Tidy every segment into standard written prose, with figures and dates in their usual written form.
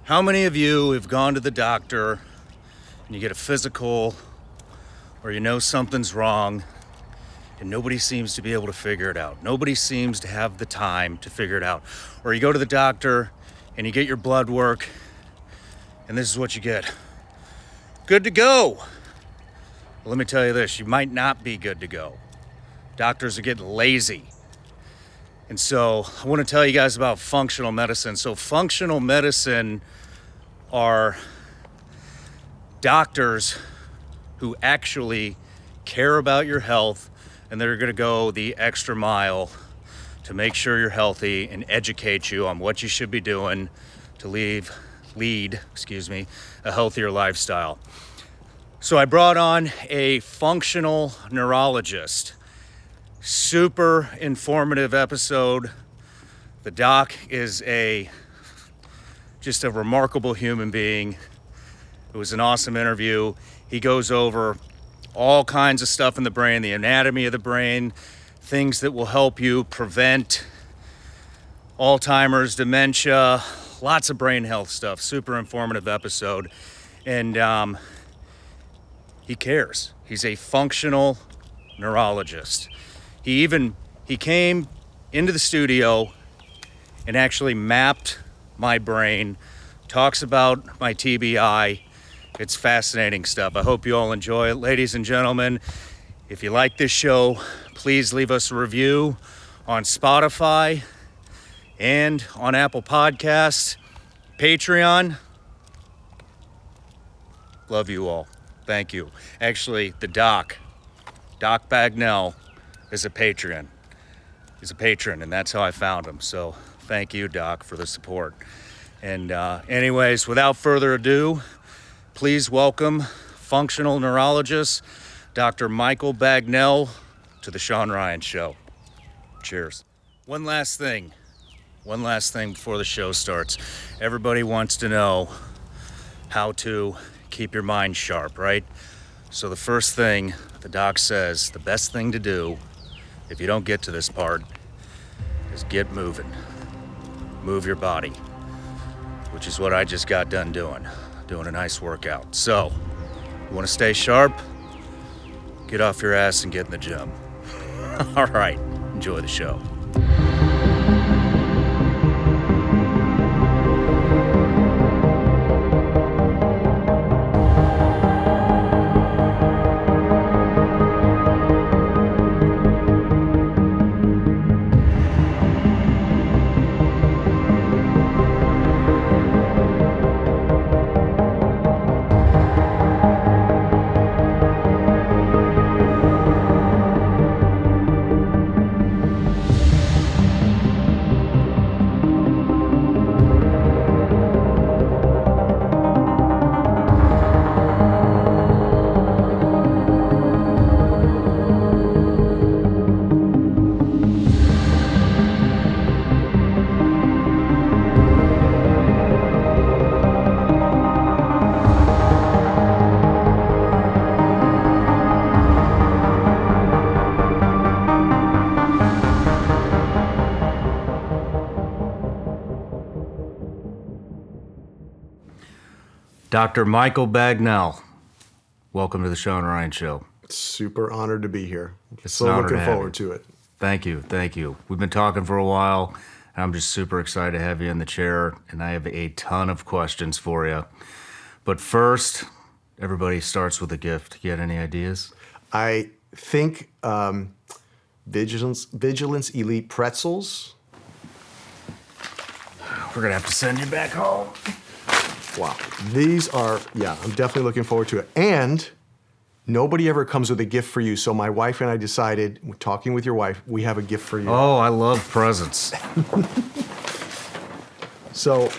How many of you have gone to the doctor and you get a physical or you know something's wrong and nobody seems to be able to figure it out? Nobody seems to have the time to figure it out. Or you go to the doctor and you get your blood work and this is what you get. Good to go. Well, let me tell you this, you might not be good to go. Doctors are getting lazy. And so I want to tell you guys about functional medicine. So functional medicine are doctors who actually care about your health and they're going to go the extra mile to make sure you're healthy and educate you on what you should be doing to lead a healthier lifestyle. So I brought on a functional neurologist. Super informative episode. The doc is just a remarkable human being. It was an awesome interview. He goes over all kinds of stuff in the brain, the anatomy of the brain, things that will help you prevent Alzheimer's, dementia, lots of brain health stuff. Super informative episode. And he cares. He's a functional neurologist. He came into the studio and actually mapped my brain, talks about my TBI. It's fascinating stuff. I hope you all enjoy it. Ladies and gentlemen, if you like this show, please leave us a review on Spotify and on Apple Podcasts, Patreon. Love you all. Thank you. Actually, the Doc Bagnell, is a patron. He's a patron, and that's how I found him. So thank you, Doc, for the support. And anyways, without further ado, please welcome functional neurologist, Dr. Michael Bagnell, to the Shawn Ryan Show. Cheers. One last thing before the show starts. Everybody wants to know how to keep your mind sharp, right? So the first thing the doc says, the best thing to do if you don't get to this part is get moving. Move your body, which is what I just got done doing a nice workout. So, you want to stay sharp? Get off your ass and get in the gym. All right, enjoy the show. Dr. Michael Bagnell, welcome to the Shawn Ryan Show. Super honored to be here. It's so looking forward to it. Thank you. We've been talking for a while, and I'm just super excited to have you in the chair, and I have a ton of questions for you. But first, everybody starts with a gift. You got any ideas? I think Vigilance Elite Pretzels. We're going to have to send you back home. Wow. These are, I'm definitely looking forward to it. And nobody ever comes with a gift for you. So my wife and I decided, talking with your wife, we have a gift for you. Oh, I love presents. So.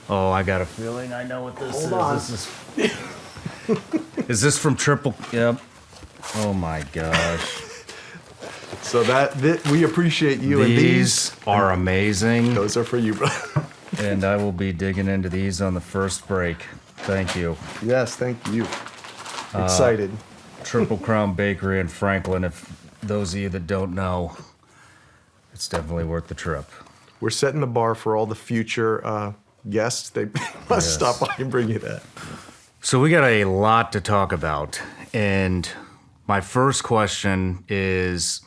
Oh, I got a feeling I know what this is. Hold on. Is this from Triple? Yep. Oh my gosh. So we appreciate you. These are amazing. Those are for you, bro. And I will be digging into these on the first break. Thank you. Yes, thank you. Excited. Triple Crown Bakery in Franklin. If those of you that don't know, it's definitely worth the trip. We're setting the bar for all the future guests, they must stop by and bring you that. So we got a lot to talk about. And my first question is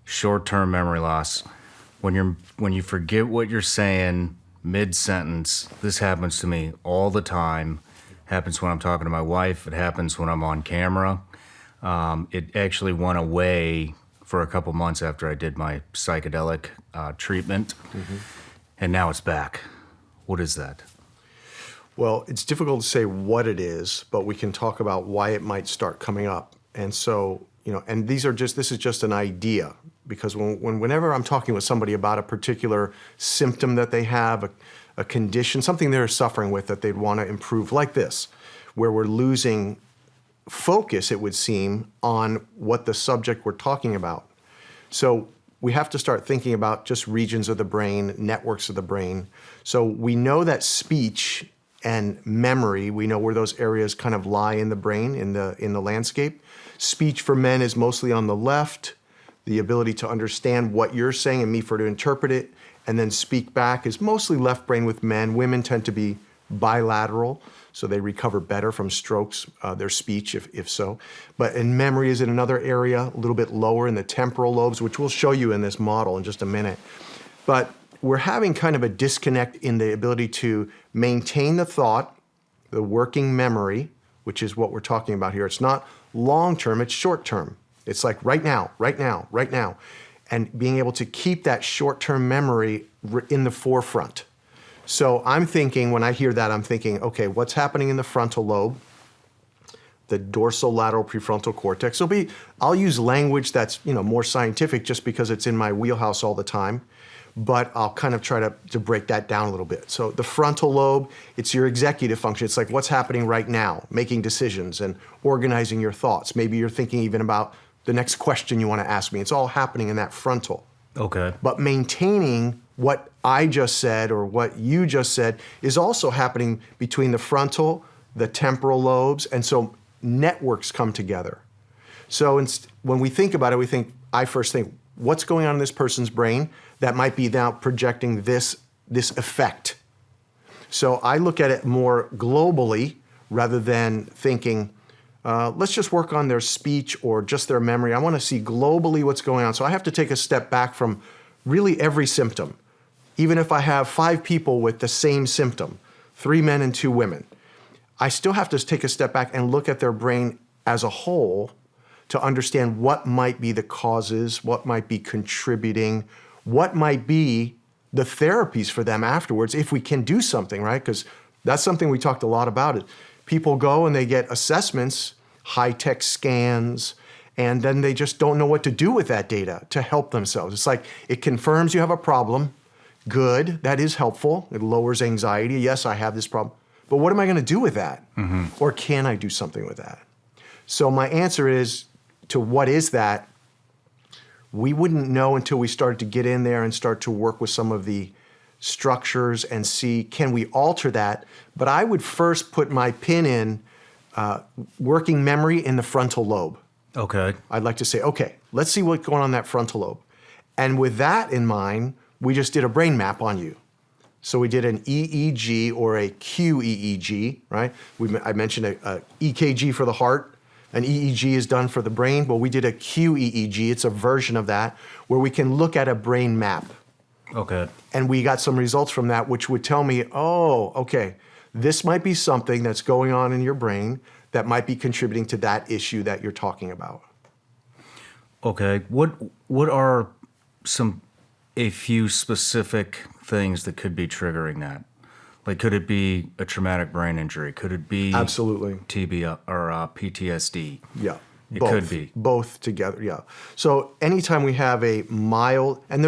short-term memory loss. When you forget what you're saying mid-sentence, this happens to me all the time. Happens when I'm talking to my wife. It happens when I'm on camera. It actually went away for a couple months after I did my psychedelic treatment, and now it's back. What is that? Well, it's difficult to say what it is, but we can talk about why it might start coming up. And so, and this is just an idea, because whenever I'm talking with somebody about a particular symptom that they have, a condition, something they're suffering with that they'd want to improve, like this, where we're losing focus, it would seem, on what the subject we're talking about. So we have to start thinking about just regions of the brain, networks of the brain. So we know that speech and memory, we know where those areas kind of lie in the brain, in the landscape. Speech for men is mostly on the left. The ability to understand what you're saying and me to interpret it and then speak back is mostly left brain with men. Women tend to be bilateral, so they recover better from strokes, their speech, if so. But in memory is in another area, a little bit lower in the temporal lobes, which we'll show you in this model in just a minute. But we're having kind of a disconnect in the ability to maintain the thought, the working memory, which is what we're talking about here. It's not long-term, it's short-term. It's like right now, right now, right now. And being able to keep that short-term memory in the forefront. So I'm thinking, when I hear that, I'm thinking, okay, what's happening in the frontal lobe, the dorsolateral prefrontal cortex? I'll use language that's more scientific just because it's in my wheelhouse all the time, but I'll kind of try to break that down a little bit. So the frontal lobe, it's your executive function. It's like what's happening right now, making decisions and organizing your thoughts. Maybe you're thinking even about the next question you want to ask me. It's all happening in that frontal. Okay. But maintaining what I just said or what you just said is also happening between the frontal, the temporal lobes, and so networks come together. So when we think about it, I first think, what's going on in this person's brain that might be now projecting this effect? So I look at it more globally rather than thinking, let's just work on their speech or just their memory. I want to see globally what's going on. So I have to take a step back from really every symptom. Even if I have 5 people with the same symptom, 3 men and 2 women, I still have to take a step back and look at their brain as a whole to understand what might be the causes, what might be contributing, what might be the therapies for them afterwards, if we can do something, right? Because that's something we talked a lot about. People go and they get assessments, high-tech scans, and then they just don't know what to do with that data to help themselves. It's like it confirms you have a problem. Good, that is helpful. It lowers anxiety. Yes, I have this problem. But what am I going to do with that? Or can I do something with that? So my answer is, to what is that, we wouldn't know until we started to get in there and start to work with some of the structures and see, can we alter that? But I would first put my pin in working memory in the frontal lobe. Okay. I'd like to say, okay, let's see what's going on in that frontal lobe. And with that in mind, we just did a brain map on you. So we did an EEG or a QEEG, right? I mentioned a EKG for the heart. An EEG is done for the brain. Well, we did a QEEG. It's a version of that where we can look at a brain map. Okay. And we got some results from that, which would tell me, oh, okay, this might be something that's going on in your brain that might be contributing to that issue that you're talking about. Okay. What are a few specific things that could be triggering that? Like, could it be a traumatic brain injury? Could it be absolutely TB or PTSD? Yeah, it could be both together. Yeah. So anytime we have a mild, and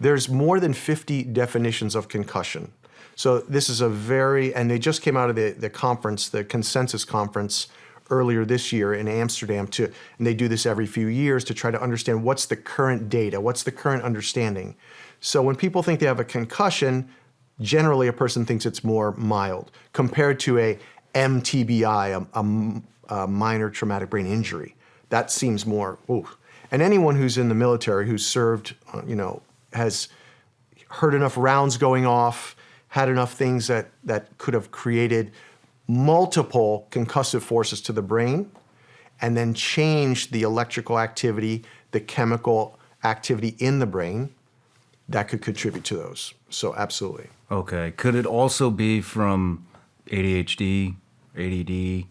there's more than 50 definitions of concussion. So this is and they just came out of the conference, the consensus conference earlier this year in Amsterdam and they do this every few years to try to understand what's the current data, what's the current understanding. So when people think they have a concussion, generally a person thinks it's more mild compared to a MTBI, a minor traumatic brain injury. That seems more, ooh. And anyone who's in the military, who's served, has heard enough rounds going off, had enough things that could have created multiple concussive forces to the brain and then changed the electrical activity, the chemical activity in the brain that could contribute to those. So absolutely. Okay. Could it also be from ADHD, ADD,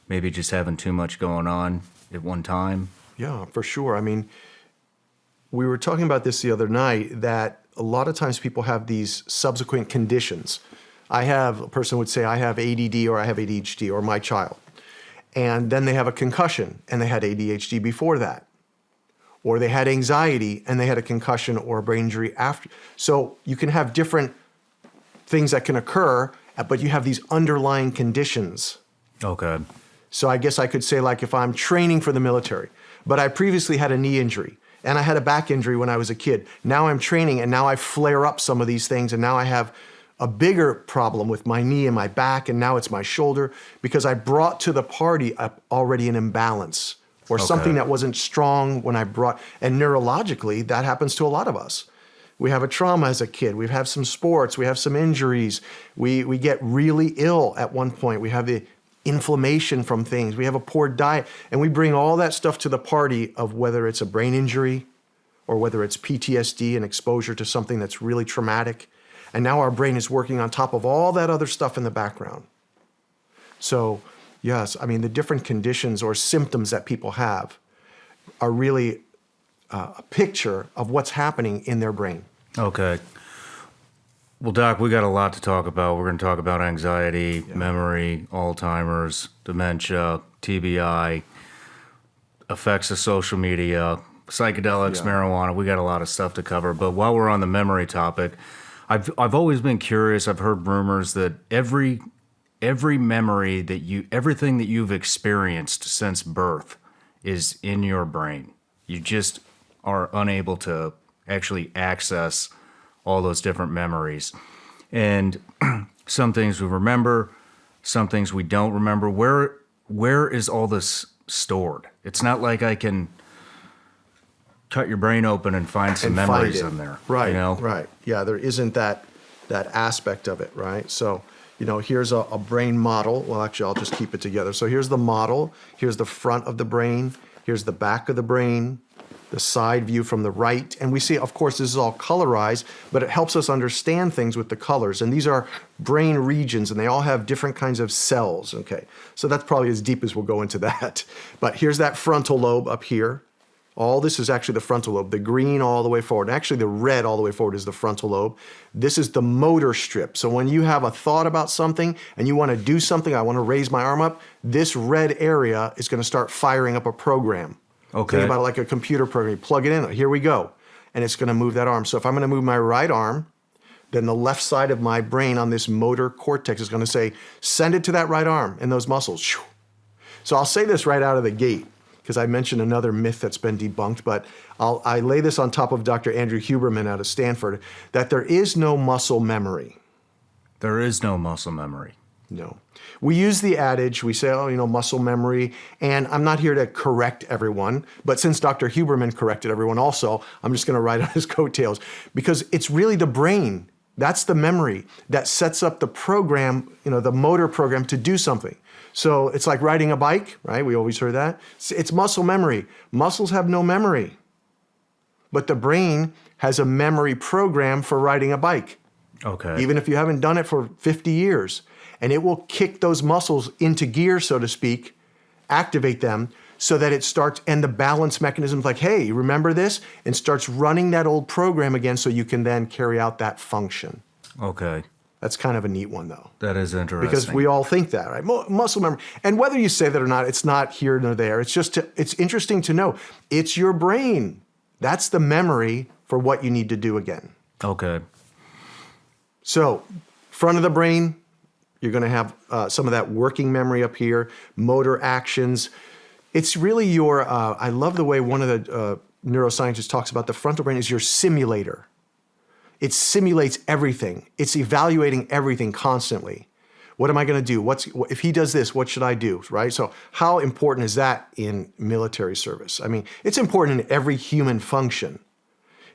maybe just having too much going on at one time? Yeah, for sure. I mean, we were talking about this the other night, that a lot of times people have these subsequent conditions. A person would say, I have ADD or I have ADHD or my child. And then they have a concussion and they had ADHD before that. Or they had anxiety and they had a concussion or a brain injury after. So you can have different things that can occur, but you have these underlying conditions. Okay. So I guess I could say, like, if I'm training for the military, but I previously had a knee injury and I had a back injury when I was a kid. Now I'm training and now I flare up some of these things and now I have a bigger problem with my knee and my back and now it's my shoulder because I brought to the party already an imbalance or something that wasn't strong when I brought. And neurologically, that happens to a lot of us. We have a trauma as a kid. We have some sports. We have some injuries. We get really ill at one point. We have the inflammation from things. We have a poor diet. And we bring all that stuff to the party of whether it's a brain injury or whether it's PTSD and exposure to something that's really traumatic. And now our brain is working on top of all that other stuff in the background. So, yes, I mean, the different conditions or symptoms that people have are really a picture of what's happening in their brain. Okay. Well, Doc, we got a lot to talk about. We're going to talk about anxiety, memory, Alzheimer's, dementia, TBI, effects of social media, psychedelics, marijuana. We got a lot of stuff to cover. But while we're on the memory topic, I've always been curious. I've heard rumors that every memory that everything that you've experienced since birth is in your brain. You just are unable to actually access all those different memories. And some things we remember, some things we don't remember. Where is all this stored? It's not like I can cut your brain open and find some memories in there. Right, you know? right. Yeah, there isn't that aspect of it, right? So, here's a brain model. Well, actually, I'll just keep it together. So here's the model. Here's the front of the brain. Here's the back of the brain, the side view from the right. And we see, of course, this is all colorized, but it helps us understand things with the colors. And these are brain regions, and they all have different kinds of cells, okay? So that's probably as deep as we'll go into that. But here's that frontal lobe up here. All this is actually the frontal lobe, the green all the way forward. Actually, the red all the way forward is the frontal lobe. This is the motor strip. So when you have a thought about something and you want to do something, I want to raise my arm up, this red area is going to start firing up a program. Okay. Think about it like a computer program. You plug it in, here we go. And it's going to move that arm. So if I'm going to move my right arm, then the left side of my brain on this motor cortex is going to say, send it to that right arm and those muscles. So I'll say this right out of the gate, because I mentioned another myth that's been debunked, but I lay this on top of Dr. Andrew Huberman out of Stanford, that there is no muscle memory. There is no muscle memory. No. We use the adage, we say, muscle memory, and I'm not here to correct everyone, but since Dr. Huberman corrected everyone also, I'm just going to ride on his coattails, because it's really the brain. That's the memory that sets up the program, the motor program to do something. So it's like riding a bike, right? We always heard that. It's muscle memory. Muscles have no memory. But the brain has a memory program for riding a bike. Okay. Even if you haven't done it for 50 years. And it will kick those muscles into gear, so to speak, activate them so that it starts, and the balance mechanism is like, hey, you remember this? And starts running that old program again so you can then carry out that function. Okay. That's kind of a neat one, though. That is interesting. Because we all think that, right? Muscle memory. And whether you say that or not, it's not here nor there. It's just, it's interesting to know. It's your brain. That's the memory for what you need to do again. Okay. So, front of the brain, you're going to have some of that working memory up here, motor actions. It's really your, I love the way one of the neuroscientists talks about the frontal brain is your simulator. It simulates everything. It's evaluating everything constantly. What am I going to do? If he does this, what should I do, right? So how important is that in military service? I mean, it's important in every human function.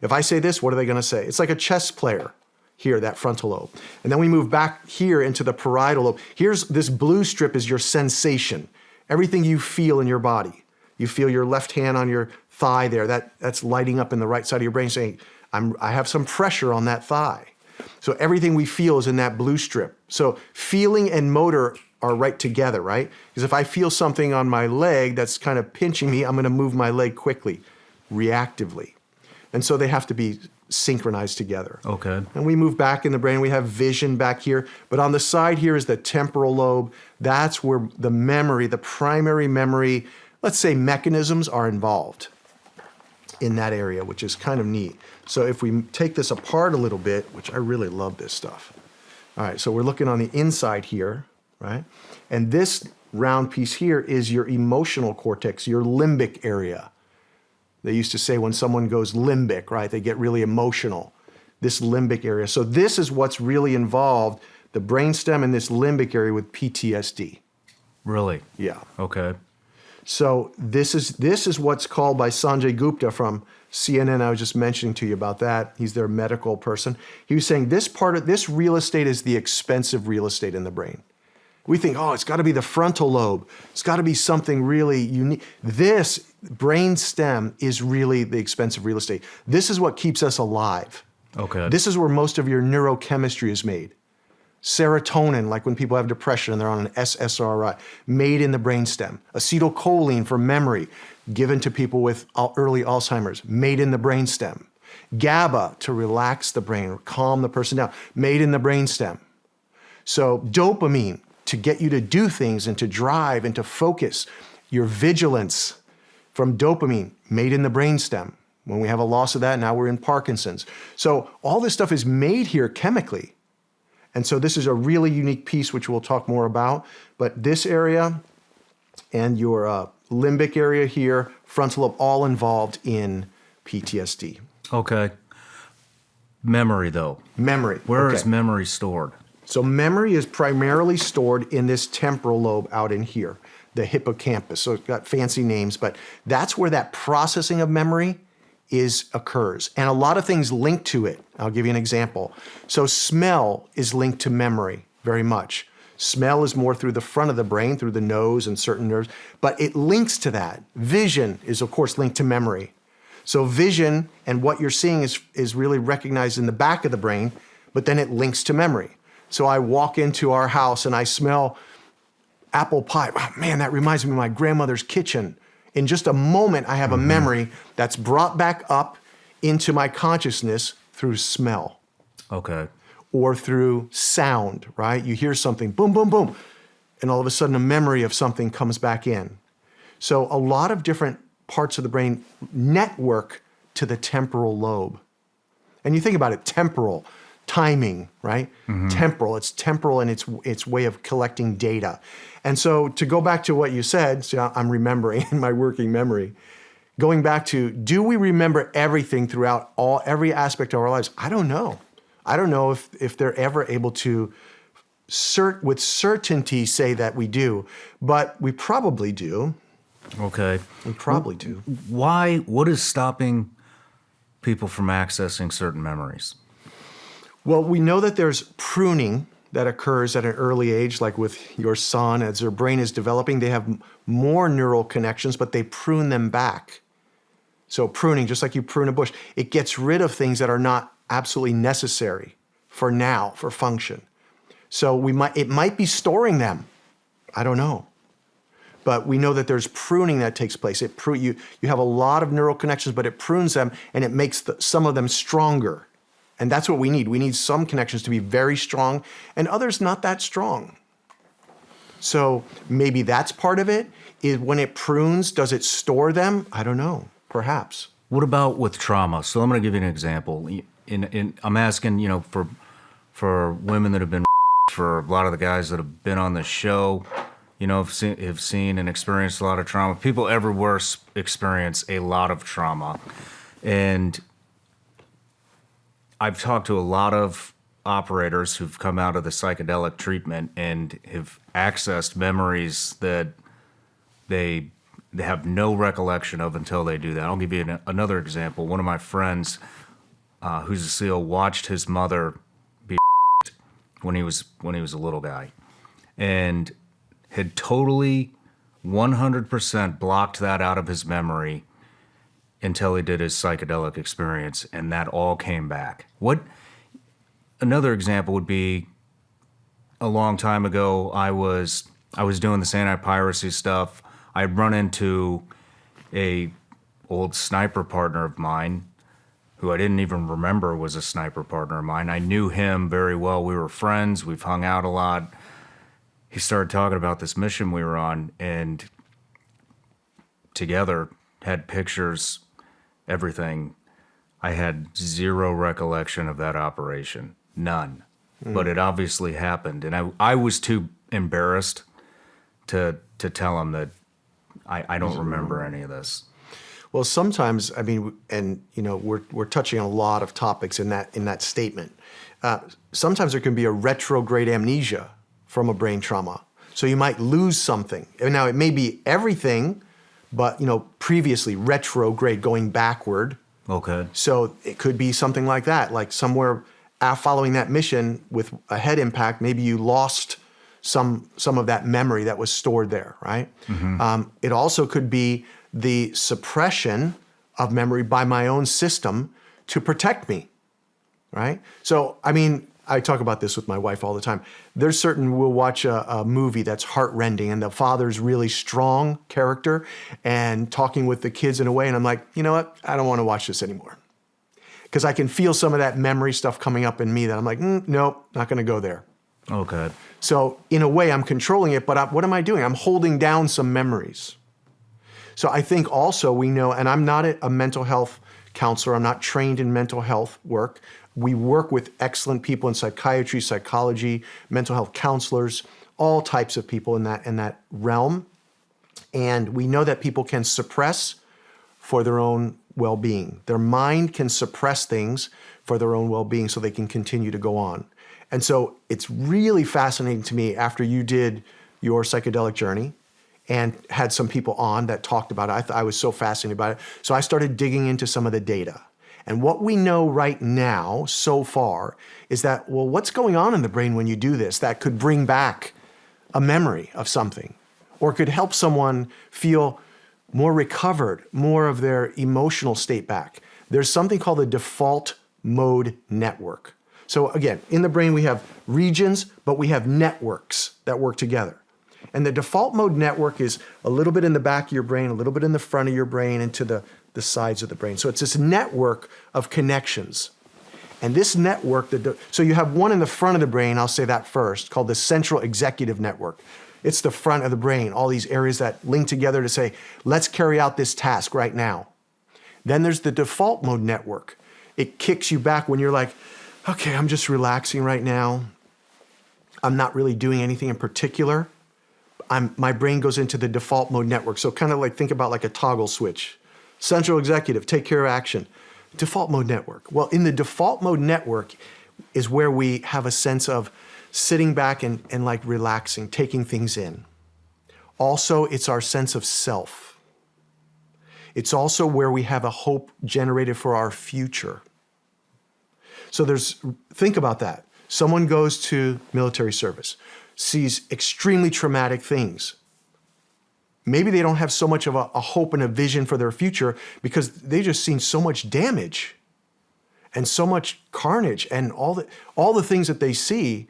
If I say this, what are they going to say? It's like a chess player. here, that frontal lobe. And then we move back here into the parietal lobe. Here's this blue strip is your sensation, everything you feel in your body. You feel your left hand on your thigh there. That's lighting up in the right side of your brain saying, I have some pressure on that thigh. So everything we feel is in that blue strip. So feeling and motor are right together, right? Because if I feel something on my leg that's kind of pinching me, I'm going to move my leg quickly, reactively. And so they have to be synchronized together. Okay. And we move back in the brain. We have vision back here. But on the side here is the temporal lobe. That's where the memory, the primary memory, let's say mechanisms are involved in that area, which is kind of neat. So if we take this apart a little bit, which I really love this stuff. All right, so we're looking on the inside here, right? And this round piece here is your emotional cortex, your limbic area. They used to say when someone goes limbic, right, they get really emotional, this limbic area. So this is what's really involved, the brainstem and this limbic area with PTSD. Really? Yeah. Okay. So this is what's called by Sanjay Gupta from CNN. I was just mentioning to you about that. He's their medical person. He was saying this part of this real estate is the expensive real estate in the brain. We think, oh, it's got to be the frontal lobe. It's got to be something really unique. This brain stem is really the expensive real estate. This is what keeps us alive. Okay. This is where most of your neurochemistry is made. Serotonin, like when people have depression and they're on an SSRI, made in the brainstem. Acetylcholine for memory, given to people with early Alzheimer's, made in the brainstem. GABA to relax the brain, calm the person down, made in the brainstem. So dopamine to get you to do things and to drive and to focus. Your vigilance from dopamine, made in the brainstem. When we have a loss of that, now we're in Parkinson's. So all this stuff is made here chemically. And so this is a really unique piece, which we'll talk more about. But this area and your limbic area here, frontal lobe, all involved in PTSD. Okay. Memory, though. Memory. Where okay. is memory stored? So memory is primarily stored in this temporal lobe out in here, the hippocampus. So it's got fancy names, but that's where that processing of memory occurs. And a lot of things link to it. I'll give you an example. So smell is linked to memory very much. Smell is more through the front of the brain, through the nose and certain nerves, but it links to that. Vision is, of course, linked to memory. So vision and what you're seeing is really recognized in the back of the brain, but then it links to memory. So I walk into our house and I smell apple pie. Oh, man, that reminds me of my grandmother's kitchen. In just a moment, I have a memory that's brought back up into my consciousness through smell. Okay. Or through sound, right? You hear something, boom, boom, boom, and all of a sudden a memory of something comes back in. So a lot of different parts of the brain network to the temporal lobe. And you think about it, temporal, timing, right? Temporal, it's temporal in its way of collecting data. And so to go back to what you said, so I'm remembering in my working memory, going back to, do we remember everything throughout every aspect of our lives? I don't know. I don't know if they're ever able to with certainty say that we do, but we probably do. Okay. We probably do. Why? What is stopping people from accessing certain memories? Well, we know that there's pruning that occurs at an early age, like with your son, as their brain is developing, they have more neural connections, but they prune them back. So pruning, just like you prune a bush, it gets rid of things that are not absolutely necessary for now, for function. So it might be storing them. I don't know. But we know that there's pruning that takes place. You have a lot of neural connections, but it prunes them and it makes some of them stronger. And that's what we need. We need some connections to be very strong and others not that strong. So maybe that's part of it. Is when it prunes, does it store them? I don't know. Perhaps. What about with trauma? So I'm going to give you an example. I'm asking, for women that have been, for a lot of the guys that have been on the show, have seen and experienced a lot of trauma. People everywhere experience a lot of trauma. And I've talked to a lot of operators who've come out of the psychedelic treatment and have accessed memories that they have no recollection of until they do that. I'll give you another example. One of my friends, who's a SEAL, watched his mother when he was a little guy, and had totally 100% blocked that out of his memory until he did his psychedelic experience, and that all came back. Another example would be a long time ago, I was doing this anti-piracy stuff. I'd run into a old sniper partner of mine who I didn't even remember was a sniper partner of mine. I knew him very well. We were friends. We've hung out a lot. He started talking about this mission we were on, and together had pictures, everything. I had zero recollection of that operation. None. But it obviously happened. And I was too embarrassed to tell him that I don't remember any of this. Well, sometimes, I mean, and you know, we're touching on a lot of topics in that statement. Sometimes there can be a retrograde amnesia from a brain trauma. So you might lose something. And now it may be everything, but you know, previously retrograde, going backward. Okay. So it could be something like that, like somewhere following that mission with a head impact, maybe you lost some of that memory that was stored there, right? Mm-hmm. It also could be the suppression of memory by my own system to protect me, right? So, I mean, I talk about this with my wife all the time. We'll watch a movie that's heartrending and the father's really strong character and talking with the kids in a way, and I'm like, you know what? I don't want to watch this anymore. Because I can feel some of that memory stuff coming up in me that I'm like, nope, not going to go there. Okay. So in a way, I'm controlling it, but what am I doing? I'm holding down some memories. So I think also we know, and I'm not a mental health counselor, I'm not trained in mental health work. We work with excellent people in psychiatry, psychology, mental health counselors, all types of people in that realm. And we know that people can suppress for their own well-being. Their mind can suppress things for their own well-being so they can continue to go on. And so it's really fascinating to me after you did your psychedelic journey and had some people on that talked about it. I was so fascinated by it. So I started digging into some of the data. And what we know right now so far is that, well, what's going on in the brain when you do this that could bring back a memory of something or could help someone feel more recovered, more of their emotional state back? There's something called the default mode network. So again, in the brain we have regions, but we have networks that work together. And the default mode network is a little bit in the back of your brain, a little bit in the front of your brain, and to the sides of the brain. So it's this network of connections. And this network, so you have one in the front of the brain, I'll say that first, called the central executive network. It's the front of the brain, all these areas that link together to say, let's carry out this task right now. Then there's the default mode network. It kicks you back when you're like, okay, I'm just relaxing right now. I'm not really doing anything in particular. My brain goes into the default mode network. So kind of like think about like a toggle switch. Central executive, take care of action. Default mode network. Well, in the default mode network is where we have a sense of sitting back and like relaxing, taking things in. Also, it's our sense of self. It's also where we have a hope generated for our future. So think about that. Someone goes to military service, sees extremely traumatic things. Maybe they don't have so much of a hope and a vision for their future because they just seen so much damage and so much carnage and all the things that they see.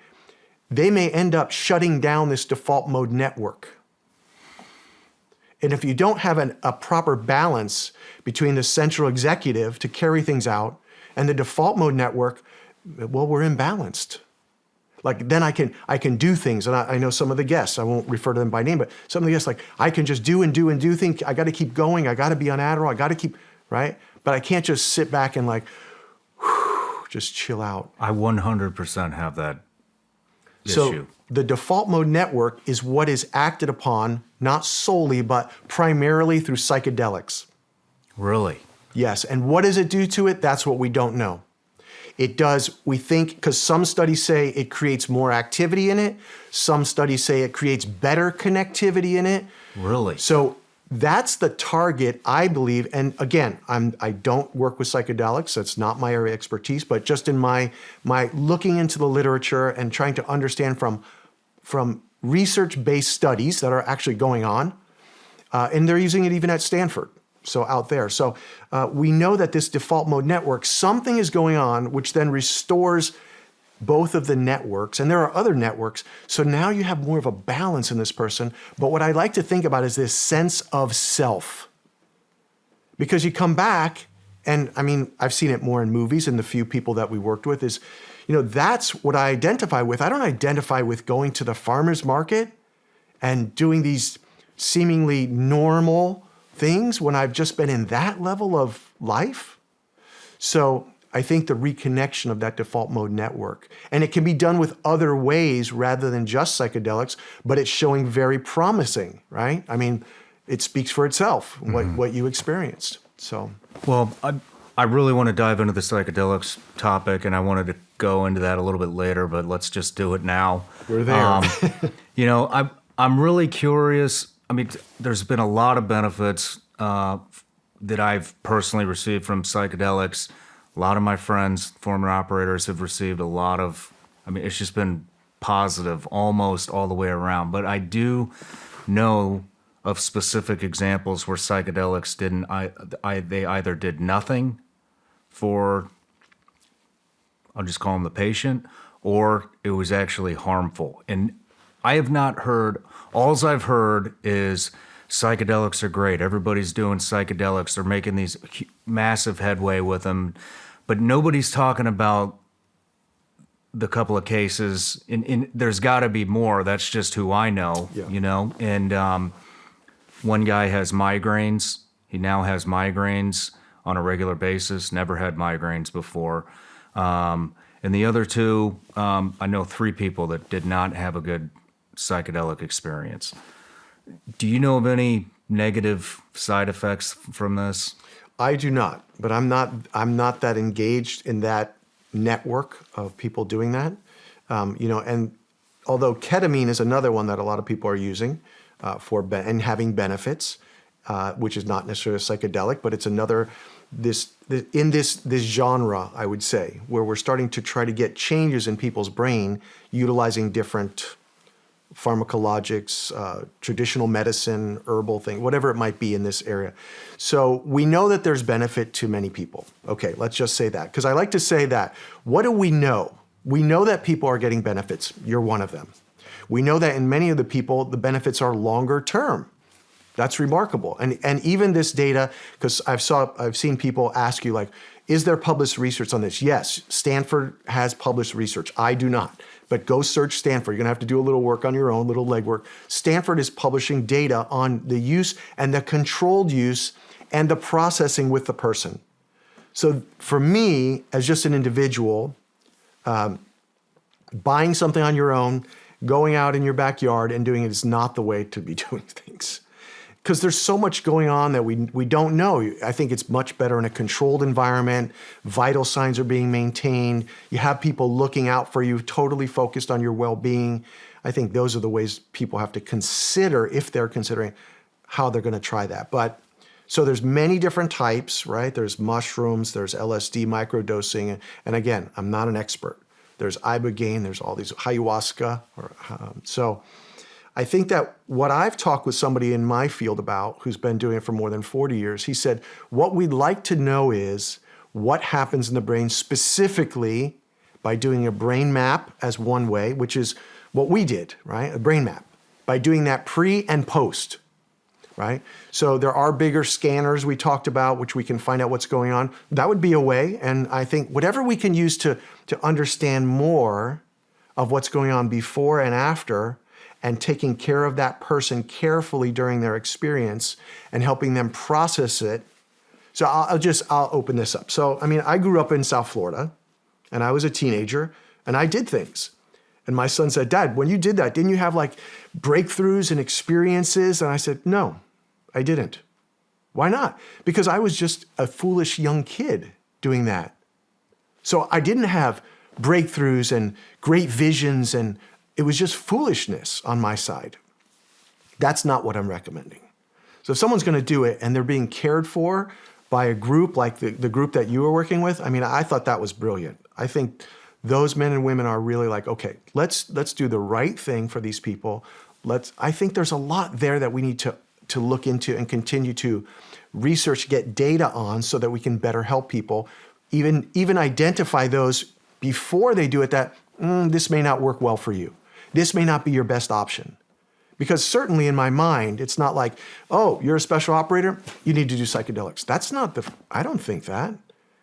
They may end up shutting down this default mode network. And if you don't have a proper balance between the central executive to carry things out and the default mode network, well, we're imbalanced. Like then I can do things, and I know some of the guests, I won't refer to them by name, but some of the guests, like I can just do and do and do things. I got to keep going. I got to be on Adderall. I got to keep, right? But I can't just sit back and like, just chill out. I 100% have that issue. So the default mode network is what is acted upon, not solely, but primarily through psychedelics. Really? Yes. And what does it do to it? That's what we don't know. It does, we think, because some studies say it creates more activity in it. Some studies say it creates better connectivity in it. Really? So that's the target, I believe. And again, I don't work with psychedelics. That's not my area of expertise, but just in my looking into the literature and trying to understand from research-based studies that are actually going on, and they're using it even at Stanford, so out there. So we know that this default mode network, something is going on, which then restores both of the networks, and there are other networks. So now you have more of a balance in this person. But what I like to think about is this sense of self. Because you come back, and I mean, I've seen it more in movies, and the few people that we worked with is, that's what I identify with. I don't identify with going to the farmer's market and doing these seemingly normal things when I've just been in that level of life. So I think the reconnection of that default mode network, and it can be done with other ways rather than just psychedelics, but it's showing very promising, right? I mean, it speaks for itself, what you experienced. So, well, I really want to dive into the psychedelics topic, and I wanted to go into that a little bit later, but let's just do it now. We're there. I'm really curious. I mean, there's been a lot of benefits that I've personally received from psychedelics. A lot of my friends, former operators, have received a lot of, it's just been positive almost all the way around. But I do know of specific examples where psychedelics they either did nothing for, I'll just call them the patient, or it was actually harmful. And I have not heard, alls I've heard is psychedelics are great. Everybody's doing psychedelics. They're making these massive headway with them. But nobody's talking about the couple of cases. There's got to be more. That's just who I know, And one guy has migraines. He now has migraines on a regular basis. Never had migraines before. And the other two, I know 3 people that did not have a good psychedelic experience. Do you know of any negative side effects from this? I do not, but I'm not that engaged in that network of people doing that. And although ketamine is another one that a lot of people are using and having benefits, which is not necessarily a psychedelic, but it's another this genre, I would say, where we're starting to try to get changes in people's brain utilizing different pharmacologics, traditional medicine, herbal thing, whatever it might be in this area. So we know that there's benefit to many people. Okay, let's just say that. Because I like to say that. What do we know? We know that people are getting benefits. You're one of them. We know that in many of the people, the benefits are longer term. That's remarkable. And even this data, because I've seen people ask you, like, is there published research on this? Yes, Stanford has published research. I do not. But go search Stanford. You're going to have to do a little work on your own, little legwork. Stanford is publishing data on the use and the controlled use and the processing with the person. So for me, as just an individual, buying something on your own, going out in your backyard and doing it is not the way to be doing things. Because there's so much going on that we don't know. I think it's much better in a controlled environment. Vital signs are being maintained. You have people looking out for you, totally focused on your well-being. I think those are the ways people have to consider, if they're considering how they're going to try that. But so there's many different types, right? There's mushrooms, there's LSD microdosing. And again, I'm not an expert. There's ibogaine, there's all these ayahuasca. So I think that what I've talked with somebody in my field about, who's been doing it for more than 40 years, he said, what we'd like to know is what happens in the brain specifically by doing a brain map as one way, which is what we did, right? A brain map. By doing that pre and post, right? So there are bigger scanners we talked about, which we can find out what's going on. That would be a way. And I think whatever we can use to understand more of what's going on before and after, and taking care of that person carefully during their experience and helping them process it. So I'll open this up. So, I grew up in South Florida and I was a teenager and I did things. And my son said, Dad, when you did that, didn't you have like breakthroughs and experiences? And I said, no, I didn't. Why not? Because I was just a foolish young kid doing that. So I didn't have breakthroughs and great visions, and it was just foolishness on my side. That's not what I'm recommending. So if someone's going to do it and they're being cared for by a group like the group that you were working with, I mean, I thought that was brilliant. I think those men and women are really like, okay, let's do the right thing for these people. I think there's a lot there that we need to look into and continue to research, get data on so that we can better help people, even identify those before they do it that this may not work well for you. This may not be your best option. Because certainly in my mind, it's not like, oh, you're a special operator, you need to do psychedelics. That's not I don't think that.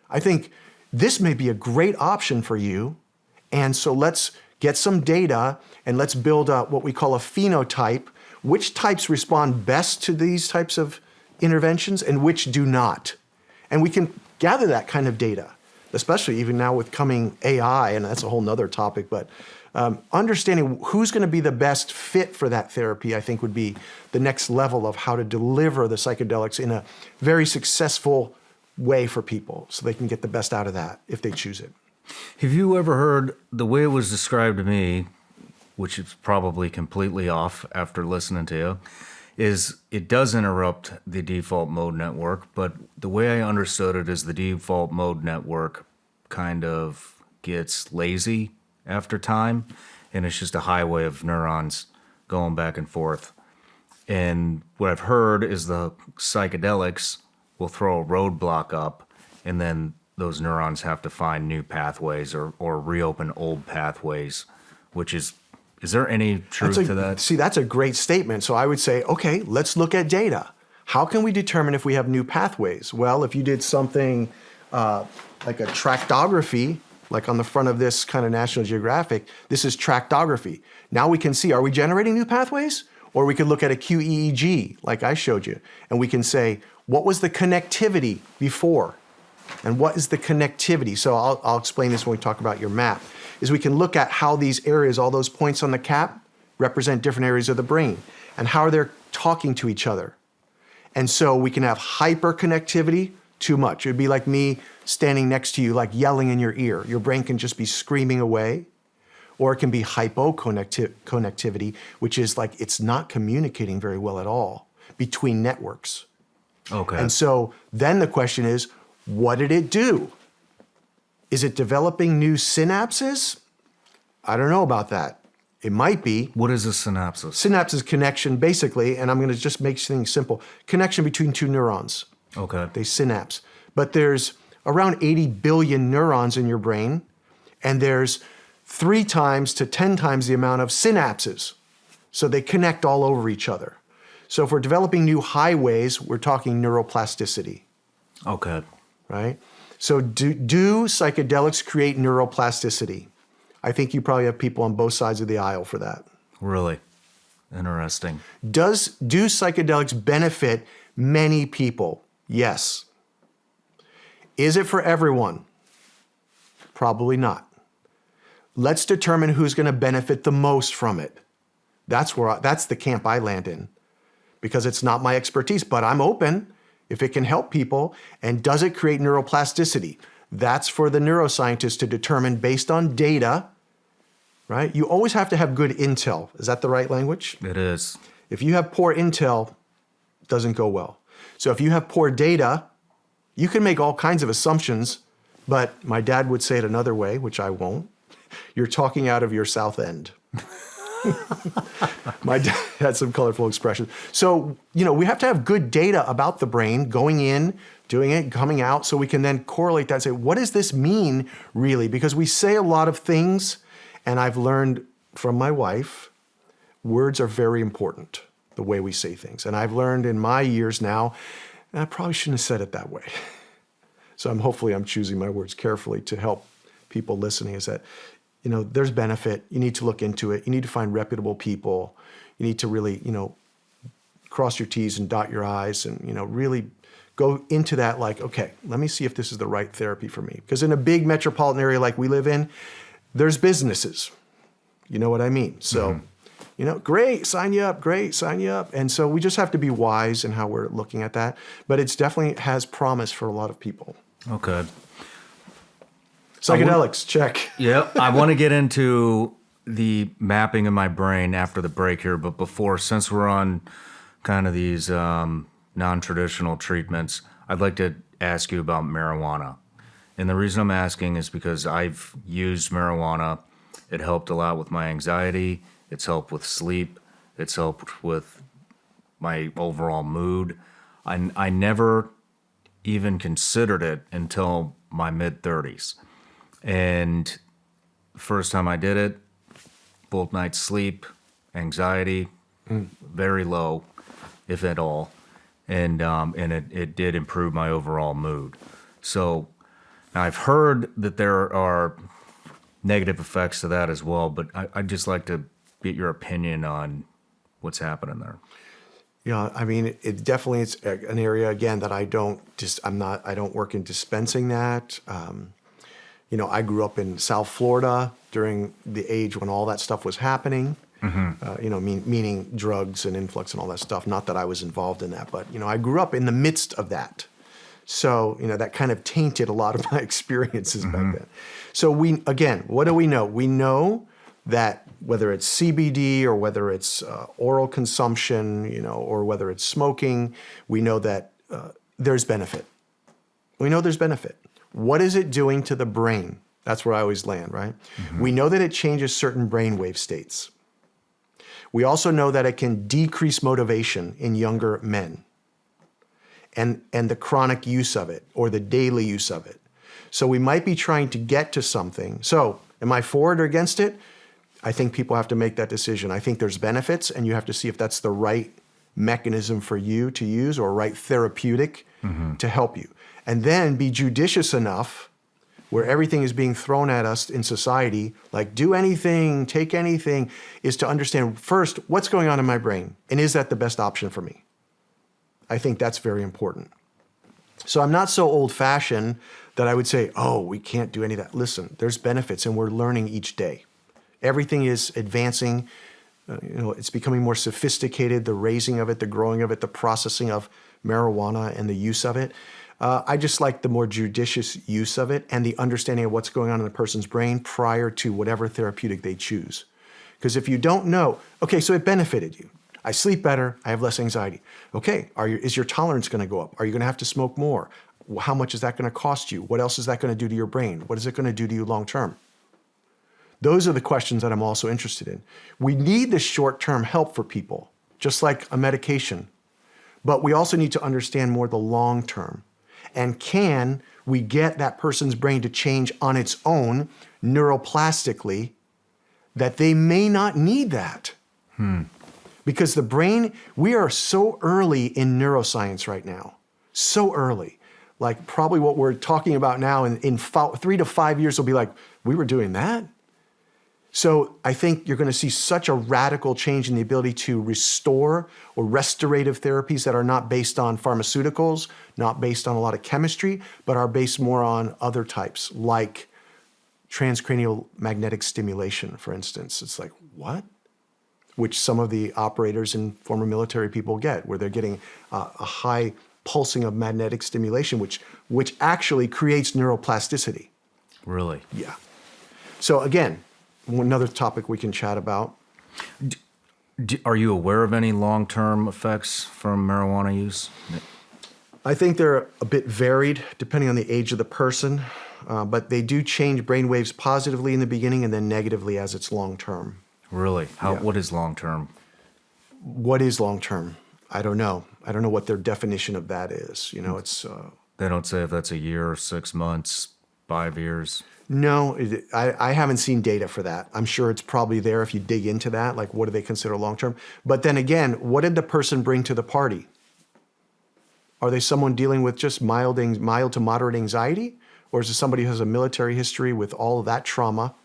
I think this may be a great option for you. And so let's get some data and let's build what we call a phenotype. Which types respond best to these types of interventions and which do not? And we can gather that kind of data, especially even now with coming AI, and that's a whole nother topic, but understanding who's going to be the best fit for that therapy, I think would be the next level of how to deliver the psychedelics in a very successful way for people so they can get the best out of that if they choose it. Have you ever heard the way it was described to me, which is probably completely off after listening to you, is it does interrupt the default mode network, but the way I understood it is the default mode network kind of gets lazy after time, and it's just a highway of neurons going back and forth. And what I've heard is the psychedelics will throw a roadblock up, and then those neurons have to find new pathways or reopen old pathways, which is there any truth to that? See, that's a great statement. So I would say, okay, let's look at data. How can we determine if we have new pathways? Well, if you did something like a tractography, like on the front of this kind of National Geographic, this is tractography. Now we can see, are we generating new pathways? Or we could look at a QEEG, like I showed you, and we can say, what was the connectivity before? And what is the connectivity? So I'll explain this when we talk about your map, is we can look at how these areas, all those points on the cap, represent different areas of the brain, and how they're talking to each other. And so we can have hyperconnectivity, too much. It would be like me standing next to you, like yelling in your ear. Your brain can just be screaming away. Or it can be hypoconnectivity, which is like it's not communicating very well at all between networks. Okay. And so then the question is, what did it do? Is it developing new synapses? I don't know about that. It might be. What is a synapses? Synapse is connection, basically, and I'm going to just make things simple. Connection between two neurons. Okay. They synapse. But there's around 80 billion neurons in your brain, and there's 3 times to 10 times the amount of synapses. So they connect all over each other. So if we're developing new highways, we're talking neuroplasticity. Okay. Right? So do psychedelics create neuroplasticity? I think you probably have people on both sides of the aisle for that. Really? Interesting. Do psychedelics benefit many people? Yes. Is it for everyone? Probably not. Let's determine who's going to benefit the most from it. That's the camp I land in, because it's not my expertise, but I'm open if it can help people. And does it create neuroplasticity? That's for the neuroscientists to determine based on data, right? You always have to have good intel. Is that the right language? It is. If you have poor intel, it doesn't go well. So if you have poor data, you can make all kinds of assumptions, but my dad would say it another way, which I won't. You're talking out of your south end. My dad had some colorful expressions. So, we have to have good data about the brain going in, doing it, coming out, so we can then correlate that and say, what does this mean really? Because we say a lot of things, and I've learned from my wife, words are very important, the way we say things. And I've learned in my years now, and I probably shouldn't have said it that way. So hopefully I'm choosing my words carefully to help people listening, is that there's benefit. You need to look into it. You need to find reputable people. You need to really, cross your T's and dot your I's and, really go into that like, okay, let me see if this is the right therapy for me. Because in a big metropolitan area like we live in, there's businesses. You know what I mean? So, great, sign you up, great, sign you up. And so we just have to be wise in how we're looking at that. But it's definitely has promise for a lot of people. Okay. Psychedelics, check. Yeah, I want to get into the mapping in my brain after the break here, but before, since we're on kind of these non-traditional treatments, I'd like to ask you about marijuana. And the reason I'm asking is because I've used marijuana. It helped a lot with my anxiety. It's helped with sleep. It's helped with my overall mood. I never even considered it until my mid-30s. And the first time I did it, both nights sleep, anxiety, very low, if at all. And it did improve my overall mood. So now I've heard that there are negative effects to that as well, but I'd just like to get your opinion on what's happening there. Yeah, I mean, it definitely is an area again that I don't work in dispensing that. I grew up in South Florida during the age when all that stuff was happening. Meaning drugs and influx and all that stuff. Not that I was involved in that, but I grew up in the midst of that. So that kind of tainted a lot of my experiences back then. So what do we know? We know that whether it's CBD or whether it's oral consumption, or whether it's smoking, we know that there's benefit. We know there's benefit. What is it doing to the brain? That's where I always land, right? We know that it changes certain brainwave states. We also know that it can decrease motivation in younger men and the chronic use of it or the daily use of it. So we might be trying to get to something. So am I for it or against it? I think people have to make that decision. I think there's benefits, and you have to see if that's the right mechanism for you to use or right therapeutic to help you. And then be judicious enough where everything is being thrown at us in society, like do anything, take anything, is to understand first what's going on in my brain, and is that the best option for me? I think that's very important. So I'm not so old-fashioned that I would say, oh, we can't do any of that. Listen, there's benefits, and we're learning each day. Everything is advancing. It's becoming more sophisticated, the raising of it, the growing of it, the processing of marijuana and the use of it. I just like the more judicious use of it and the understanding of what's going on in a person's brain prior to whatever therapeutic they choose. Because if you don't know, okay, so it benefited you. I sleep better, I have less anxiety. Okay, is your tolerance going to go up? Are you going to have to smoke more? How much is that going to cost you? What else is that going to do to your brain? What is it going to do to you long term? Those are the questions that I'm also interested in. We need this short-term help for people, just like a medication. But we also need to understand more the long term. And can we get that person's brain to change on its own neuroplastically that they may not need that? Because the brain, we are so early in neuroscience right now. So early. Like probably what we're talking about now in 3 to 5 years will be like, we were doing that? So I think you're going to see such a radical change in the ability to restore or restorative therapies that are not based on pharmaceuticals, not based on a lot of chemistry, but are based more on other types, like transcranial magnetic stimulation, for instance. It's like, what? Which some of the operators and former military people get, where they're getting a high pulsing of magnetic stimulation, which actually creates neuroplasticity. Really? Yeah. So again, another topic we can chat about. Are you aware of any long-term effects from marijuana use? I think they're a bit varied depending on the age of the person, but they do change brain waves positively in the beginning and then negatively as it's long-term. Really? Yeah. What is long-term? What is long-term? I don't know. I don't know what their definition of that is. It's... They don't say if that's a year, 6 months, 5 years. No, I haven't seen data for that. I'm sure it's probably there if you dig into that, like what do they consider long-term? But then again, what did the person bring to the party? Are they someone dealing with just mild to moderate anxiety? Or is it somebody who has a military history with all of that trauma,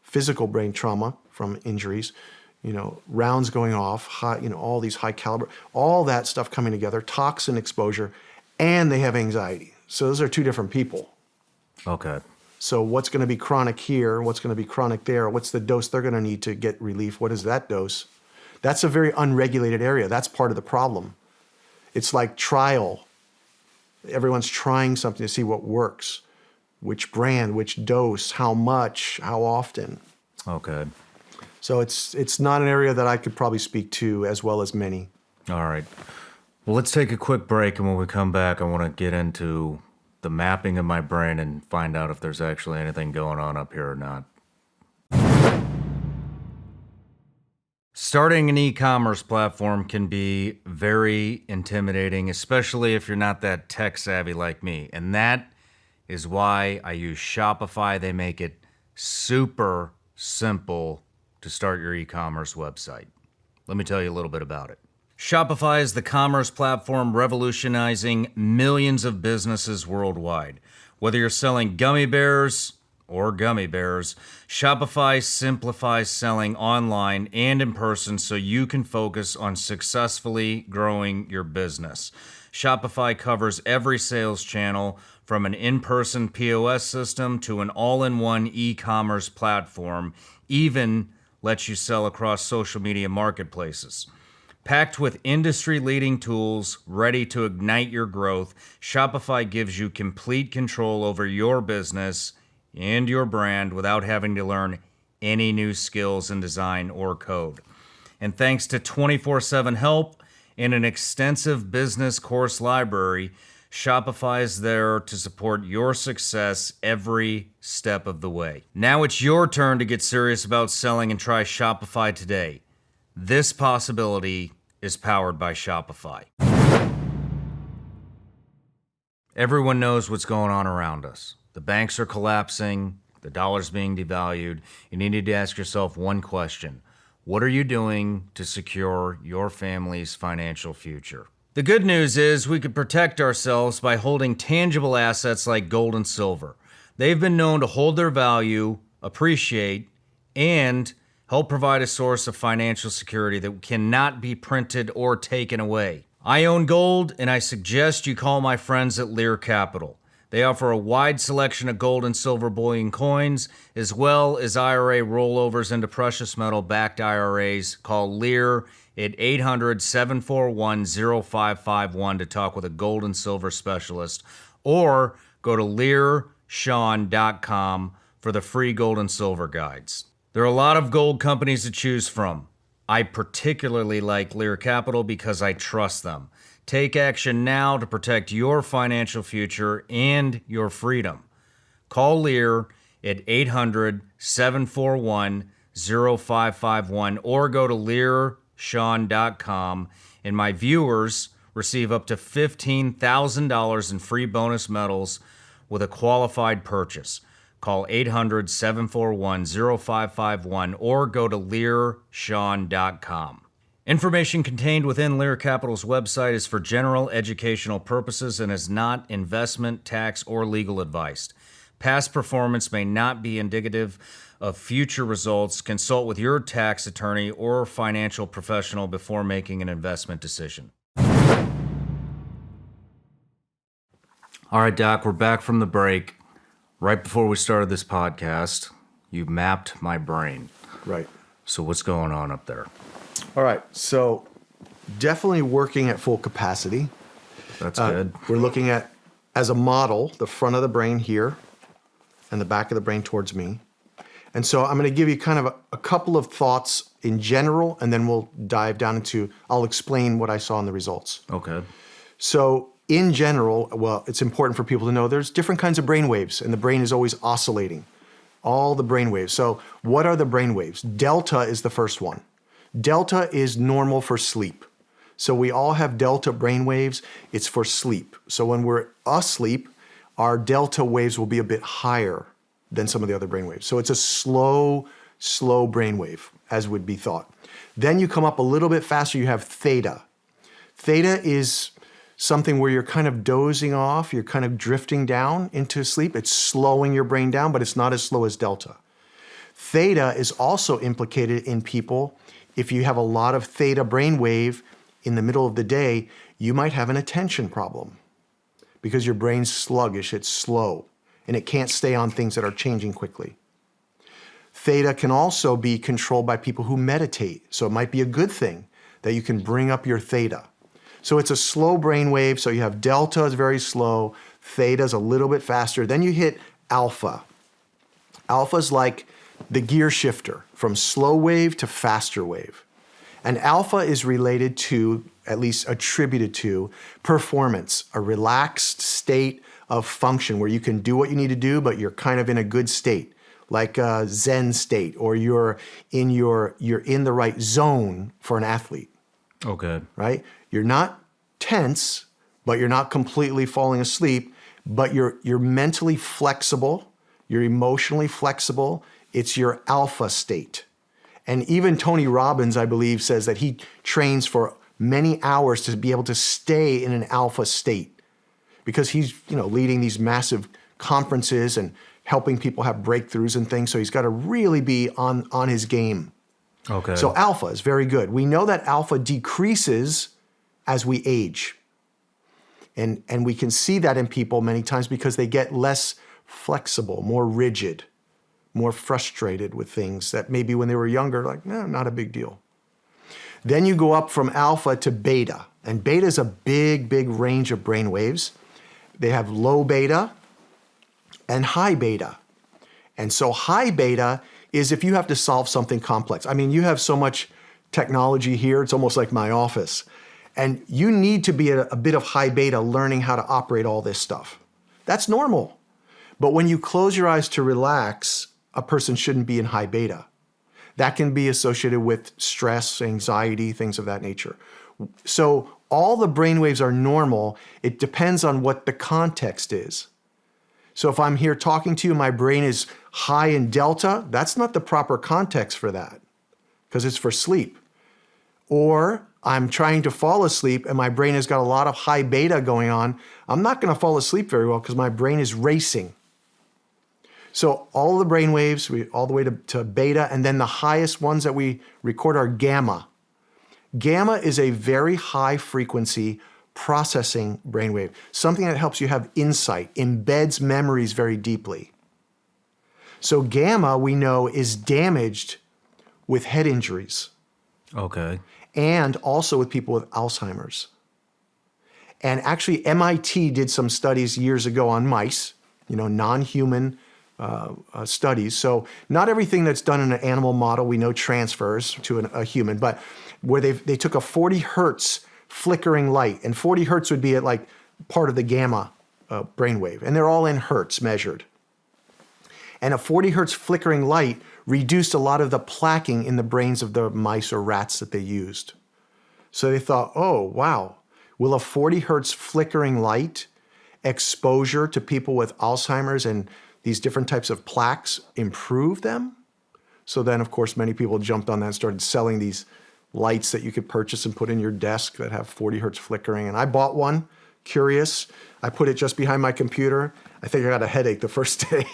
physical brain trauma from injuries, rounds going off, all these high caliber, all that stuff coming together, toxin exposure, and they have anxiety. So those are two different people. Okay. So what's going to be chronic here? What's going to be chronic there? What's the dose they're going to need to get relief? What is that dose? That's a very unregulated area. That's part of the problem. It's like trial. Everyone's trying something to see what works. Which brand, which dose, how much, how often. Okay. So it's not an area that I could probably speak to as well as many. All right. Well, let's take a quick break, and when we come back, I want to get into the mapping of my brain and find out if there's actually anything going on up here or not. Starting an e-commerce platform can be very intimidating, especially if you're not that tech savvy like me. And that is why I use Shopify. They make it super simple to start your e-commerce website. Let me tell you a little bit about it. Shopify is the commerce platform revolutionizing millions of businesses worldwide. Whether you're selling gummy bears or gummy bears, Shopify simplifies selling online and in person so you can focus on successfully growing your business. Shopify covers every sales channel, from an in-person POS system to an all-in-one e-commerce platform, even lets you sell across social media marketplaces. Packed with industry-leading tools ready to ignite your growth, Shopify gives you complete control over your business and your brand without having to learn any new skills in design or code. And thanks to 24/7 help and an extensive business course library, Shopify is there to support your success every step of the way. Now it's your turn to get serious about selling and try Shopify today. This possibility is powered by Shopify. Everyone knows what's going on around us. The banks are collapsing, the dollar's being devalued, and you need to ask yourself one question. What are you doing to secure your family's financial future? The good news is we could protect ourselves by holding tangible assets like gold and silver. They've been known to hold their value, appreciate, and help provide a source of financial security that cannot be printed or taken away. I own gold, and I suggest you call my friends at Lear Capital. They offer a wide selection of gold and silver bullion coins, as well as IRA rollovers into precious metal-backed IRAs. Call Lear at 800-741-0551 to talk with a gold and silver specialist, or go to Shawn.com for the free gold and silver guides. There are a lot of gold companies to choose from. I particularly like Lear Capital because I trust them. Take action now to protect your financial future and your freedom. Call Lear at 800-741-0551 or go to LearShawn.com, and my viewers receive up to $15,000 in free bonus medals with a qualified purchase. Call 800-741-0551 or go to LearShawn.com. Information contained within Lear Capital's website is for general educational purposes and is not investment, tax, or legal advice. Past performance may not be indicative of future results. Consult with your tax attorney or financial professional before making an investment decision. All right, Doc, we're back from the break. Right before we started this podcast, you mapped my brain. Right. So what's going on up there? All right. So definitely working at full capacity. That's good. We're looking at, as a model, the front of the brain here and the back of the brain towards me. And so I'm going to give you kind of a couple of thoughts in general, and then we'll dive down into, I'll explain what I saw in the results. Okay. So in general, well, it's important for people to know there's different kinds of brain waves, and the brain is always oscillating. All the brain waves. So what are the brain waves? Delta is the first one. Delta is normal for sleep. So we all have delta brain waves. It's for sleep. So when we're asleep, our delta waves will be a bit higher than some of the other brain waves. So it's a slow brain wave, as would be thought. Then you come up a little bit faster, you have theta. Theta is something where you're kind of dozing off, you're kind of drifting down into sleep. It's slowing your brain down, but it's not as slow as delta. Theta is also implicated in people. If you have a lot of theta brainwave in the middle of the day, you might have an attention problem because your brain's sluggish, it's slow, and it can't stay on things that are changing quickly. Theta can also be controlled by people who meditate, so it might be a good thing that you can bring up your theta. So it's a slow brainwave, so you have delta is very slow, theta is a little bit faster, then you hit alpha. Alpha is like the gear shifter from slow wave to faster wave. And alpha is related to at least attributed to performance, a relaxed state of function where you can do what you need to do, but you're kind of in a good state, like a Zen state, or you're in the right zone for an athlete. Okay. Right? You're not tense, but you're not completely falling asleep, but you're mentally flexible, you're emotionally flexible. It's your alpha state. And even Tony Robbins, I believe, says that he trains for many hours to be able to stay in an alpha state because he's, leading these massive conferences and helping people have breakthroughs and things. So he's got to really be on his game. Okay. So alpha is very good. We know that alpha decreases as we age. And we can see that in people many times because they get less flexible, more rigid, more frustrated with things that maybe when they were younger, like, not a big deal. Then you go up from alpha to beta. And beta is a big, big range of brain waves. They have low beta and high beta. And so high beta is if you have to solve something complex. I mean, you have so much technology here, it's almost like my office. And you need to be at a bit of high beta learning how to operate all this stuff. That's normal. But when you close your eyes to relax, a person shouldn't be in high beta. That can be associated with stress, anxiety, things of that nature. So all the brain waves are normal. It depends on what the context is. So if I'm here talking to you, my brain is high in delta, that's not the proper context for that because it's for sleep. Or I'm trying to fall asleep and my brain has got a lot of high beta going on. I'm not going to fall asleep very well because my brain is racing. So all the brain waves, all the way to beta, and then the highest ones that we record are gamma. Gamma is a very high frequency processing brainwave, something that helps you have insight, embeds memories very deeply. So gamma, we know, is damaged with head injuries. Okay. And also with people with Alzheimer's. And actually, MIT did some studies years ago on mice, non-human studies. So not everything that's done in an animal model we know transfers to a human, but where they took a 40 hertz flickering light, and 40 hertz would be at like part of the gamma brainwave, and they're all in hertz measured. And a 40 hertz flickering light reduced a lot of the plaquing in the brains of the mice or rats that they used. So they thought, oh, wow, will a 40 hertz flickering light exposure to people with Alzheimer's and these different types of plaques improve them? So then, of course, many people jumped on that and started selling these lights that you could purchase and put in your desk that have 40 hertz flickering. And I bought one, curious. I put it just behind my computer. I think I got a headache the first day.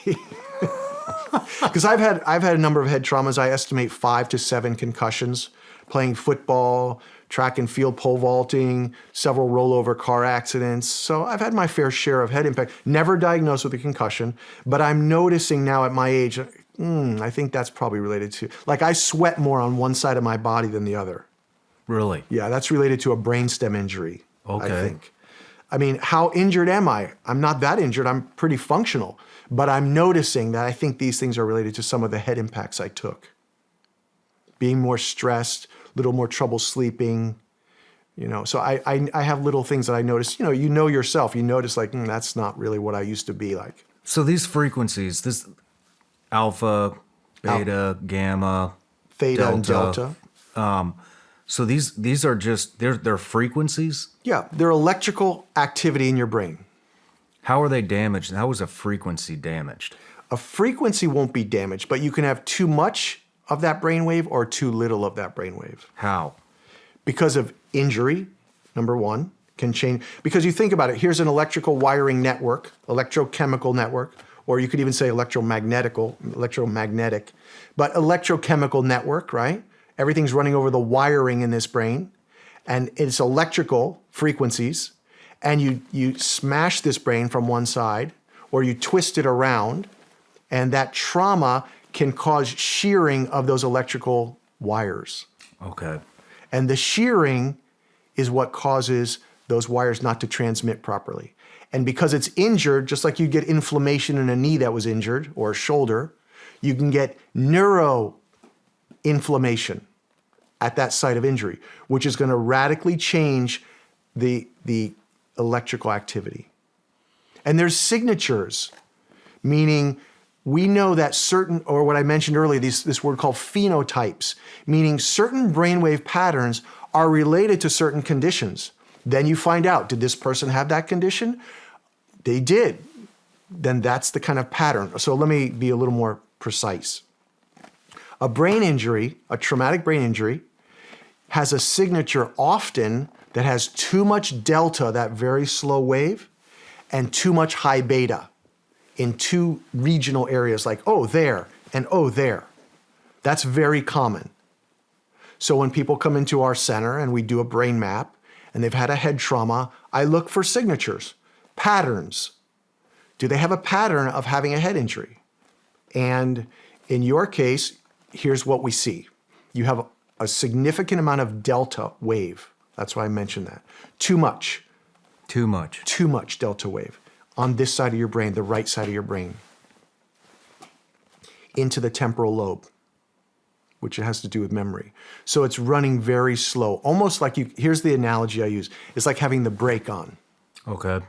Because I've had a number of head traumas. I estimate 5 to 7 concussions, playing football, track and field pole vaulting, several rollover car accidents. So I've had my fair share of head impact. Never diagnosed with a concussion, but I'm noticing now at my age, I think that's probably related to, like I sweat more on one side of my body than the other. Really? Yeah, that's related to a brainstem injury, Okay. I think. I mean, how injured am I? I'm not that injured. I'm pretty functional. But I'm noticing that I think these things are related to some of the head impacts I took. Being more stressed, a little more trouble sleeping, So I have little things that I notice, you know yourself. You notice like, that's not really what I used to be like. So these frequencies, this alpha, beta, gamma, Theta and delta. So these are just, they're frequencies? Yeah, they're electrical activity in your brain. How are they damaged? How is a frequency damaged? A frequency won't be damaged, but you can have too much of that brainwave or too little of that brainwave. How? Because of injury, number one, can change. Because you think about it, here's an electrical wiring network, electrochemical network, or you could even say electromagnetic, but electrochemical network, right? Everything's running over the wiring in this brain, and it's electrical frequencies. And you smash this brain from one side, or you twist it around, and that trauma can cause shearing of those electrical wires. Okay. And the shearing is what causes those wires not to transmit properly. And because it's injured, just like you get inflammation in a knee that was injured, or a shoulder, you can get neuroinflammation. at that site of injury, which is going to radically change the electrical activity. And there's signatures, meaning we know that certain, or what I mentioned earlier, this word called phenotypes, meaning certain brainwave patterns are related to certain conditions. Then you find out, did this person have that condition? They did. Then that's the kind of pattern. So let me be a little more precise. A brain injury, a traumatic brain injury, has a signature often that has too much delta, that very slow wave, and too much high beta in two regional areas like, oh, there, and oh, there. That's very common. So when people come into our center and we do a brain map and they've had a head trauma, I look for signatures, patterns. Do they have a pattern of having a head injury? And in your case, here's what we see. You have a significant amount of delta wave. That's why I mentioned that. Too much. Too much. Too much delta wave on this side of your brain, the right side of your brain, into the temporal lobe, which has to do with memory. So it's running very slow, almost like here's the analogy I use. It's like having the brake on. Okay.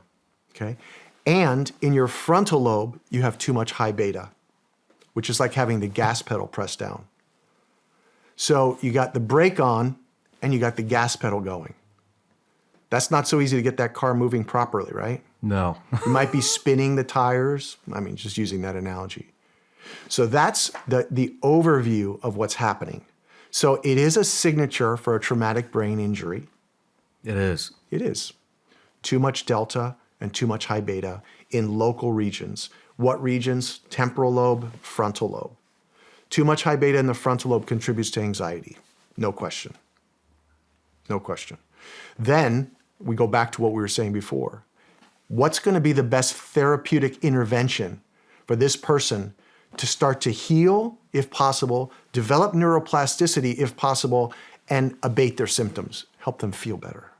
Okay. And in your frontal lobe, you have too much high beta, which is like having the gas pedal pressed down. So you got the brake on and you got the gas pedal going. That's not so easy to get that car moving properly, right? No. You might be spinning the tires. I mean, just using that analogy. So that's the overview of what's happening. So it is a signature for a traumatic brain injury. It is. It is. Too much delta and too much high beta in local regions. What regions? Temporal lobe, frontal lobe. Too much high beta in the frontal lobe contributes to anxiety. No question. No question. Then we go back to what we were saying before. What's going to be the best therapeutic intervention for this person to start to heal, if possible, develop neuroplasticity, if possible, and abate their symptoms, help them feel better?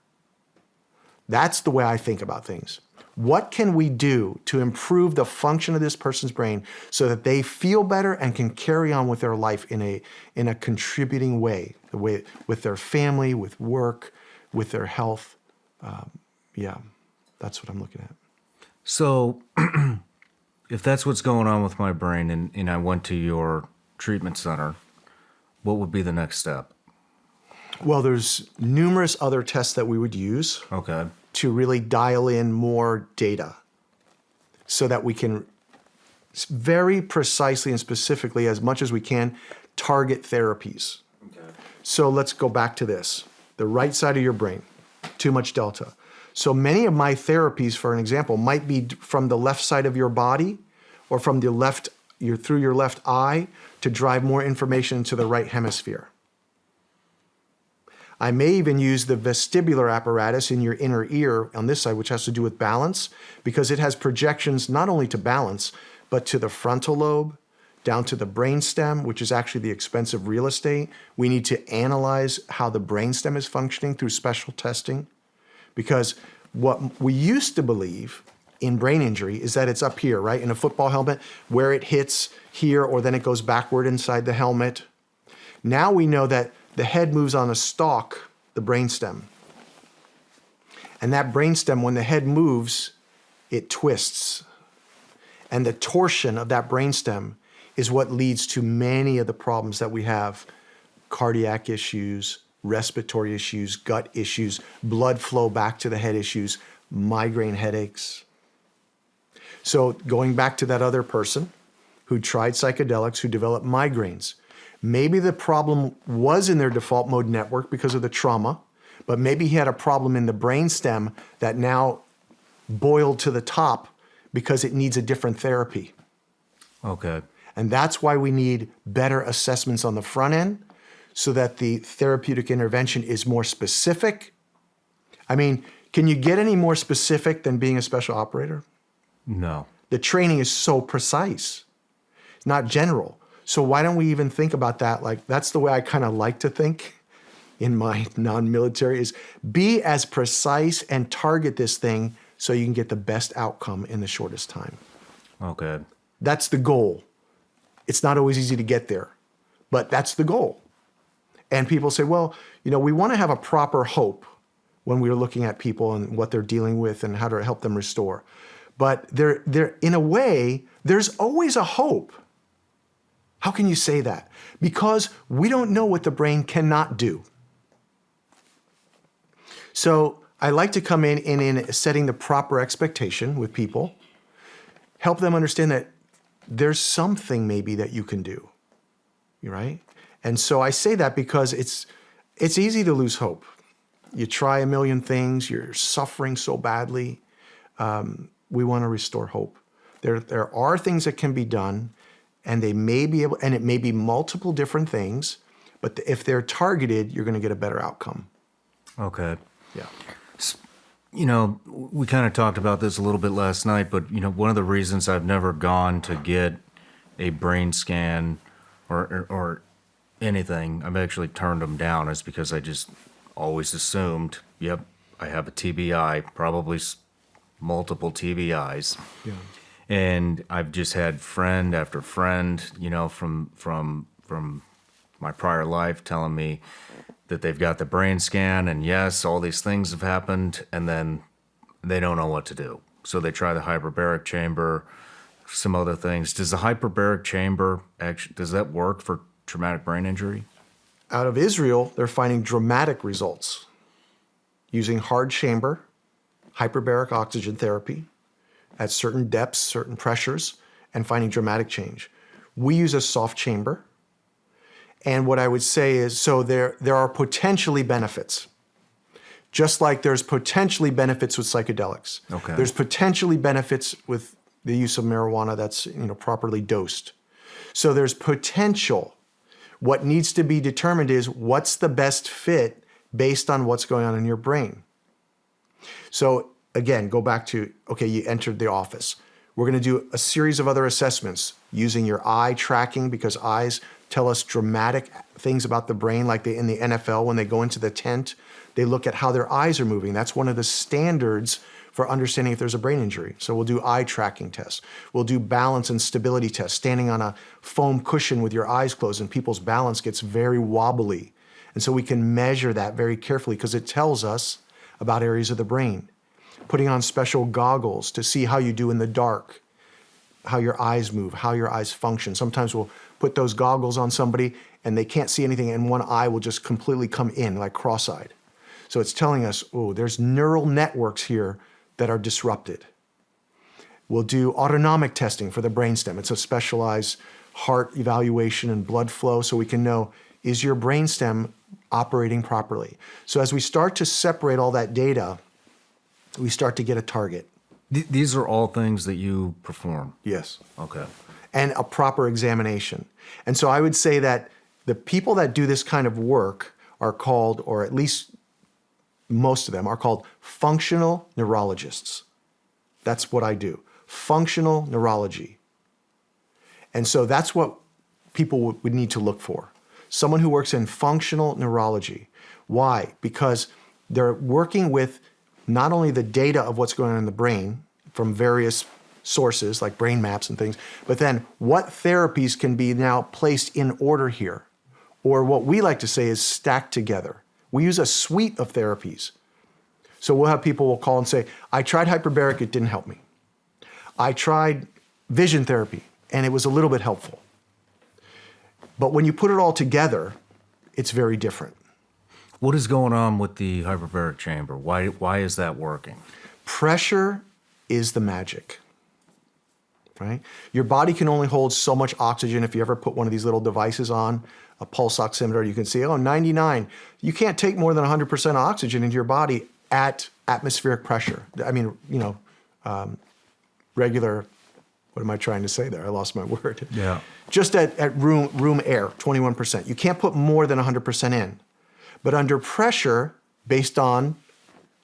That's the way I think about things. What can we do to improve the function of this person's brain so that they feel better and can carry on with their life in a contributing way, with their family, with work, with their health? Yeah, that's what I'm looking at. So if that's what's going on with my brain and I went to your treatment center, what would be the next step? Well, there's numerous other tests that we would use. Okay. To really dial in more data so that we can very precisely and specifically, as much as we can, target therapies. Okay. So let's go back to this. The right side of your brain, too much delta. So many of my therapies, for an example, might be from the left side of your body or from the left, through your left eye to drive more information into the right hemisphere. I may even use the vestibular apparatus in your inner ear on this side, which has to do with balance, because it has projections not only to balance, but to the frontal lobe, down to the brainstem, which is actually the expensive real estate. We need to analyze how the brainstem is functioning through special testing, because what we used to believe in brain injury is that it's up here, right, in a football helmet, where it hits here, or then it goes backward inside the helmet. Now we know that the head moves on a stalk, the brainstem. And that brainstem, when the head moves, it twists. And the torsion of that brainstem is what leads to many of the problems that we have: cardiac issues, respiratory issues, gut issues, blood flow back to the head issues, migraine headaches. So going back to that other person who tried psychedelics, who developed migraines, maybe the problem was in their default mode network because of the trauma, but maybe he had a problem in the brainstem that now boiled to the top because it needs a different therapy. Okay. And that's why we need better assessments on the front end so that the therapeutic intervention is more specific. I mean, can you get any more specific than being a special operator? No. The training is so precise. It's not general. So why don't we even think about that? Like, that's the way I kind of like to think in my non-military, is be as precise and target this thing so you can get the best outcome in the shortest time. Okay. That's the goal. It's not always easy to get there, but that's the goal. And people say, well, we want to have a proper hope when we're looking at people and what they're dealing with and how to help them restore. But they're in a way, there's always a hope. How can you say that? Because we don't know what the brain cannot do. So I like to come in setting the proper expectation with people, help them understand that there's something maybe that you can do, right? And so I say that because it's easy to lose hope. You try a million things, you're suffering so badly. We want to restore hope. There are things that can be done, and they may be able, and it may be multiple different things, but if they're targeted, you're going to get a better outcome. Okay. Yeah. We kind of talked about this a little bit last night, but one of the reasons I've never gone to get a brain scan or anything, I've actually turned them down, is because I just always assumed, yep, I have a TBI, probably multiple TBIs. Yeah. And I've just had friend after friend, from my prior life telling me that they've got the brain scan and yes, all these things have happened, and then they don't know what to do. So they try the hyperbaric chamber, some other things. Does the hyperbaric chamber does that work for traumatic brain injury? Out of Israel, they're finding dramatic results using hard chamber, hyperbaric oxygen therapy at certain depths, certain pressures, and finding dramatic change. We use a soft chamber. And what I would say is, so there are potentially benefits. Just like there's potentially benefits with psychedelics. Okay. There's potentially benefits with the use of marijuana that's properly dosed. So there's potential. What needs to be determined is what's the best fit based on what's going on in your brain. So again, go back to, okay, you entered the office. We're going to do a series of other assessments using your eye tracking, because eyes tell us dramatic things about the brain, like in the NFL, when they go into the tent, they look at how their eyes are moving. That's one of the standards for understanding if there's a brain injury. So we'll do eye tracking tests. We'll do balance and stability tests, standing on a foam cushion with your eyes closed, and people's balance gets very wobbly. And so we can measure that very carefully because it tells us about areas of the brain. Putting on special goggles to see how you do in the dark, how your eyes move, how your eyes function. Sometimes we'll put those goggles on somebody and they can't see anything, and one eye will just completely come in, like cross-eyed. So it's telling us, oh, there's neural networks here that are disrupted. We'll do autonomic testing for the brainstem. It's a specialized heart evaluation and blood flow, so we can know, is your brainstem operating properly? So as we start to separate all that data, we start to get a target. These are all things that you perform? Yes. Okay. And a proper examination. And so I would say that the people that do this kind of work are called, or at least most of them are called, functional neurologists. That's what I do. Functional neurology. And so that's what people would need to look for. Someone who works in functional neurology. Why? Because they're working with not only the data of what's going on in the brain from various sources like brain maps and things, but then what therapies can be now placed in order here, or what we like to say is stacked together. We use a suite of therapies. So we'll have people will call and say, I tried hyperbaric, it didn't help me. I tried vision therapy and it was a little bit helpful. But when you put it all together, it's very different. What is going on with the hyperbaric chamber? Why is that working? Pressure is the magic, right? Your body can only hold so much oxygen. If you ever put one of these little devices on, a pulse oximeter, you can see, 99. You can't take more than 100% oxygen into your body at atmospheric pressure. I mean, regular, what am I trying to say there? I lost my word. Yeah. Just at room air, 21%. You can't put more than 100% in. But under pressure, based on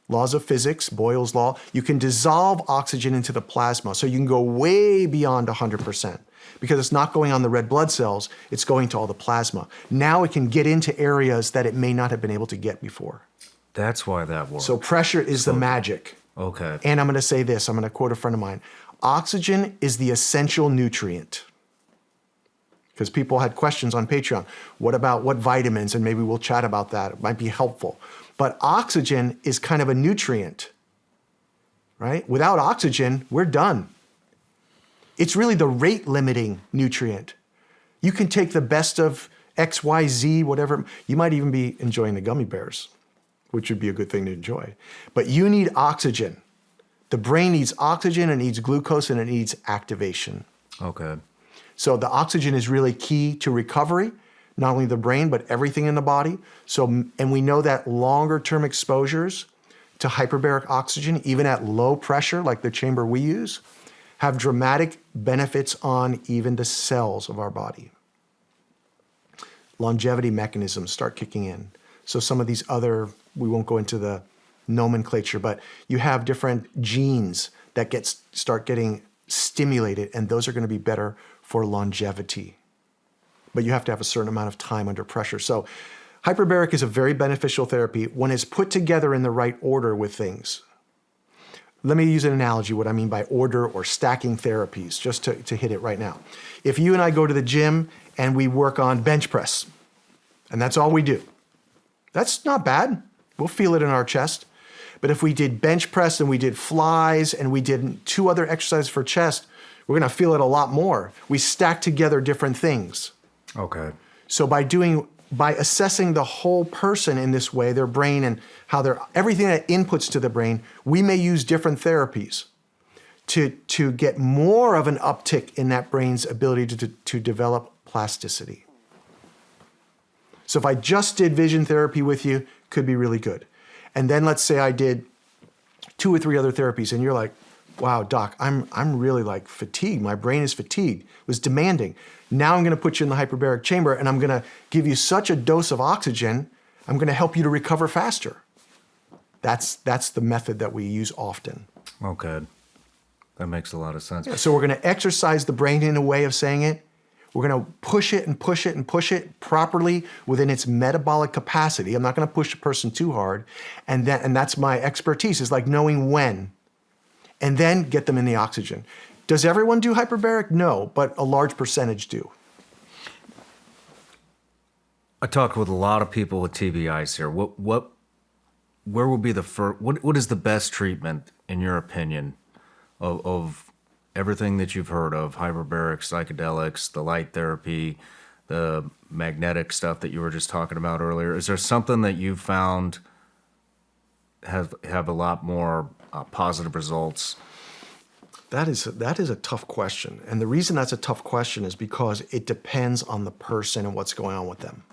laws of physics, Boyle's law, you can dissolve oxygen into the plasma. So you can go way beyond 100% because it's not going on the red blood cells, it's going to all the plasma. Now it can get into areas that it may not have been able to get before. That's why that works. So pressure is the magic. Okay. And I'm going to say this, I'm going to quote a friend of mine. Oxygen is the essential nutrient. because people had questions on Patreon. What about what vitamins? And maybe we'll chat about that. It might be helpful. But oxygen is kind of a nutrient, right? Without oxygen, we're done. It's really the rate limiting nutrient. You can take the best of X, Y, Z, whatever. You might even be enjoying the gummy bears, which would be a good thing to enjoy. But you need oxygen. The brain needs oxygen, it needs glucose, and it needs activation. Okay. So the oxygen is really key to recovery, not only the brain, but everything in the body. So, and we know that longer term exposures to hyperbaric oxygen, even at low pressure, like the chamber we use, have dramatic benefits on even the cells of our body. Longevity mechanisms start kicking in. So some of these other, we won't go into the nomenclature, but you have different genes that start getting stimulated, and those are going to be better for longevity. But you have to have a certain amount of time under pressure. So hyperbaric is a very beneficial therapy when it's put together in the right order with things. Let me use an analogy, what I mean by order or stacking therapies, just to hit it right now. If you and I go to the gym and we work on bench press, and that's all we do, that's not bad. We'll feel it in our chest. But if we did bench press and we did flies and we did 2 other exercises for chest, we're going to feel it a lot more. We stack together different things. Okay. So by assessing the whole person in this way, their brain and how everything that inputs to the brain, we may use different therapies to get more of an uptick in that brain's ability to develop plasticity. So if I just did vision therapy with you, could be really good. And then let's say I did 2 or 3 other therapies and you're like, wow, doc, I'm really like fatigued. My brain is fatigued. It was demanding. Now I'm going to put you in the hyperbaric chamber and I'm going to give you such a dose of oxygen, I'm going to help you to recover faster. That's the method that we use often. Okay. That makes a lot of sense. So we're going to exercise the brain in a way of saying it. We're going to push it and push it and push it properly within its metabolic capacity. I'm not going to push a person too hard. And that's my expertise, is like knowing when. And then get them in the oxygen. Does everyone do hyperbaric? No, but a large percentage do. I talk with a lot of people with TBIs here. Where would be the first? What is the best treatment in your opinion of everything that you've heard of? Hyperbaric, psychedelics, the light therapy, the magnetic stuff that you were just talking about earlier. Is there something that you found have a lot more positive results? That is a tough question. And the reason that's a tough question is because it depends on the person and what's going on with them.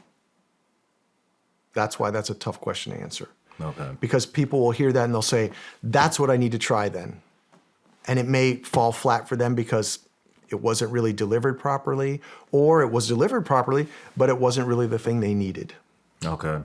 That's why that's a tough question to answer. Okay. Because people will hear that and they'll say, that's what I need to try then. And it may fall flat for them because it wasn't really delivered properly, or it was delivered properly, but it wasn't really the thing they needed. Okay.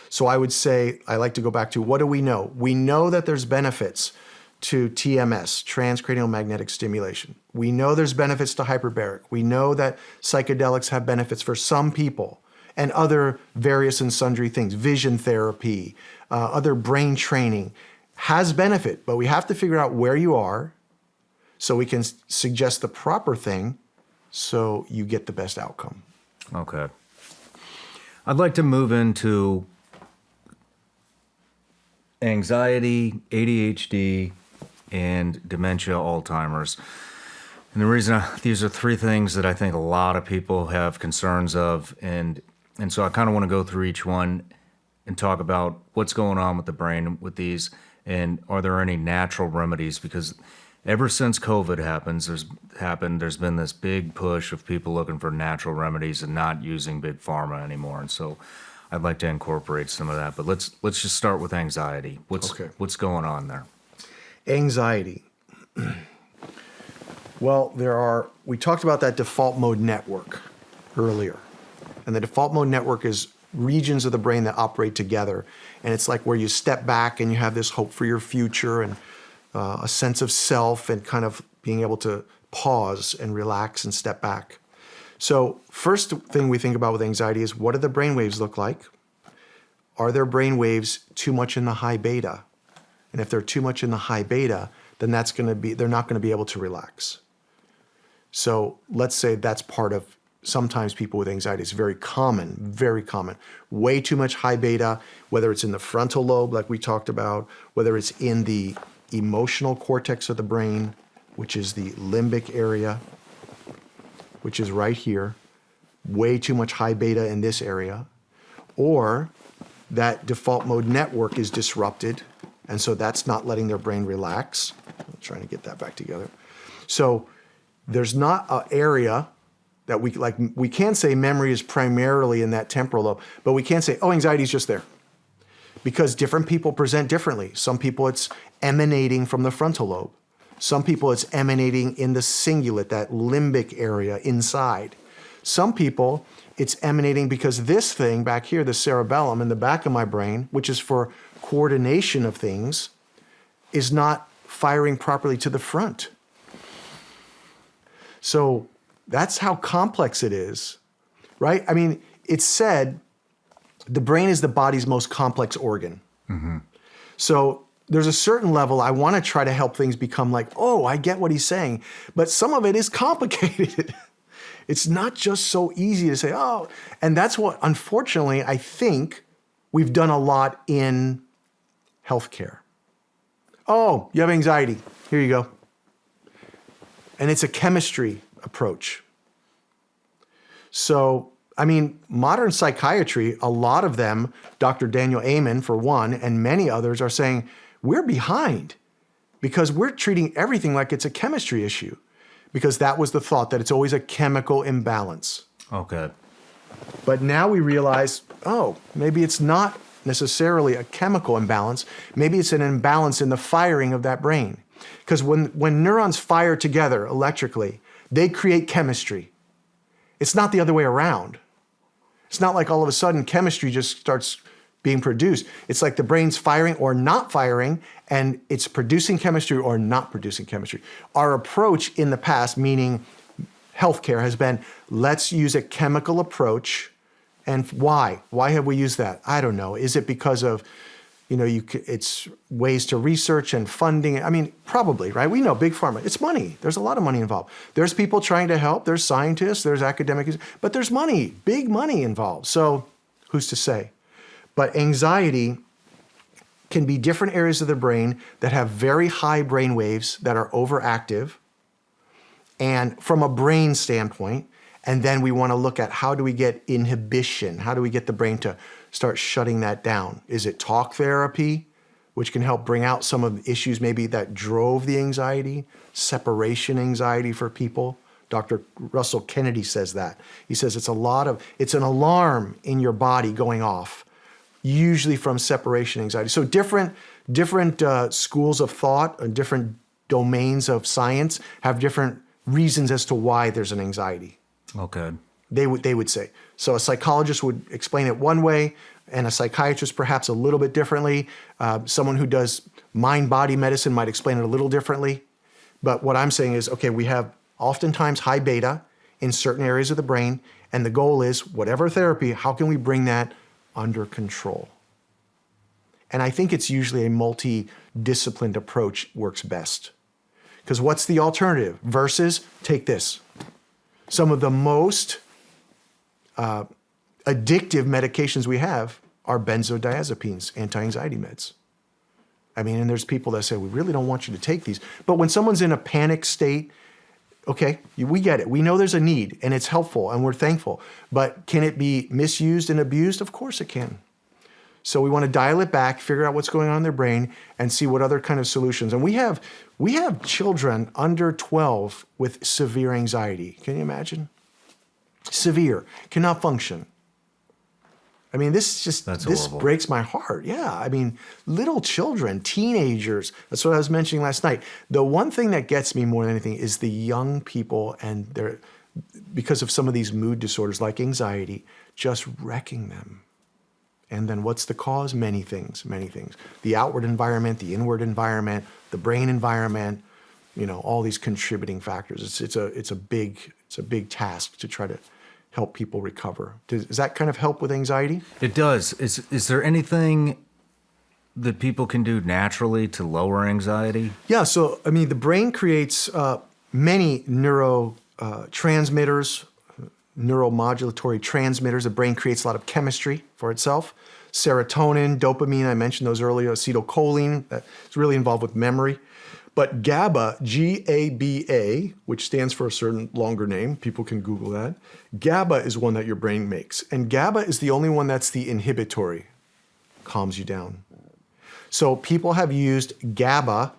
So I would say, I like to go back to, what do we know? We know that there's benefits to TMS, transcranial magnetic stimulation. We know there's benefits to hyperbaric. We know that psychedelics have benefits for some people, and other various and sundry things. Vision therapy, other brain training has benefit, but we have to figure out where you are so we can suggest the proper thing so you get the best outcome. Okay. I'd like to move into anxiety, ADHD, and dementia, Alzheimer's. And the reason these are 3 things that I think a lot of people have concerns of, and so I kind of want to go through each one and talk about what's going on with the brain with these, and are there any natural remedies? Because ever since COVID there's been this big push of people looking for natural remedies and not using big pharma anymore. And so I'd like to incorporate some of that. But let's just start with anxiety. What's going on there? Anxiety. Well, we talked about that default mode network earlier. And the default mode network is regions of the brain that operate together. And it's like where you step back and you have this hope for your future and a sense of self and kind of being able to pause and relax and step back. So first thing we think about with anxiety is, what do the brain waves look like? Are their brain waves too much in the high beta? And if they're too much in the high beta, then they're not going to be able to relax. So let's say that's part of sometimes people with anxiety. It's very common, very common. Way too much high beta, whether it's in the frontal lobe, like we talked about, whether it's in the emotional cortex of the brain, which is the limbic area, which is right here. Way too much high beta in this area. Or that default mode network is disrupted, and so that's not letting their brain relax. I'm trying to get that back together. So there's not an area that we can say memory is primarily in that temporal lobe, but we can't say, oh, anxiety is just there. Because different people present differently. Some people it's emanating from the frontal lobe. Some people it's emanating in the cingulate, that limbic area inside. Some people it's emanating because this thing back here, the cerebellum in the back of my brain, which is for coordination of things, is not firing properly to the front. So that's how complex it is, right? I mean, it's said the brain is the body's most complex organ. Mm-hmm. So there's a certain level I want to try to help things become like, oh, I get what he's saying, but some of it is complicated. It's not just so easy to say, oh, and that's what, unfortunately, I think we've done a lot in healthcare. Oh, you have anxiety. Here you go. And it's a chemistry approach. So, I mean, modern psychiatry, a lot of them, Dr. Daniel Amen for one, and many others are saying, we're behind because we're treating everything like it's a chemistry issue. Because that was the thought, that it's always a chemical imbalance. Okay. But now we realize, oh, maybe it's not necessarily a chemical imbalance. Maybe it's an imbalance in the firing of that brain. Because when neurons fire together electrically, they create chemistry. It's not the other way around. It's not like all of a sudden chemistry just starts being produced. It's like the brain's firing or not firing, and it's producing chemistry or not producing chemistry. Our approach in the past, meaning healthcare, has been, let's use a chemical approach. And why? Why have we used that? I don't know. Is it because of, it's ways to research and funding? I mean, probably, right? We know big pharma. It's money. There's a lot of money involved. There's people trying to help. There's scientists. There's academics. But there's money, big money involved. So who's to say? But anxiety can be different areas of the brain that have very high brain waves that are overactive, and from a brain standpoint, and then we want to look at how do we get inhibition? How do we get the brain to start shutting that down? Is it talk therapy, which can help bring out some of the issues maybe that drove the anxiety, separation anxiety for people? Dr. Russell Kennedy says that. He says it's an alarm in your body going off, usually from separation anxiety. So different schools of thought and different domains of science have different reasons as to why there's an anxiety. Okay. They would say. So a psychologist would explain it one way, and a psychiatrist perhaps a little bit differently. Someone who does mind-body medicine might explain it a little differently. But what I'm saying is, okay, we have oftentimes high beta in certain areas of the brain, and the goal is, whatever therapy, how can we bring that under control? And I think it's usually a multidisciplined approach works best. Because what's the alternative? Versus, take this. Some of the most addictive medications we have are benzodiazepines, anti-anxiety meds. I mean, and there's people that say, we really don't want you to take these. But when someone's in a panic state, okay, we get it. We know there's a need, and it's helpful, and we're thankful. But can it be misused and abused? Of course it can. So we want to dial it back, figure out what's going on in their brain, and see what other kind of solutions. And we have children under 12 with severe anxiety. Can you imagine? Severe, cannot function. I mean, this horrible. breaks my heart. Yeah, I mean, little children, teenagers. That's what I was mentioning last night. The one thing that gets me more than anything is the young people, and because of some of these mood disorders like anxiety, just wrecking them. And then what's the cause? Many things. The outward environment, the inward environment, the brain environment, all these contributing factors. It's a big task to try to help people recover. Does that kind of help with anxiety? It does. Is there anything that people can do naturally to lower anxiety? Yeah, so the brain creates many neurotransmitters, neuromodulatory transmitters. The brain creates a lot of chemistry for itself. Serotonin, dopamine, I mentioned those earlier, acetylcholine, that's really involved with memory. But GABA, G-A-B-A, which stands for a certain longer name, people can Google that. GABA is one that your brain makes. And GABA is the only one that's the inhibitory, calms you down. So people have used GABA,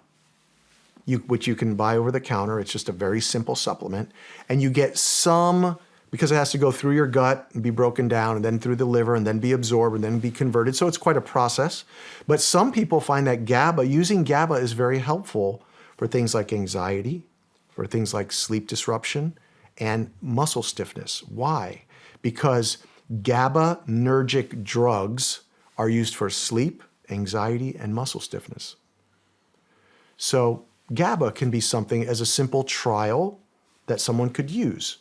which you can buy over the counter. It's just a very simple supplement. And you get some, because it has to go through your gut and be broken down, and then through the liver, and then be absorbed, and then be converted. So it's quite a process. But some people find that using GABA is very helpful for things like anxiety, for things like sleep disruption, and muscle stiffness. Why? Because GABAergic drugs are used for sleep, anxiety, and muscle stiffness. So GABA can be something as a simple trial that someone could use.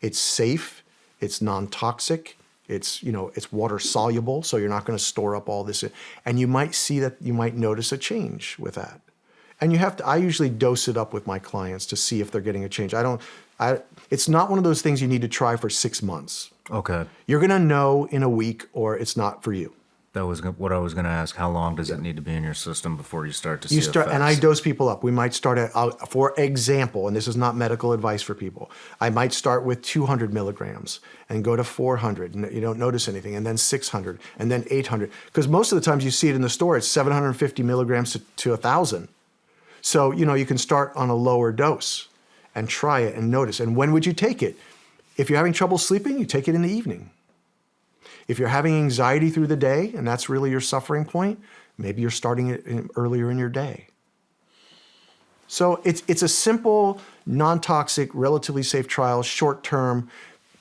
It's safe, it's non-toxic, it's water soluble, so you're not going to store up all this. And you might notice a change with that. And I usually dose it up with my clients to see if they're getting a change. It's not one of those things you need to try for 6 months. Okay. You're going to know in a week, or it's not for you. That was what I was going to ask. How long does it need to be in your system before you start to see effects? And I dose people up. We might start at, for example, and this is not medical advice for people, I might start with 200 milligrams and go to 400, and you don't notice anything, and then 600, and then 800. Because most of the times you see it in the store, it's 750 milligrams to 1,000. So, you can start on a lower dose and try it and notice. And when would you take it? If you're having trouble sleeping, you take it in the evening. If you're having anxiety through the day, and that's really your suffering point, maybe you're starting it earlier in your day. So it's a simple, non-toxic, relatively safe trial, short-term,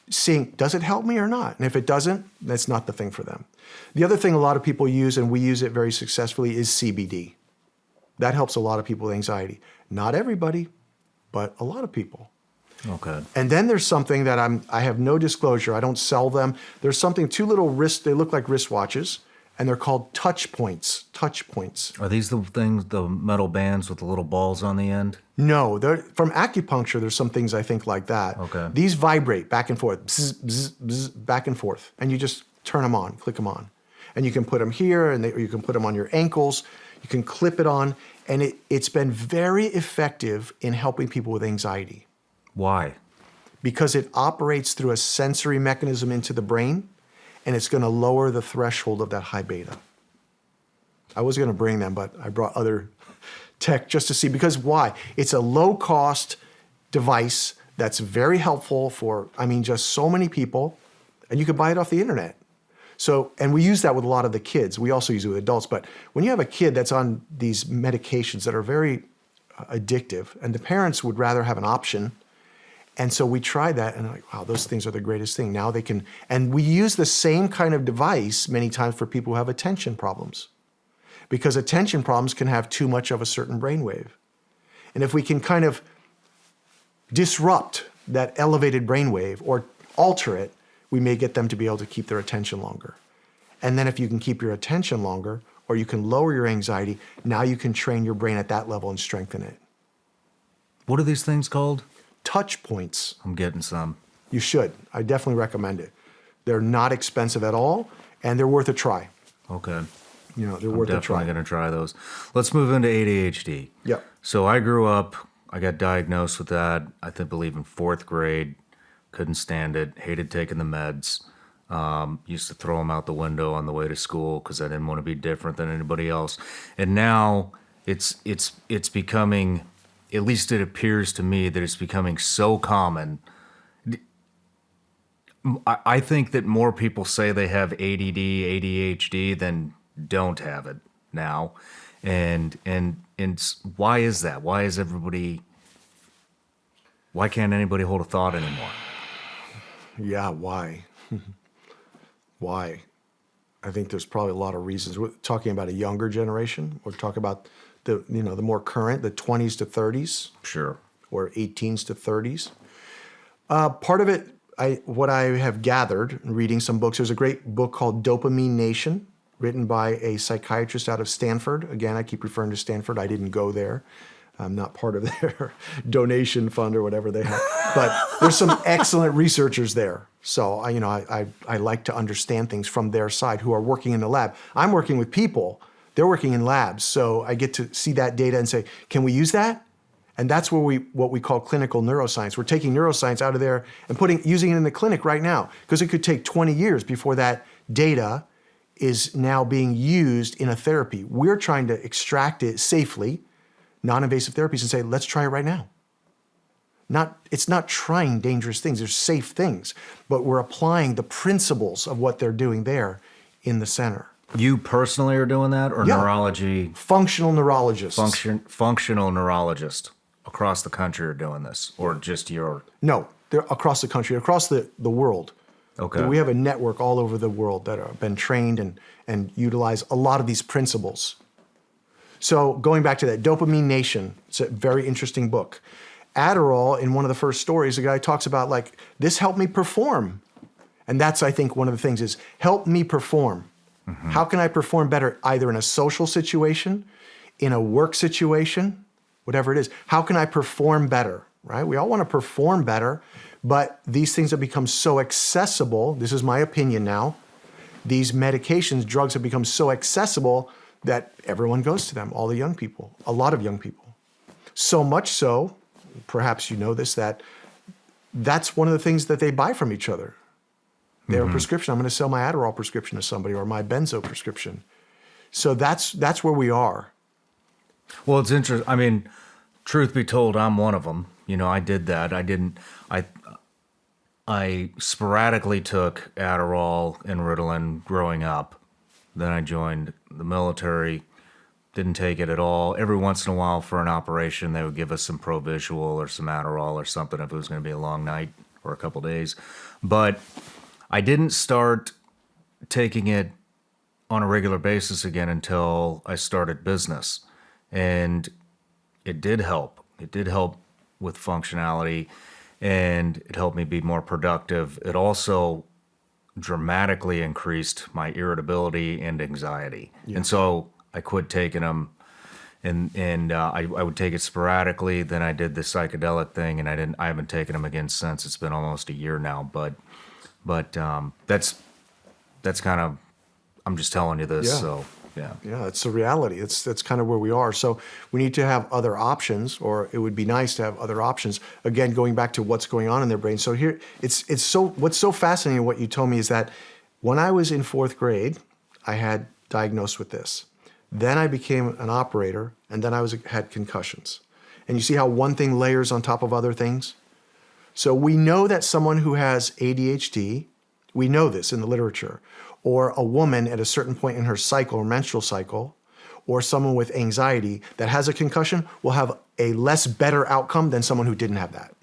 seeing, does it help me or not? And if it doesn't, that's not the thing for them. The other thing a lot of people use, and we use it very successfully, is CBD. That helps a lot of people with anxiety. Not everybody, but a lot of people. Okay. And then there's something that I have no disclosure. I don't sell them. There's something, two little they look like wristwatches, and they're called touch points. Touch points. Are these the things, the metal bands with the little balls on the end? No, from acupuncture, there's some things I think like that. Okay. These vibrate back and forth, bzz, bzz, bzz, back and forth, and you just turn them on, click them on. And you can put them here, or you can put them on your ankles. You can clip it on, and it's been very effective in helping people with anxiety. Why? Because it operates through a sensory mechanism into the brain, and it's going to lower the threshold of that high beta. I was going to bring them, but I brought other tech just to see. Because why? It's a low-cost device that's very helpful for, just so many people, and you can buy it off the internet. So, and we use that with a lot of the kids. We also use it with adults. But when you have a kid that's on these medications that are very addictive, and the parents would rather have an option, and so we tried that, and like, wow, those things are the greatest thing. Now they can, and we use the same kind of device many times for people who have attention problems, because attention problems can have too much of a certain brainwave. And if we can kind of disrupt that elevated brainwave or alter it, we may get them to be able to keep their attention longer. And then if you can keep your attention longer, or you can lower your anxiety, now you can train your brain at that level and strengthen it. What are these things called? Touch points. I'm getting some. You should. I definitely recommend it. They're not expensive at all, and they're worth a try. Okay. They're worth a try. I'm definitely going to try those. Let's move into ADHD. Yep. So I grew up, I got diagnosed with that, I believe in 4th grade. Couldn't stand it, hated taking the meds. Used to throw them out the window on the way to school because I didn't want to be different than anybody else. And now it's becoming, at least it appears to me that it's becoming so common. I think that more people say they have ADD, ADHD than don't have it now. And why is that? Why can't anybody hold a thought anymore? Yeah, why? Why? I think there's probably a lot of reasons. We're talking about a younger generation. We're talking about the more current, the 20s to 30s. Sure. Or 18s to 30s. Part of it, what I have gathered reading some books, there's a great book called Dopamine Nation, written by a psychiatrist out of Stanford. Again, I keep referring to Stanford. I didn't go there. I'm not part of their donation fund or whatever they have. But there's some excellent researchers there. So I like to understand things from their side who are working in the lab. I'm working with people. They're working in labs. So I get to see that data and say, can we use that? And that's where what we call clinical neuroscience. We're taking neuroscience out of there and using it in the clinic right now, because it could take 20 years before that data is now being used in a therapy. We're trying to extract it safely, non-invasive therapies, and say, let's try it right now. It's not trying dangerous things. There's safe things, but we're applying the principles of what they're doing there in the center. You personally are doing that, or Yeah. neurology? Functional neurologists. Functional neurologists across the country are doing this, or just your? No, they're across the country, across the world. Okay. We have a network all over the world that have been trained and utilize a lot of these principles. So going back to that, Dopamine Nation, it's a very interesting book. Adderall, in one of the first stories, the guy talks about, like, this helped me perform. And that's, I think, one of the things is, help me perform. Mm-hmm. How can I perform better, either in a social situation, in a work situation, whatever it is? How can I perform better, right? We all want to perform better, but these things have become so accessible. This is my opinion now. These medications, drugs have become so accessible that everyone goes to them, all the young people, a lot of young people. So much so, perhaps you know this, that's one of the things that they buy from each other. They have a prescription. I'm going to sell my Adderall prescription to somebody, or my benzo prescription. So that's where we are. Well, it's interesting. I mean, truth be told, I'm one of them. I did that. I sporadically took Adderall and Ritalin growing up. Then I joined the military. Didn't take it at all. Every once in a while for an operation, they would give us some Provisual or some Adderall or something if it was going to be a long night or a couple days. But I didn't start taking it on a regular basis again until I started business. And it did help. It did help with functionality, and it helped me be more productive. It also dramatically increased my irritability and anxiety. Yeah. And so I quit taking them, and I would take it sporadically. Then I did the psychedelic thing, and I haven't taken them again since. It's been almost a year now, but that's kind of, I'm just telling you this. Yeah. So yeah, it's a reality. That's kind of where we are. So we need to have other options, or it would be nice to have other options. Again, going back to what's going on in their brain. So here, what's so fascinating. What you told me is that when I was in 4th grade, I had diagnosed with this. Then I became an operator, and then I had concussions. And you see how one thing layers on top of other things? So we know that someone who has ADHD, we know this in the literature, or a woman at a certain point in her cycle or menstrual cycle, or someone with anxiety that has a concussion will have a less better outcome than someone who didn't have that.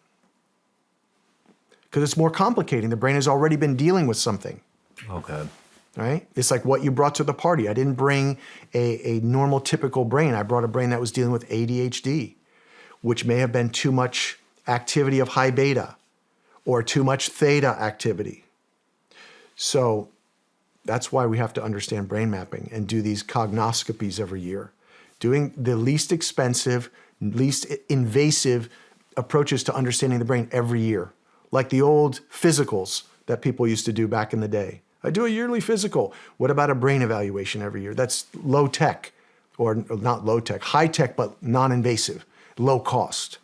Because it's more complicating. The brain has already been dealing with something. Okay. Right? It's like what you brought to the party. I didn't bring a normal, typical brain. I brought a brain that was dealing with ADHD, which may have been too much activity of high beta or too much theta activity. So that's why we have to understand brain mapping and do these cognoscopies every year. Doing the least expensive, least invasive approaches to understanding the brain every year, like the old physicals that people used to do back in the day. I do a yearly physical. What about a brain evaluation every year? That's low tech, or not low tech, high tech, but non-invasive, low cost.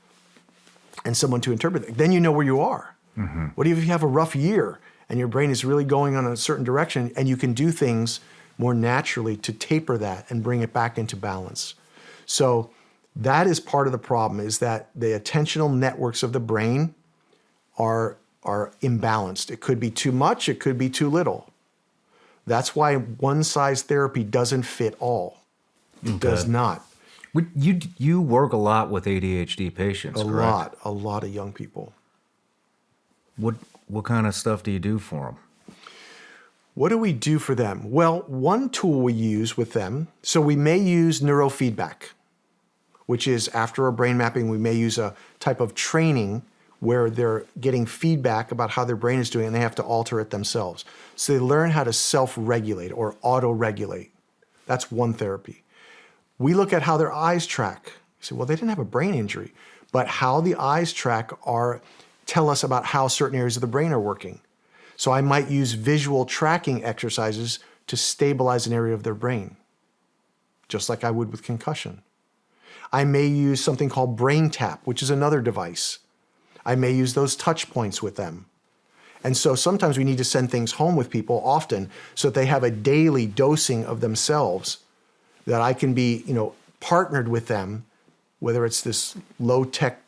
And someone to interpret it. Then you know where you are. Mm-hmm. What if you have a rough year and your brain is really going on a certain direction, and you can do things more naturally to taper that and bring it back into balance? So that is part of the problem, is that the attentional networks of the brain are imbalanced. It could be too much, it could be too little. That's why one-size therapy doesn't fit all. It does not. You work a lot with ADHD patients, correct? A lot of young people. What kind of stuff do you do for them? What do we do for them? Well, one tool we use with them, so we may use neurofeedback, which is after a brain mapping, we may use a type of training where they're getting feedback about how their brain is doing, and they have to alter it themselves. So they learn how to self-regulate or auto-regulate. That's one therapy. We look at how their eyes track. You say, well, they didn't have a brain injury, but how the eyes track tell us about how certain areas of the brain are working. So I might use visual tracking exercises to stabilize an area of their brain, just like I would with concussion. I may use something called brain tap, which is another device. I may use those touch points with them. And so sometimes we need to send things home with people often so that they have a daily dosing of themselves, that I can be, partnered with them, whether it's this low tech,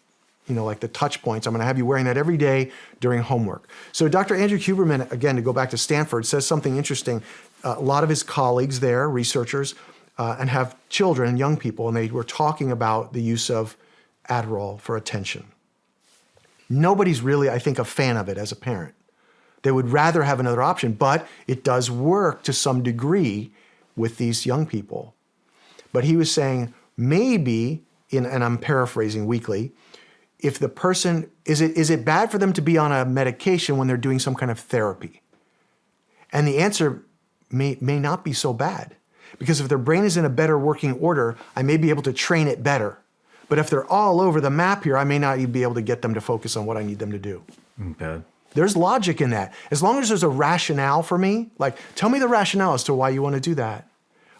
like the touch points. I'm going to have you wearing that every day during homework. So Dr. Andrew Huberman, again, to go back to Stanford, says something interesting. A lot of his colleagues there, researchers, and have children, young people, and they were talking about the use of Adderall for attention. Nobody's really, I think, a fan of it as a parent. They would rather have another option, but it does work to some degree with these young people. But he was saying maybe, and I'm paraphrasing weakly, if the person, is it bad for them to be on a medication when they're doing some kind of therapy? And the answer may not be so bad, because if their brain is in a better working order, I may be able to train it better. But if they're all over the map here, I may not even be able to get them to focus on what I need them to do. Okay. There's logic in that. As long as there's a rationale for me, like, tell me the rationale as to why you want to do that.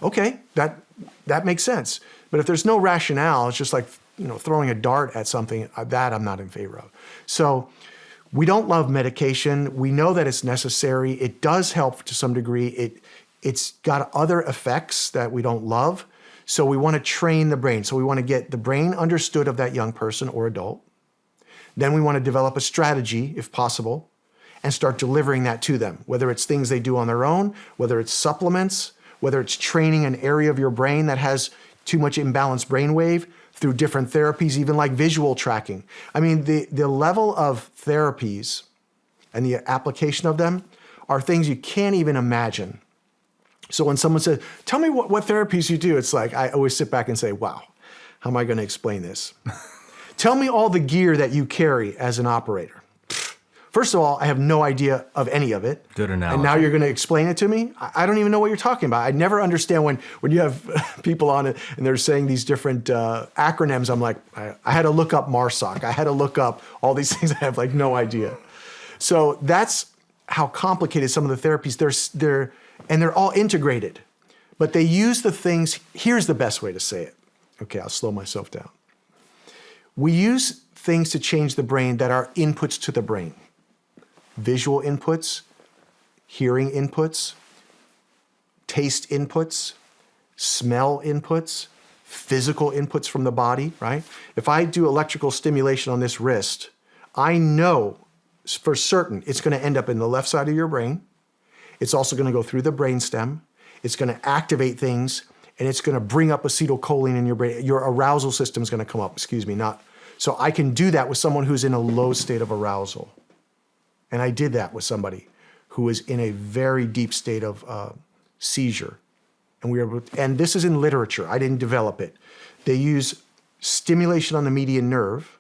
Okay, that makes sense. But if there's no rationale, it's just like, throwing a dart at something, that I'm not in favor of. So we don't love medication. We know that it's necessary. It does help to some degree. It's got other effects that we don't love. So we want to train the brain. So we want to get the brain understood of that young person or adult. Then we want to develop a strategy, if possible, and start delivering that to them, whether it's things they do on their own, whether it's supplements, whether it's training an area of your brain that has too much imbalanced brainwave through different therapies, even like visual tracking. I mean, the level of therapies and the application of them are things you can't even imagine. So when someone says, tell me what therapies you do, it's like, I always sit back and say, wow, how am I going to explain this? Tell me all the gear that you carry as an operator. First of all, I have no idea of any of it. Good analogy. And now you're going to explain it to me? I don't even know what you're talking about. I never understand when you have people on it and they're saying these different acronyms. I'm like, I had to look up MARSOC. I had to look up all these things. I have like no idea. So that's how complicated some of the therapies, they're all integrated. But they use the things, here's the best way to say it. Okay, I'll slow myself down. We use things to change the brain that are inputs to the brain. Visual inputs, hearing inputs, taste inputs, smell inputs, physical inputs from the body, right? If I do electrical stimulation on this wrist, I know for certain it's going to end up in the left side of your brain. It's also going to go through the brainstem. It's going to activate things, and it's going to bring up acetylcholine in your brain. Your arousal system is going to come up, So I can do that with someone who's in a low state of arousal. And I did that with somebody who was in a very deep state of seizure. And this is in literature. I didn't develop it. They use stimulation on the median nerve,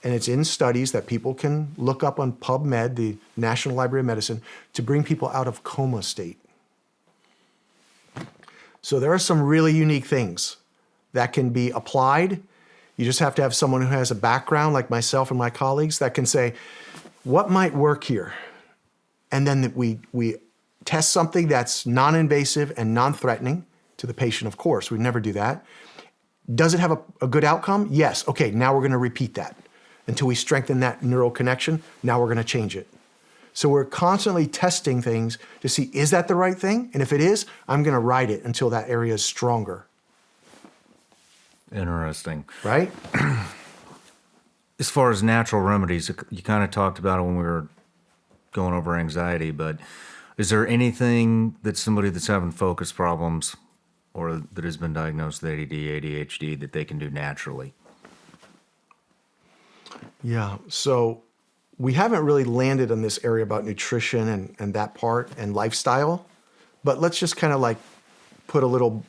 and it's in studies that people can look up on PubMed, the National Library of Medicine, to bring people out of coma state. So there are some really unique things that can be applied. You just have to have someone who has a background like myself and my colleagues that can say, what might work here? And then we test something that's non-invasive and non-threatening to the patient, of course. We'd never do that. Does it have a good outcome? Yes. Okay, now we're going to repeat that until we strengthen that neural connection. Now we're going to change it. So we're constantly testing things to see, is that the right thing? And if it is, I'm going to ride it until that area is stronger. Interesting. Right? As far as natural remedies, you kind of talked about it when we were going over anxiety, but is there anything that somebody that's having focus problems or that has been diagnosed with ADD, ADHD that they can do naturally? Yeah, so we haven't really landed on this area about nutrition and that part and lifestyle, but let's just kind of like put a little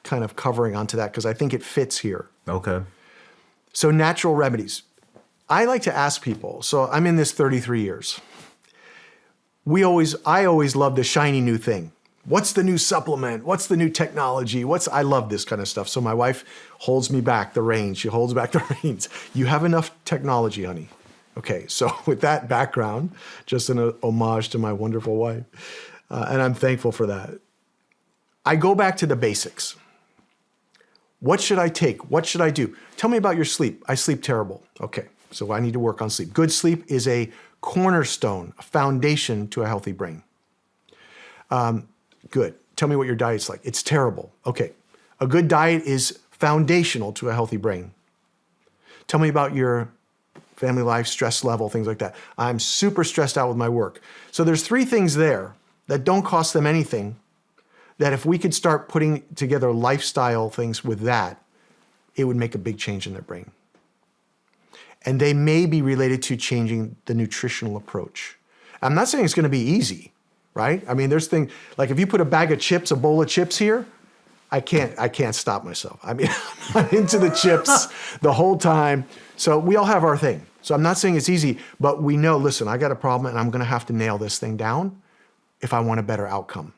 kind of covering onto that because I think it fits here. Okay. So natural remedies. I like to ask people, so I'm in this 33 years. I always love the shiny new thing. What's the new supplement? What's the new technology? I love this kind of stuff. So my wife holds me back the reins. She holds back the reins. You have enough technology, honey. Okay, so with that background, just an homage to my wonderful wife, and I'm thankful for that. I go back to the basics. What should I take? What should I do? Tell me about your sleep. I sleep terrible. Okay, so I need to work on sleep. Good sleep is a cornerstone, a foundation to a healthy brain. Good. Tell me what your diet's like. It's terrible. Okay, a good diet is foundational to a healthy brain. Tell me about your family life, stress level, things like that. I'm super stressed out with my work. So there's 3 things there that don't cost them anything, that if we could start putting together lifestyle things with that, it would make a big change in their brain. And they may be related to changing the nutritional approach. I'm not saying it's going to be easy, right? I mean, there's things, like if you put a bag of chips, a bowl of chips here, I can't stop myself. I mean, I'm into the chips the whole time. So we all have our thing. So I'm not saying it's easy, but we know, listen, I got a problem and I'm going to have to nail this thing down if I want a better outcome.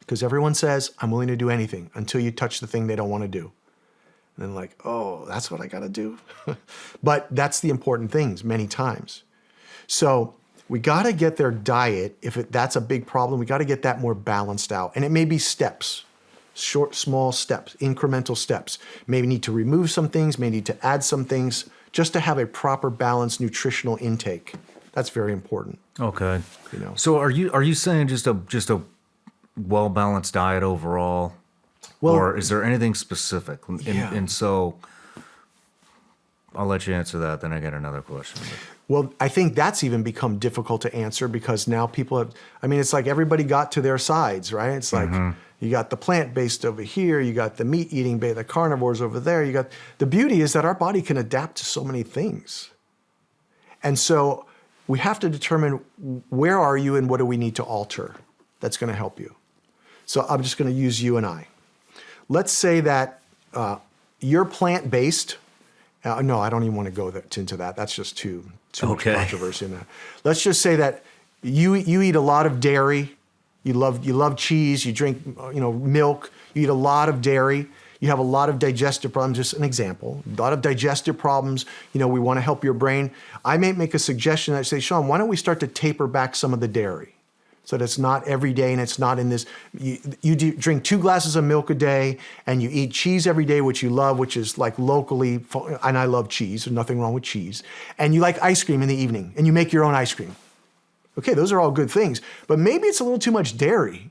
Because everyone says, I'm willing to do anything until you touch the thing they don't want to do. And then like, oh, that's what I got to do? But that's the important things many times. So we got to get their diet. If that's a big problem, we got to get that more balanced out. And it may be steps, short, small steps, incremental steps. Maybe need to remove some things, may need to add some things, just to have a proper balanced nutritional intake. That's very important. Okay. You know. So are you saying just a well-balanced diet overall? Well, or is there anything specific? Yeah. And so I'll let you answer that, then I got another question. Well, I think that's even become difficult to answer because now people have, I mean, it's like everybody got to their sides, right? It's like you got the plant-based over here, you got the meat-eating, the carnivores over there. You got, the beauty is that our body can adapt to so many things. And so we have to determine where are you and what do we need to alter that's going to help you. So I'm just going to use you and I. Let's say that you're plant-based. No, I don't even want to go into that. That's just too much controversy in that. Let's just say that you eat a lot of dairy. You love cheese. You drink milk. You eat a lot of dairy. You have a lot of digestive problems. Just an example. A lot of digestive problems. We want to help your brain. I may make a suggestion that say, Shawn, why don't we start to taper back some of the dairy? So that it's not every day and it's not in this, you drink 2 glasses of milk a day and you eat cheese every day, which you love, which is like locally, and I love cheese, there's nothing wrong with cheese. And you like ice cream in the evening and you make your own ice cream. Okay, those are all good things, but maybe it's a little too much dairy.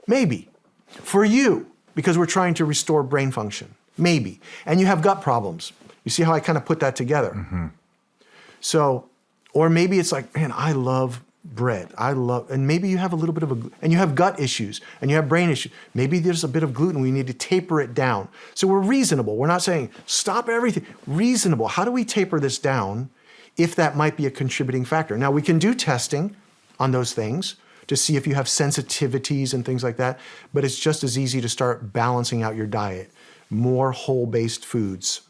Maybe. For you, because we're trying to restore brain function. Maybe. And you have gut problems. You see how I kind of put that together? Mm-hmm. So, or maybe it's like, man, I love bread. And maybe you have a little bit of and you have gut issues and you have brain issues. Maybe there's a bit of gluten. We need to taper it down. So we're reasonable. We're not saying stop everything. Reasonable. How do we taper this down if that might be a contributing factor? Now we can do testing on those things to see if you have sensitivities and things like that, but it's just as easy to start balancing out your diet. More whole-based foods.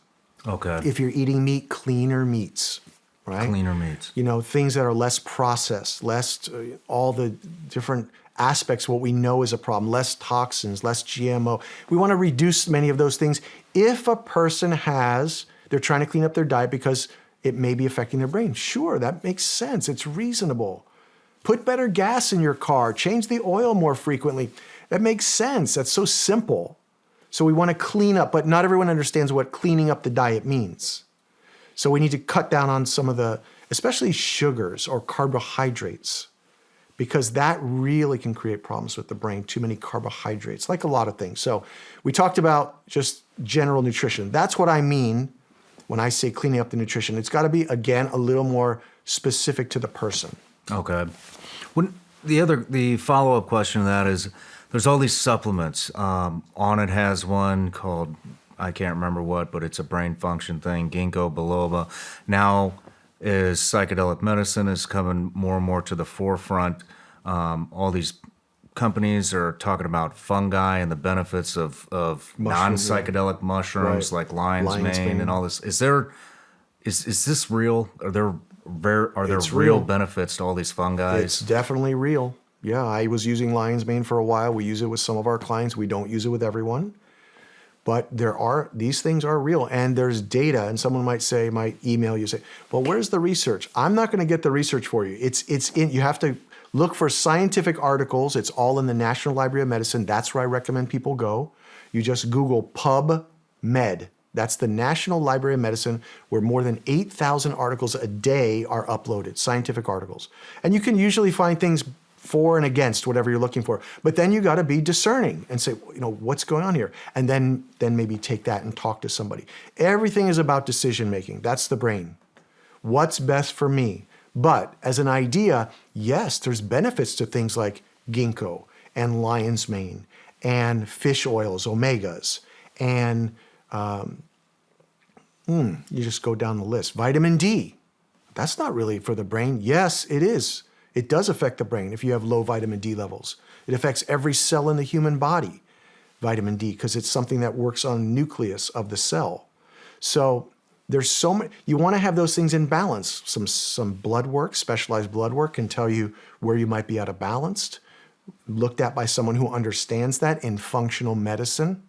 Okay. If you're eating meat, cleaner meats. Right? Cleaner meats. Things that are less processed, less all the different aspects of what we know is a problem, less toxins, less GMO. We want to reduce many of those things. If a person they're trying to clean up their diet because it may be affecting their brain. Sure, that makes sense. It's reasonable. Put better gas in your car. Change the oil more frequently. That makes sense. That's so simple. So we want to clean up, but not everyone understands what cleaning up the diet means. So we need to cut down on some of especially sugars or carbohydrates, because that really can create problems with the brain, too many carbohydrates, like a lot of things. So we talked about just general nutrition. That's what I mean when I say cleaning up the nutrition. It's got to be, again, a little more specific to the person. Okay. The follow-up question to that is, there's all these supplements. Onnit has one called, I can't remember what, but it's a brain function thing, ginkgo biloba. Now, as psychedelic medicine is coming more and more to the forefront, all these companies are talking about fungi and the benefits of non-psychedelic mushrooms like lion's mane and all this. Is this real? Are there real benefits to all these fungi? It's definitely real. Yeah, I was using lion's mane for a while. We use it with some of our clients. We don't use it with everyone. But these things are real, and there's data. And someone might email you, say, "Well, where's the research?" I'm not going to get the research for you. You have to look for scientific articles. It's all in the National Library of Medicine. That's where I recommend people go. You just Google PubMed. That's the National Library of Medicine, where more than 8,000 articles a day are uploaded, scientific articles. And you can usually find things for and against whatever you're looking for. But then you got to be discerning and say, what's going on here? And then maybe take that and talk to somebody. Everything is about decision making. That's the brain. What's best for me? But as an idea, yes, there's benefits to things like ginkgo and lion's mane and fish oils, omegas, and you just go down the list. Vitamin D. That's not really for the brain. Yes, it is. It does affect the brain if you have low vitamin D levels. It affects every cell in the human body, vitamin D, because it's something that works on the nucleus of the cell. So there's so many, you want to have those things in balance. Some blood work, specialized blood work can tell you where you might be out of balance, looked at by someone who understands that in functional medicine.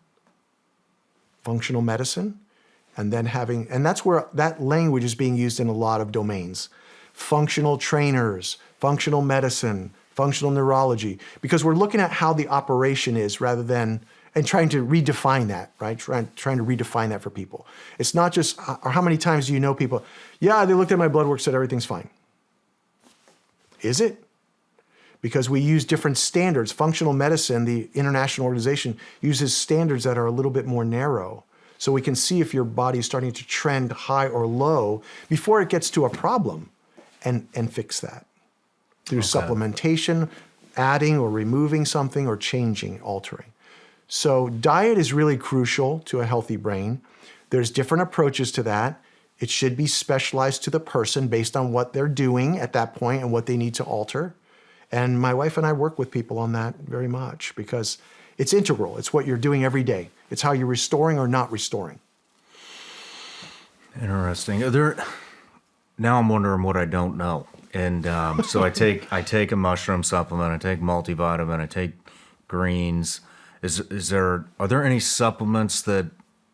And then and that's where that language is being used in a lot of domains. Functional trainers, functional medicine, functional neurology, because we're looking at how the operation is rather than, and trying to redefine that, right? Trying to redefine that for people. It's not just, or how many times do you know people, yeah, they looked at my blood work, said everything's fine. Is it? Because we use different standards. Functional medicine, the international organization, uses standards that are a little bit more narrow. So we can see if your body is starting to trend high or low before it gets to a problem, and fix that through supplementation, adding or removing something, or changing, altering. So diet is really crucial to a healthy brain. There's different approaches to that. It should be specialized to the person based on what they're doing at that point and what they need to alter. And my wife and I work with people on that very much because it's integral. It's what you're doing every day. It's how you're restoring or not restoring. Interesting. Now I'm wondering what I don't know. And so I take a mushroom supplement, I take multivitamin, I take greens. Are there any supplements that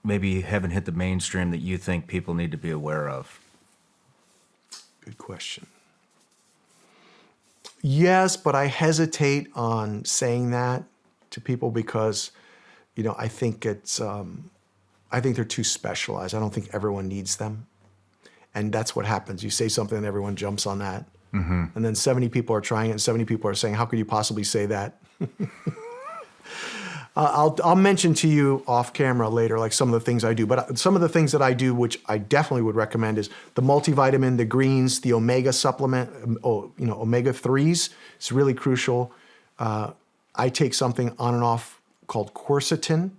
maybe haven't hit the mainstream that you think people need to be aware of? Good question. Yes, but I hesitate on saying that to people because, I think they're too specialized. I don't think everyone needs them. And that's what happens. You say something and everyone jumps on that. Mm-hmm. And then 70 people are trying it and 70 people are saying, how could you possibly say that? I'll mention to you off camera later, like some of the things I do. But some of the things that I do, which I definitely would recommend, is the multivitamin, the greens, the omega supplement, omega 3s. It's really crucial. I take something on and off called quercetin.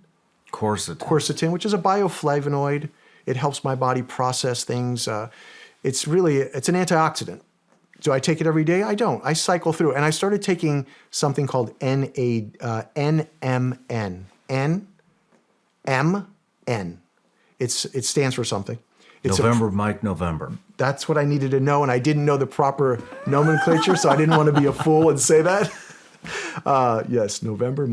Quercetin, which is a bioflavonoid. It helps my body process things. It's an antioxidant. Do I take it every day? I don't. I cycle through. And I started taking something called NMN. NMN. It stands for something. November. That's what I needed to know, and I didn't know the proper nomenclature, so I didn't want to be a fool and say that. Yes, November.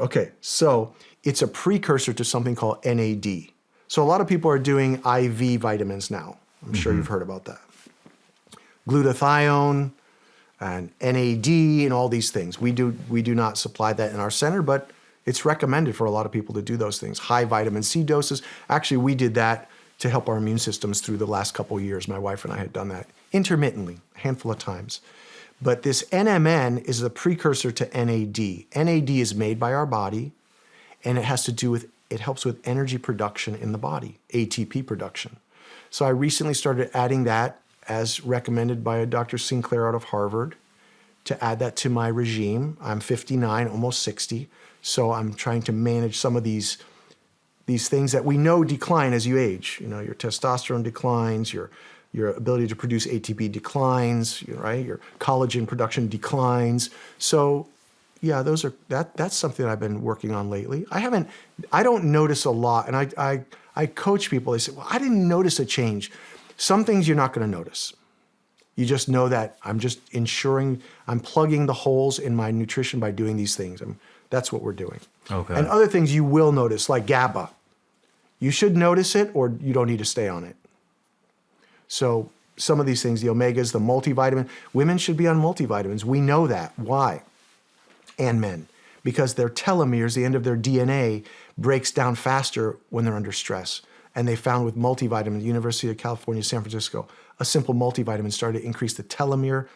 Okay, so it's a precursor to something called NAD. So a lot of people are doing IV vitamins now. I'm sure you've heard about that. Glutathione and NAD and all these things. We do not supply that in our center, but it's recommended for a lot of people to do those things. High vitamin C doses. Actually, we did that to help our immune systems through the last couple of years. My wife and I had done that intermittently, a handful of times. But this NMN is the precursor to NAD. NAD is made by our body, and it helps with energy production in the body, ATP production. So I recently started adding that as recommended by Dr. Sinclair out of Harvard to add that to my regime. I'm 59, almost 60, so I'm trying to manage some of these things that we know decline as you age. Your testosterone declines, your ability to produce ATP declines, right? Your collagen production declines. So yeah, that's something that I've been working on lately. I don't notice a lot, and I coach people. They say, well, I didn't notice a change. Some things you're not going to notice. You just know that I'm just ensuring I'm plugging the holes in my nutrition by doing these things. That's what we're doing. Okay. And other things you will notice, like GABA. You should notice it or you don't need to stay on it. So some of these things, the omegas, the multivitamin, women should be on multivitamins. We know that. Why? And men. Because their telomeres, the end of their DNA, breaks down faster when they're under stress. And they found with multivitamin, University of California, San Francisco, a simple multivitamin started to increase the telomere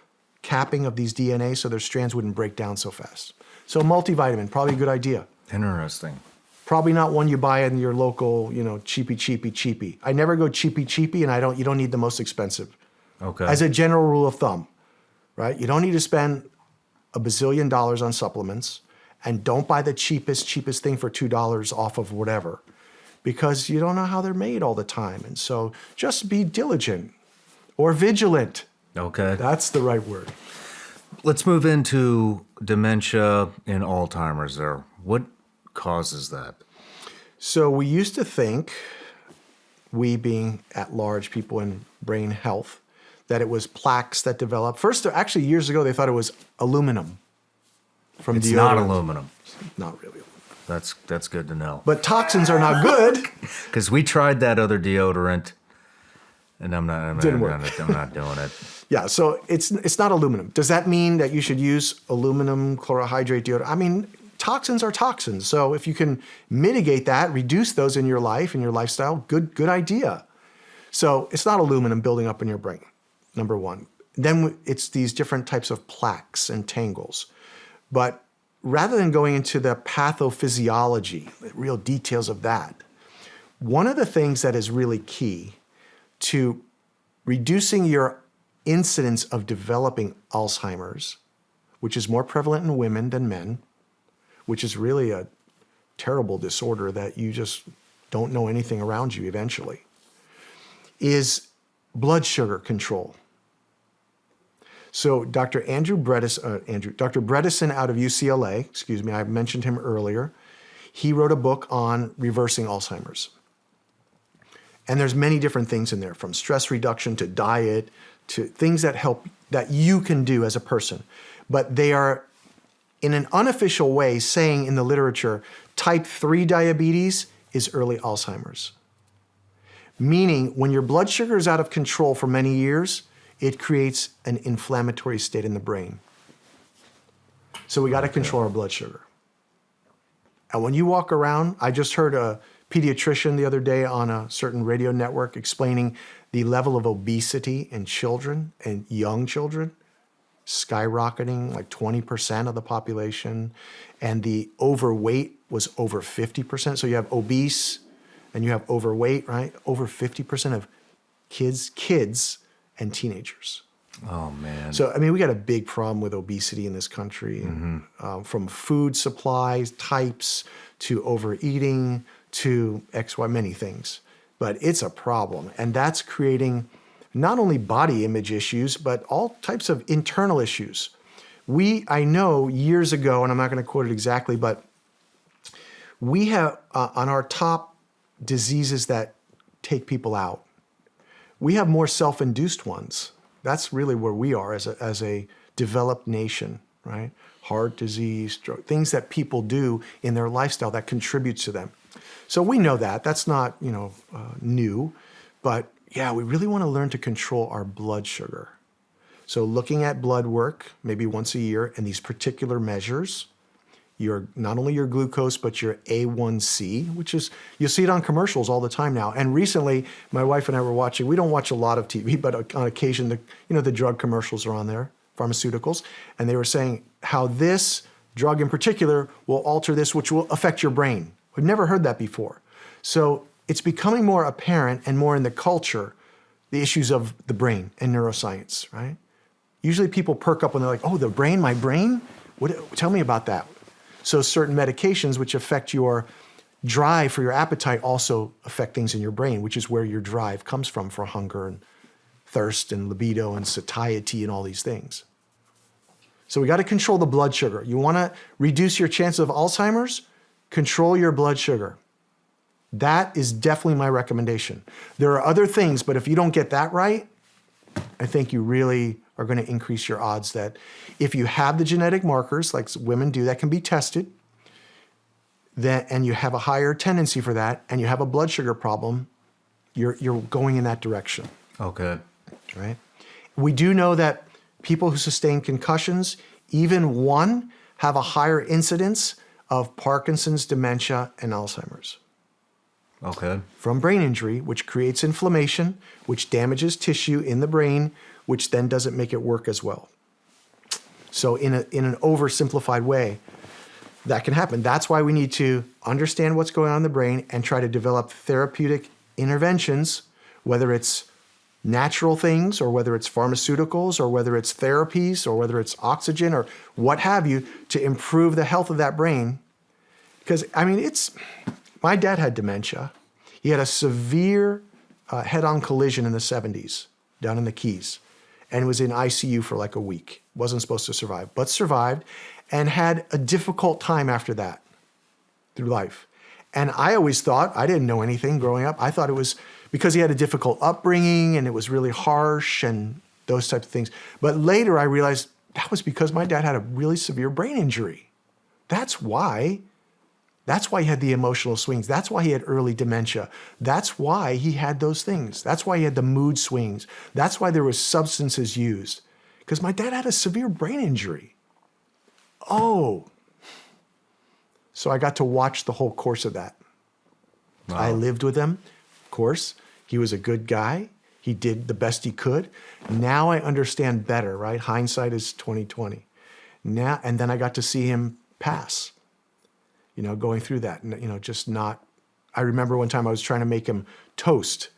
capping of these DNA so their strands wouldn't break down so fast. So multivitamin, probably a good idea. Interesting. Probably not one you buy in your local, cheapy. I never go cheapy, and you don't need the most expensive. Okay. As a general rule of thumb, right? You don't need to spend $1 bazillion on supplements, and don't buy the cheapest thing for $2 off of whatever, because you don't know how they're made all the time. And so just be diligent or vigilant. Okay. That's the right word. Let's move into dementia and Alzheimer's there. What causes that? So we used to think, we being at large people in brain health, that it was plaques that develop. First, actually years ago, they thought it was aluminum from It's deodorant. not aluminum. Not really aluminum. That's good to know. But toxins are not good. Because we tried that other deodorant, and I'm not doing it. Yeah, so it's not aluminum. Does that mean that you should use aluminum chlorohydrate deodorant? I mean, toxins are toxins. So if you can mitigate that, reduce those in your life, in your lifestyle, good idea. So it's not aluminum building up in your brain, number one. Then it's these different types of plaques and tangles. But rather than going into the pathophysiology, the real details of that, one of the things that is really key to reducing your incidence of developing Alzheimer's, which is more prevalent in women than men, which is really a terrible disorder that you just don't know anything around you eventually, is blood sugar control. So Dr. Dr. Bredesen out of UCLA, I mentioned him earlier, he wrote a book on reversing Alzheimer's. And there's many different things in there, from stress reduction to diet, to things that help, that you can do as a person. But they are, in an unofficial way, saying in the literature, type 3 diabetes is early Alzheimer's. Meaning, when your blood sugar is out of control for many years, it creates an inflammatory state in the brain. So we got to control our blood sugar. And when you walk around, I just heard a pediatrician the other day on a certain radio network explaining the level of obesity in children and young children, skyrocketing like 20% of the population. And the overweight was over 50%. So you have obese and you have overweight, right? Over 50% of kids and teenagers. Oh, man. So, I mean, we got a big problem with obesity in this country, from food supplies types to overeating to many things. But it's a problem. And that's creating not only body image issues, but all types of internal issues. I know years ago, and I'm not going to quote it exactly, but we have on our top diseases that take people out, we have more self-induced ones. That's really where we are as a developed nation, right? Heart disease, stroke, things that people do in their lifestyle that contributes to them. So we know that. That's not, new. But yeah, we really want to learn to control our blood sugar. So looking at blood work, maybe once a year, and these particular measures, not only your glucose, but your A1C, which is, you'll see it on commercials all the time now. And recently, my wife and I were watching, we don't watch a lot of TV, but on occasion, the drug commercials are on there, pharmaceuticals. And they were saying how this drug in particular will alter this, which will affect your brain. We've never heard that before. So it's becoming more apparent and more in the culture, the issues of the brain and neuroscience, right? Usually people perk up when they're like, oh, the brain, my brain? Tell me about that. So certain medications which affect your drive for your appetite also affect things in your brain, which is where your drive comes from for hunger and thirst and libido and satiety and all these things. So we got to control the blood sugar. You want to reduce your chance of Alzheimer's? Control your blood sugar. That is definitely my recommendation. There are other things, but if you don't get that right, I think you really are going to increase your odds that if you have the genetic markers, like women do, that can be tested, then, and you have a higher tendency for that, and you have a blood sugar problem, you're going in that direction. Okay. Right? We do know that people who sustain concussions, even one, have a higher incidence of Parkinson's, dementia, and Alzheimer's. Okay. From brain injury, which creates inflammation, which damages tissue in the brain, which then doesn't make it work as well. So in an oversimplified way, that can happen. That's why we need to understand what's going on in the brain and try to develop therapeutic interventions, whether it's natural things or whether it's pharmaceuticals or whether it's therapies or whether it's oxygen or what have you, to improve the health of that brain. Because, I mean, my dad had dementia. He had a severe head-on collision in the 70s down in the Keys and was in ICU for like a week. Wasn't supposed to survive, but survived and had a difficult time after that through life. And I always thought, I didn't know anything growing up. I thought it was because he had a difficult upbringing and it was really harsh and those types of things. But later I realized that was because my dad had a really severe brain injury. That's why he had the emotional swings. That's why he had early dementia. That's why he had those things. That's why he had the mood swings. That's why there was substances used. Because my dad had a severe brain injury. Oh. So I got to watch the whole course of that. Wow. I lived with him, of course. He was a good guy. He did the best he could. Now I understand better, right? Hindsight is 20/20. Now, and then I got to see him pass, going through that, just not. I remember one time I was trying to make him toast.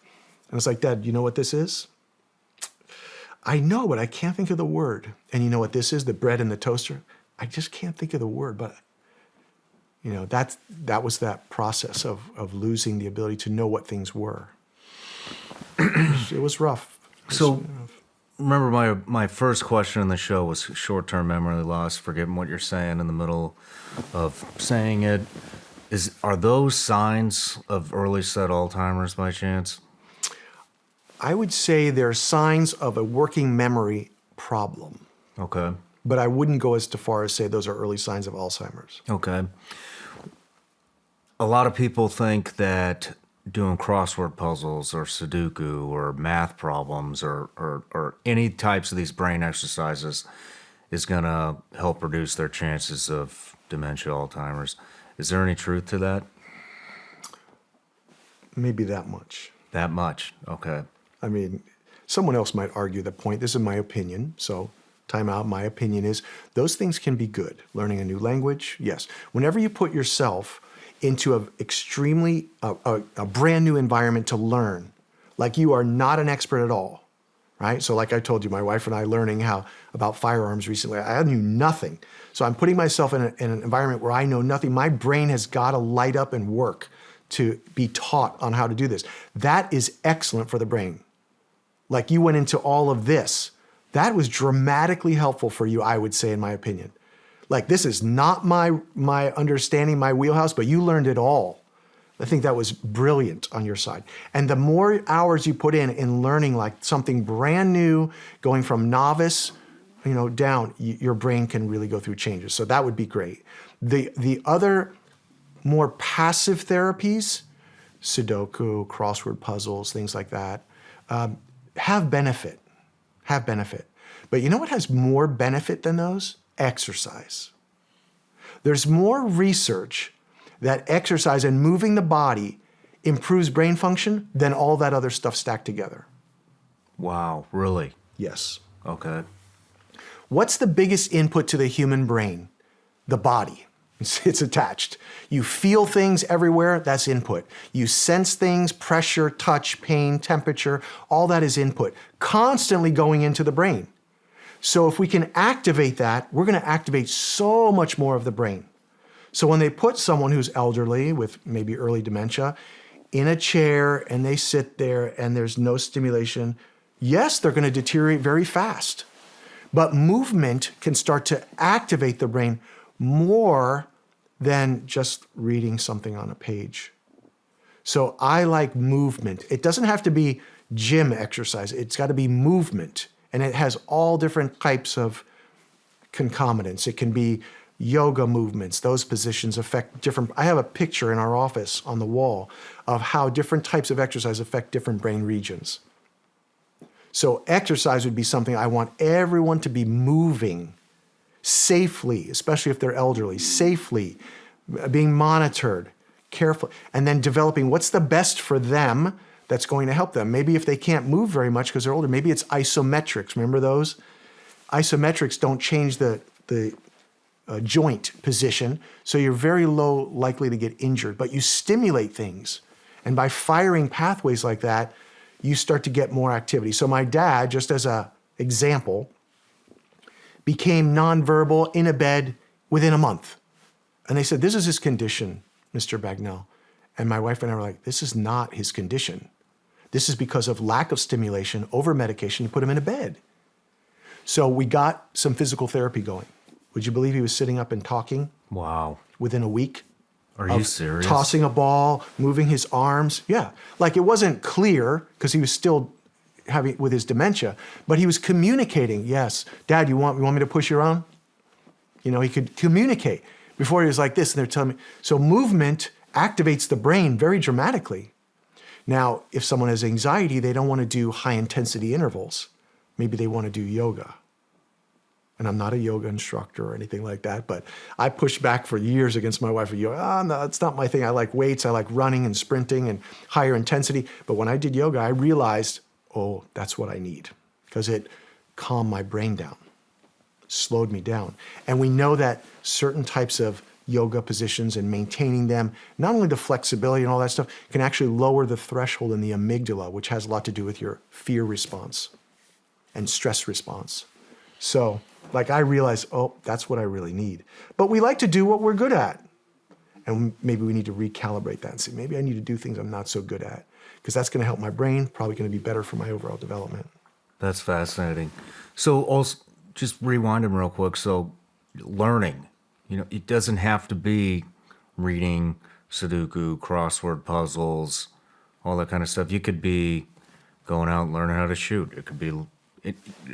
And I was like, Dad, you know what this is? I know, but I can't think of the word. And you know what this is? The bread in the toaster? I just can't think of the word, but that was that process of losing the ability to know what things were. It was rough. Remember my first question in the show was short-term memory loss, forgetting what you're saying in the middle of saying it. Are those signs of early set Alzheimer's by chance? I would say they're signs of a working memory problem. Okay. But I wouldn't go as far as say those are early signs of Alzheimer's. Okay. A lot of people think that doing crossword puzzles or Sudoku or math problems or any types of these brain exercises is going to help reduce their chances of dementia, Alzheimer's. Is there any truth to that? Maybe that much. That much, okay. I mean, someone else might argue the point. This is my opinion, so time out. My opinion is those things can be good. Learning a new language, yes. Whenever you put yourself into a brand new environment to learn, like you are not an expert at all, right? So like I told you, my wife and I learning about firearms recently, I knew nothing. So I'm putting myself in an environment where I know nothing. My brain has got to light up and work to be taught on how to do this. That is excellent for the brain. Like you went into all of this. That was dramatically helpful for you, I would say, in my opinion. Like, this is not my understanding, my wheelhouse, but you learned it all. I think that was brilliant on your side. And the more hours you put in learning like something brand new, going from novice, down, your brain can really go through changes. So that would be great. The other more passive therapies, Sudoku, crossword puzzles, things like that, have benefit. But you know what has more benefit than those? Exercise. There's more research that exercise and moving the body improves brain function than all that other stuff stacked together. Wow, really? Yes. Okay. What's the biggest input to the human brain? The body. It's attached. You feel things everywhere, that's input. You sense things, pressure, touch, pain, temperature, all that is input, constantly going into the brain. So if we can activate that, we're going to activate so much more of the brain. So when they put someone who's elderly with maybe early dementia in a chair and they sit there and there's no stimulation, yes, they're going to deteriorate very fast. But movement can start to activate the brain more than just reading something on a page. So I like movement. It doesn't have to be gym exercise. It's got to be movement. And it has all different types of concomitants. It can be yoga movements, those positions affect different. I have a picture in our office on the wall of how different types of exercise affect different brain regions. So exercise would be something I want everyone to be moving safely, especially if they're elderly, safely, being monitored, carefully, and then developing what's the best for them that's going to help them. Maybe if they can't move very much because they're older, maybe it's isometrics. Remember those? Isometrics don't change the joint position, so you're very low likely to get injured, but you stimulate things. And by firing pathways like that, you start to get more activity. So my dad, just as an example, became nonverbal in a bed within a month. And they said, this is his condition, Mr. Bagnell. And my wife and I were like, this is not his condition. This is because of lack of stimulation, over medication, you put him in a bed. So we got some physical therapy going. Would you believe he was sitting up and talking? Wow. Within a week? Are you serious? Tossing a ball, moving his arms. Yeah. Like it wasn't clear because he was still having with his dementia, but he was communicating. Yes. Dad, you want me to push your arm? You know, he could communicate. Before he was like this, and they're telling me. So movement activates the brain very dramatically. Now, if someone has anxiety, they don't want to do high intensity intervals. Maybe they want to do yoga. And I'm not a yoga instructor or anything like that, but I pushed back for years against my wife with yoga. No, it's not my thing. I like weights. I like running and sprinting and higher intensity. But when I did yoga, I realized, oh, that's what I need, because it calmed my brain down, slowed me down. And we know that certain types of yoga positions and maintaining them, not only the flexibility and all that stuff, can actually lower the threshold in the amygdala, which has a lot to do with your fear response and stress response. So, like I realized, oh, that's what I really need. But we like to do what we're good at. And maybe we need to recalibrate that and say, maybe I need to do things I'm not so good at, because that's going to help my brain, probably going to be better for my overall development. That's fascinating. So also, just rewind them real quick. So learning, you know, it doesn't have to be reading, Sudoku, crossword puzzles, all that kind of stuff. You could be going out and learning how to shoot. It could be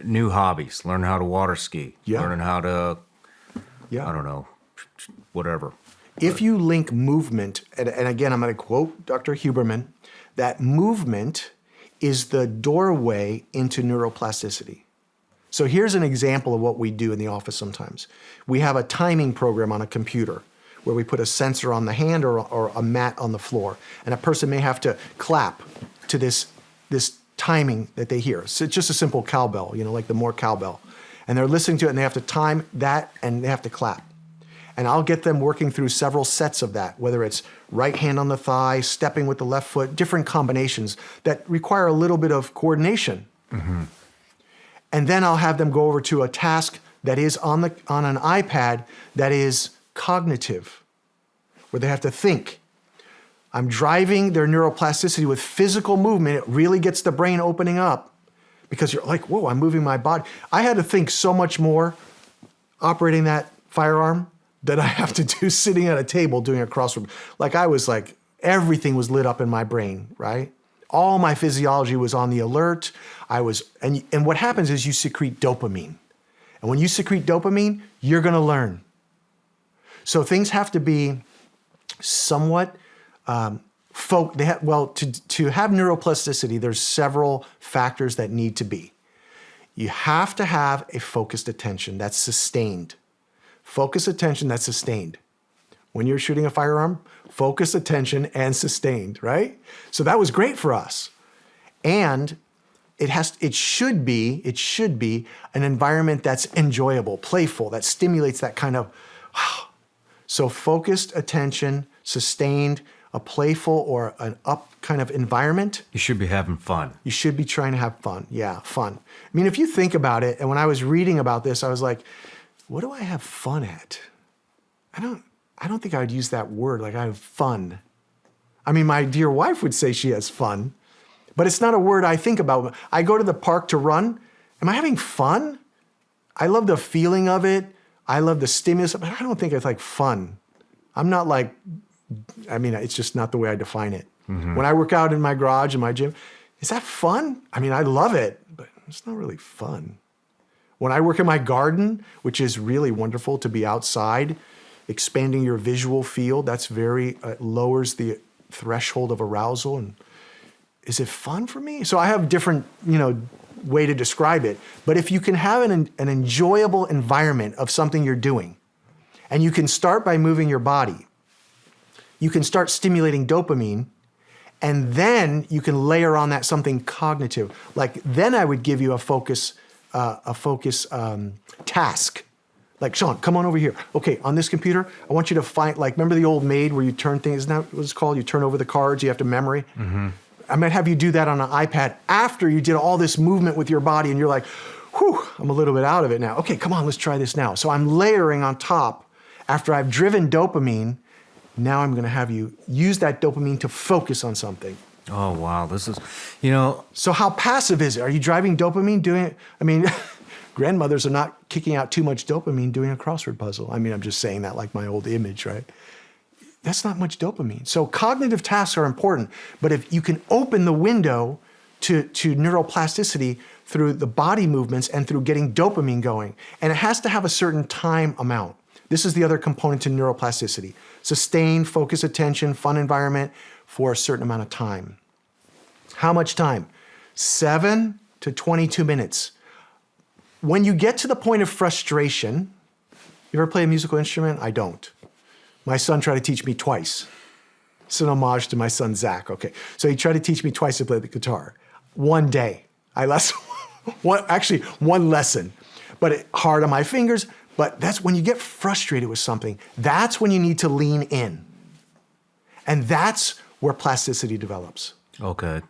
new hobbies, learn how to water ski, learning how to, I don't know, whatever. If you link movement, and again, I'm going to quote Dr. Huberman, that movement is the doorway into neuroplasticity. So here's an example of what we do in the office sometimes. We have a timing program on a computer where we put a sensor on the hand or a mat on the floor, and a person may have to clap to this timing that they hear. So it's just a simple cowbell, you know, like the Moore cowbell. And they're listening to it and they have to time that and they have to clap. And I'll get them working through several sets of that, whether it's right hand on the thigh, stepping with the left foot, different combinations that require a little bit of coordination. Mm-hmm. And then I'll have them go over to a task that is on an iPad that is cognitive, where they have to think. I'm driving their neuroplasticity with physical movement. It really gets the brain opening up because you're like, whoa, I'm moving my body. I had to think so much more operating that firearm than I have to do sitting at a table doing a crossword. Like I was like, everything was lit up in my brain, right? All my physiology was on the alert. And what happens is you secrete dopamine. And when you secrete dopamine, you're gonna learn. So things have to be somewhat to have neuroplasticity, there's several factors that need to be. You have to have a focused attention that's sustained. Focused attention that's sustained. When you're shooting a firearm, focused attention and sustained, right? So that was great for us. And it should be an environment that's enjoyable, playful, that stimulates that kind of, so focused attention, sustained, a playful or an up kind of environment. You should be having fun. You should be trying to have fun. Yeah, fun. I mean, if you think about it, and when I was reading about this, I was like, what do I have fun at? I don't think I would use that word, like I have fun. I mean, my dear wife would say she has fun, but it's not a word I think about. I go to the park to run. Am I having fun? I love the feeling of it. I love the stimulus, but I don't think it's like fun. I'm not like, I mean, it's just not the way I define it. Mm-hmm. When I work out in my garage, in my gym, is that fun? I mean, I love it, but it's not really fun. When I work in my garden, which is really wonderful to be outside, expanding your visual field, that's lowers the threshold of arousal. And is it fun for me? So I have different, way to describe it. But if you can have an enjoyable environment of something you're doing, and you can start by moving your body, you can start stimulating dopamine, and then you can layer on that something cognitive. Like then I would give you a focus task. Like, Shawn, come on over here. Okay, on this computer, I want you to find, remember the old maid where you turn things, isn't that what it's called? You turn over the cards, you have to memory. Mm-hmm. I might have you do that on an iPad after you did all this movement with your body and you're like, whew, I'm a little bit out of it now. Okay, come on, let's try this now. So I'm layering on top after I've driven dopamine. Now I'm going to have you use that dopamine to focus on something. Oh, wow. This is, So how passive is it? Are you driving dopamine doing it? I mean, grandmothers are not kicking out too much dopamine doing a crossword puzzle. I mean, I'm just saying that like my old image, right? That's not much dopamine. So cognitive tasks are important, but if you can open the window to neuroplasticity through the body movements and through getting dopamine going, and it has to have a certain time amount. This is the other component to neuroplasticity. Sustained, focus, attention, fun environment for a certain amount of time. How much time? 7 to 22 minutes. When you get to the point of frustration, you ever play a musical instrument? I don't. My son tried to teach me twice. It's an homage to my son, Zach. Okay, so he tried to teach me twice to play the guitar. One day, one lesson, but hard on my fingers. But that's when you get frustrated with something, that's when you need to lean in. And that's where plasticity develops. Okay.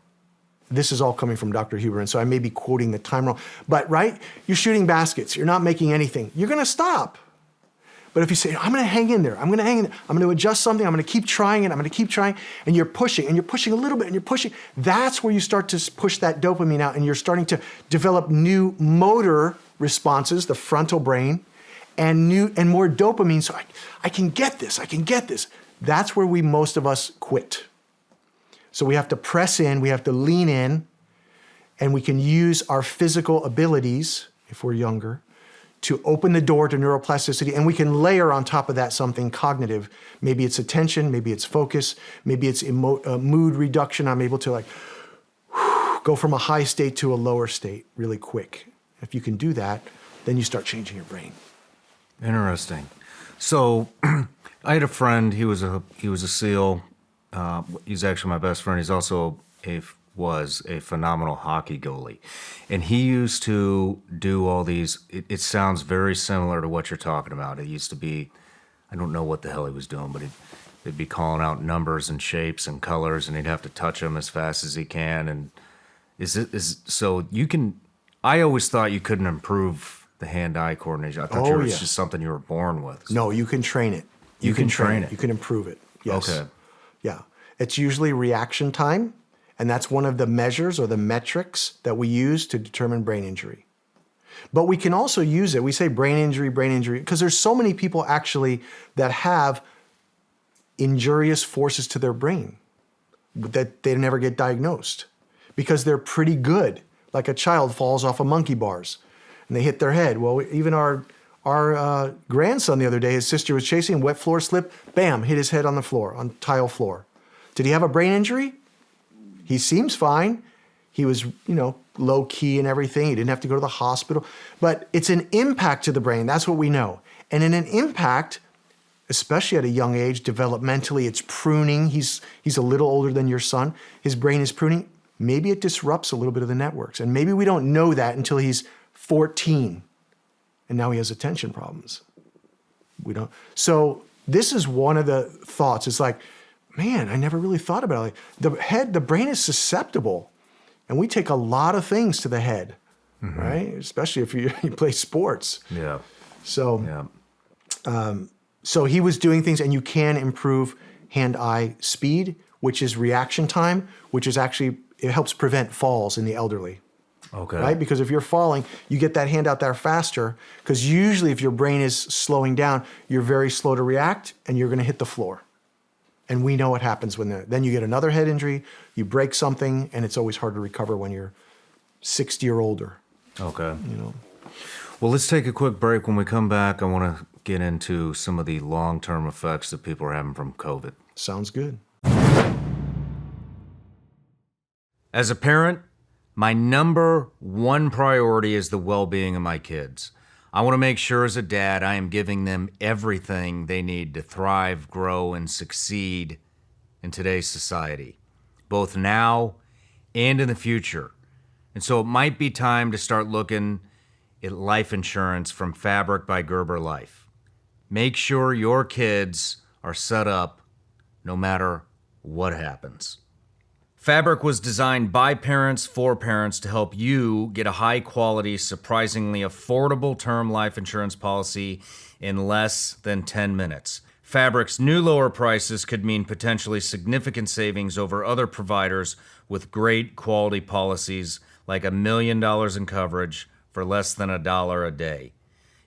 This is all coming from Dr. Huber, and so I may be quoting the time wrong. But, right, you're shooting baskets, you're not making anything, you're gonna stop. But if you say, I'm gonna hang in there, I'm gonna adjust something, I'm gonna keep trying it, and you're pushing a little bit, and you're pushing, that's where you start to push that dopamine out, and you're starting to develop new motor responses, the frontal brain, and more dopamine, so I can get this. That's where most of us quit. So we have to press in, we have to lean in, and we can use our physical abilities, if we're younger, to open the door to neuroplasticity, and we can layer on top of that something cognitive. Maybe it's attention, maybe it's focus, maybe it's mood reduction. I'm able to go from a high state to a lower state really quick. If you can do that, then you start changing your brain. Interesting. So I had a friend, he was a SEAL. He's actually my best friend. He's also was a phenomenal hockey goalie. And he used to do all these, it sounds very similar to what you're talking about. It used to be, I don't know what the hell he was doing, but he'd be calling out numbers and shapes and colors, and he'd have to touch them as fast as he can. And I always thought you couldn't improve the hand-eye coordination. I thought it was just something you were born with. No, you can train it. You can train it. You can improve it. Yes. Okay. Yeah. It's usually reaction time, and that's one of the measures or the metrics that we use to determine brain injury. But we can also use it. We say brain injury, because there's so many people actually that have injurious forces to their brain that they never get diagnosed because they're pretty good. Like a child falls off of monkey bars and they hit their head. Well, even our grandson the other day, his sister was chasing him, wet floor slip, bam, hit his head on the floor, on tile floor. Did he have a brain injury? He seems fine. He was, low key and everything. He didn't have to go to the hospital. But it's an impact to the brain. That's what we know. And in an impact, especially at a young age, developmentally, it's pruning. He's a little older than your son. His brain is pruning. Maybe it disrupts a little bit of the networks. And maybe we don't know that until he's 14. And now he has attention problems. We don't. So this is one of the thoughts. It's like, man, I never really thought about it. Like the brain is susceptible. And we take a lot of things to the head, right? Especially if you play sports. Yeah. So, so he was doing things, and you can improve hand-eye speed, which is reaction time, which is actually, it helps prevent falls in the elderly. Okay. Right? Because if you're falling, you get that hand out there faster, because usually if your brain is slowing down, you're very slow to react, and you're going to hit the floor. And we know what happens then you get another head injury, you break something, and it's always hard to recover when you're 60 or older. Okay. Well, let's take a quick break. When we come back, I want to get into some of the long-term effects that people are having from COVID. Sounds good. As a parent, my number one priority is the well-being of my kids. I want to make sure as a dad I am giving them everything they need to thrive, grow, and succeed in today's society, both now and in the future. And so it might be time to start looking at life insurance from Fabric by Gerber Life. Make sure your kids are set up no matter what happens. Fabric was designed by parents for parents to help you get a high-quality, surprisingly affordable term life insurance policy in less than 10 minutes. Fabric's new lower prices could mean potentially significant savings over other providers with great quality policies like $1 million in coverage for less than $1 a day.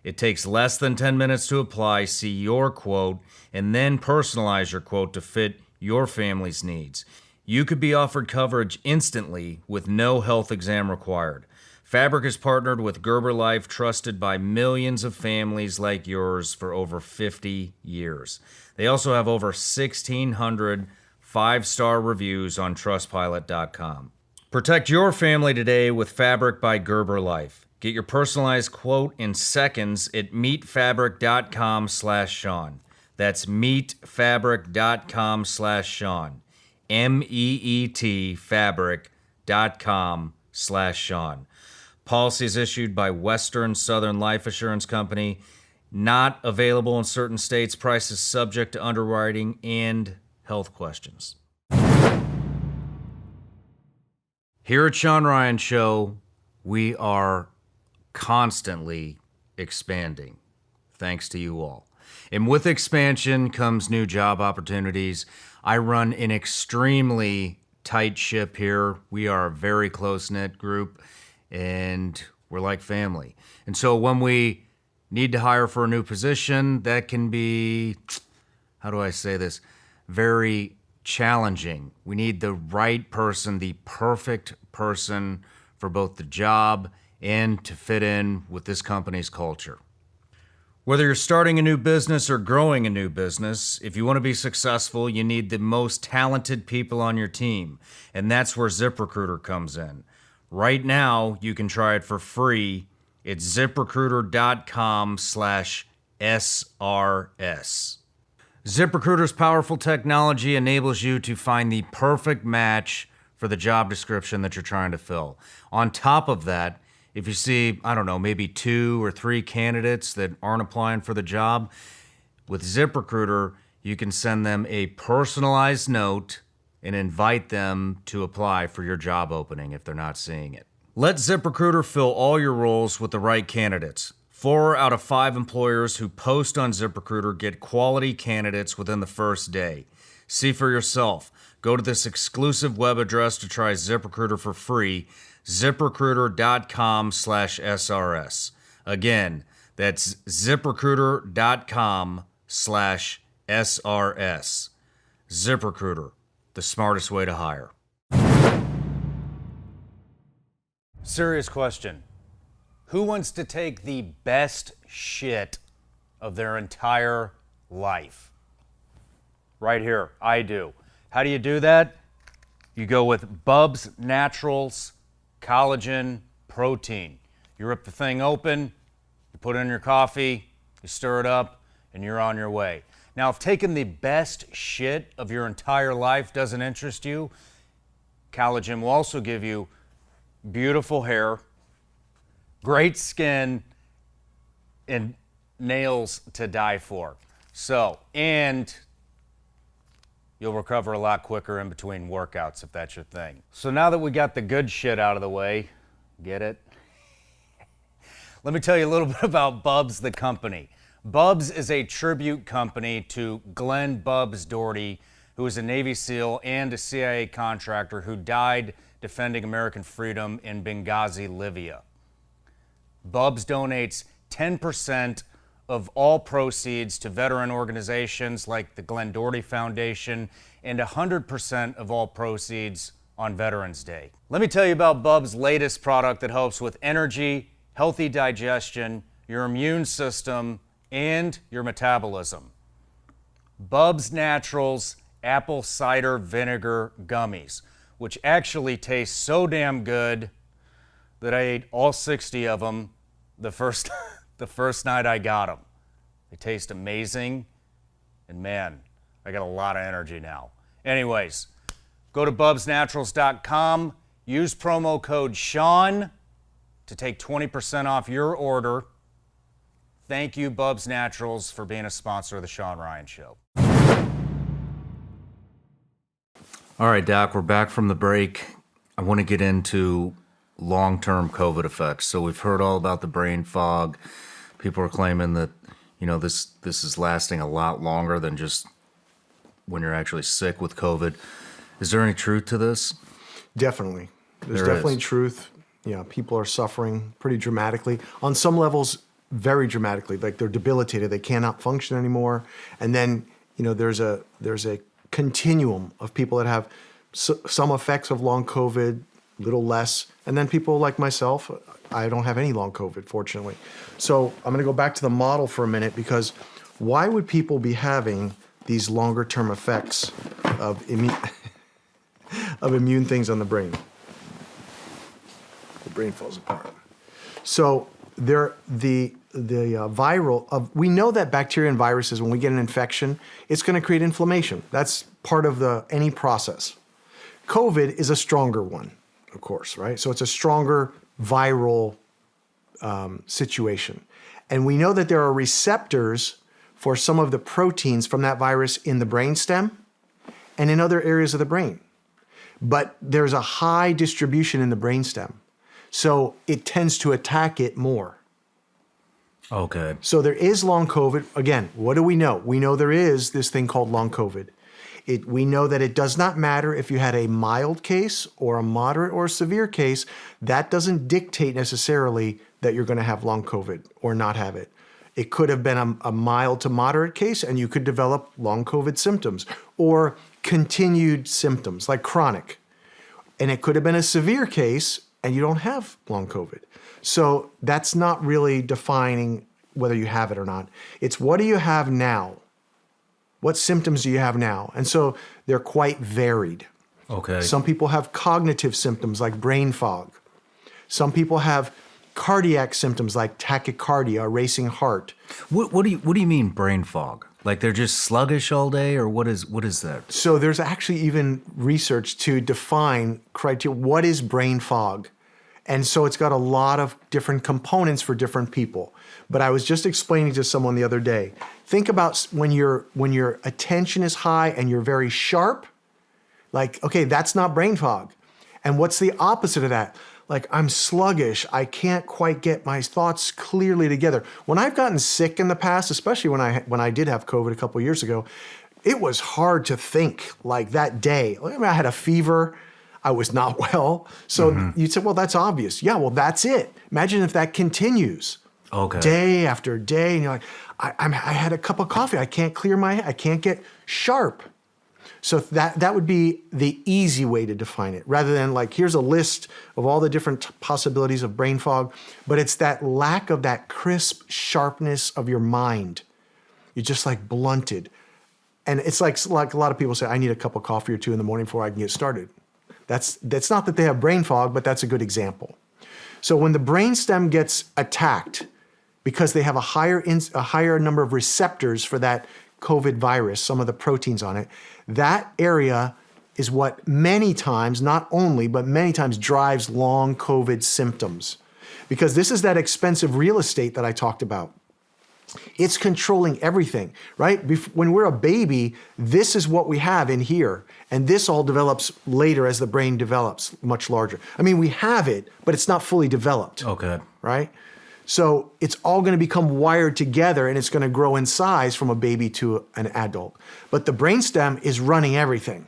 It takes less than 10 minutes to apply, see your quote, and then personalize your quote to fit your family's needs. You could be offered coverage instantly with no health exam required. Fabric has partnered with Gerber Life, trusted by millions of families like yours for over 50 years. They also have over 1,600 five-star reviews on Trustpilot.com. Protect your family today with Fabric by Gerber Life. Get your personalized quote in seconds at meetfabric.com/Shawn. That's meetfabric.com/Shawn. MEET fabric.com/Shawn. Policies issued by Western Southern Life Assurance Company. Not available in certain states. Prices subject to underwriting and health questions. Here at Shawn Ryan Show, we are constantly expanding, thanks to you all. And with expansion comes new job opportunities. I run an extremely tight ship here. We are a very close-knit group, and we're like family. And so when we need to hire for a new position, that can be, how do I say this, very challenging. We need the right person, the perfect person for both the job and to fit in with this company's culture. Whether you're starting a new business or growing a new business, if you want to be successful, you need the most talented people on your team. And that's where ZipRecruiter comes in. Right now, you can try it for free at ZipRecruiter.com/SRS. ZipRecruiter's powerful technology enables you to find the perfect match for the job description that you're trying to fill. On top of that, if you see, maybe 2 or 3 candidates that aren't applying for the job, with ZipRecruiter, you can send them a personalized note and invite them to apply for your job opening if they're not seeing it. Let ZipRecruiter fill all your roles with the right candidates. 4 out of 5 employers who post on ZipRecruiter get quality candidates within the first day. See for yourself. Go to this exclusive web address to try ZipRecruiter for free, ZipRecruiter.com/SRS. Again, that's ZipRecruiter.com/SRS. ZipRecruiter, the smartest way to hire. Serious question. Who wants to take the best shit of their entire life? Right here, I do. How do you do that? You go with Bubs Naturals Collagen Protein. You rip the thing open, you put it in your coffee, you stir it up, and you're on your way. Now, if taking the best shit of your entire life doesn't interest you, collagen will also give you beautiful hair, great skin, and nails to die for. So, and you'll recover a lot quicker in between workouts if that's your thing. So now that we got the good shit out of the way, get it? Let me tell you a little bit about Bubs the company. Bubs is a tribute company to Glenn Bubs Doherty, who was a Navy SEAL and a CIA contractor who died defending American freedom in Benghazi, Libya. Bubs donates 10% of all proceeds to veteran organizations like the Glenn Doherty Foundation and 100% of all proceeds on Veterans Day. Let me tell you about Bubs' latest product that helps with energy healthy digestion, your immune system, and your metabolism. Bubs Naturals Apple Cider Vinegar Gummies, which actually taste so damn good that I ate all 60 of them the first night I got them. They taste amazing, and man, I got a lot of energy now. Anyways, go to bubsnaturals.com, use promo code Shawn to take 20% off your order. Thank you, Bubs Naturals, for being a sponsor of the Shawn Ryan Show. All right, Doc, we're back from the break. I want to get into long-term COVID effects. So we've heard all about the brain fog. People are claiming that, this is lasting a lot longer than just when you're actually sick with COVID. Is there any truth to this? Definitely. There's There definitely is. truth. Yeah, people are suffering pretty dramatically. On some levels, very dramatically. Like they're debilitated. They cannot function anymore. And then, there's a continuum of people that have some effects of long COVID, little less. And then people like myself, I don't have any long COVID, fortunately. So I'm going to go back to the model for a minute, because why would people be having these longer term effects of immune things on the brain? The brain falls apart. So viral, we know that bacteria and viruses, when we get an infection, it's going to create inflammation. That's part of any process. COVID is a stronger one, of course, right? So it's a stronger viral situation. And we know that there are receptors for some of the proteins from that virus in the brainstem and in other areas of the brain. But there's a high distribution in the brainstem. So it tends to attack it more. Okay. So there is long COVID. Again, what do we know? We know there is this thing called long COVID. We know that it does not matter if you had a mild case or a moderate or severe case. That doesn't dictate necessarily that you're going to have long COVID or not have it. It could have been a mild to moderate case, and you could develop long COVID symptoms or continued symptoms like chronic. And it could have been a severe case, and you don't have long COVID. So that's not really defining whether you have it or not. It's what do you have now? What symptoms do you have now? And so they're quite varied. Okay. Some people have cognitive symptoms like brain fog. Some people have cardiac symptoms like tachycardia, a racing heart. What do you mean brain fog? Like they're just sluggish all day, or what is that? So there's actually even research to define criteria. What is brain fog? And so it's got a lot of different components for different people. But I was just explaining to someone the other day, think about when your attention is high and you're very sharp, like, okay, that's not brain fog. And what's the opposite of that? Like, I'm sluggish. I can't quite get my thoughts clearly together. When I've gotten sick in the past, especially when I did have COVID a couple of years ago, it was hard to think like that day. I mean, I had a fever. I was not well. So you'd say, well, that's obvious. Yeah, well, that's it. Imagine if that continues. Okay. Day after day. And you're like, I had a cup of coffee. I can't clear my head. I can't get sharp. So that would be the easy way to define it, rather than like, here's a list of all the different possibilities of brain fog, but it's that lack of that crisp sharpness of your mind. You're just like blunted. And it's like a lot of people say, I need a cup of coffee or two in the morning before I can get started. That's not that they have brain fog, but that's a good example. So when the brainstem gets attacked, because they have a higher number of receptors for that COVID virus, some of the proteins on it, that area is what many times, not only, but many times drives long COVID symptoms. Because this is that expensive real estate that I talked about. It's controlling everything, right? When we're a baby, this is what we have in here. And this all develops later as the brain develops much larger. I mean, we have it, but it's not fully developed. Okay. Right? So it's all going to become wired together, and it's going to grow in size from a baby to an adult. But the brainstem is running everything.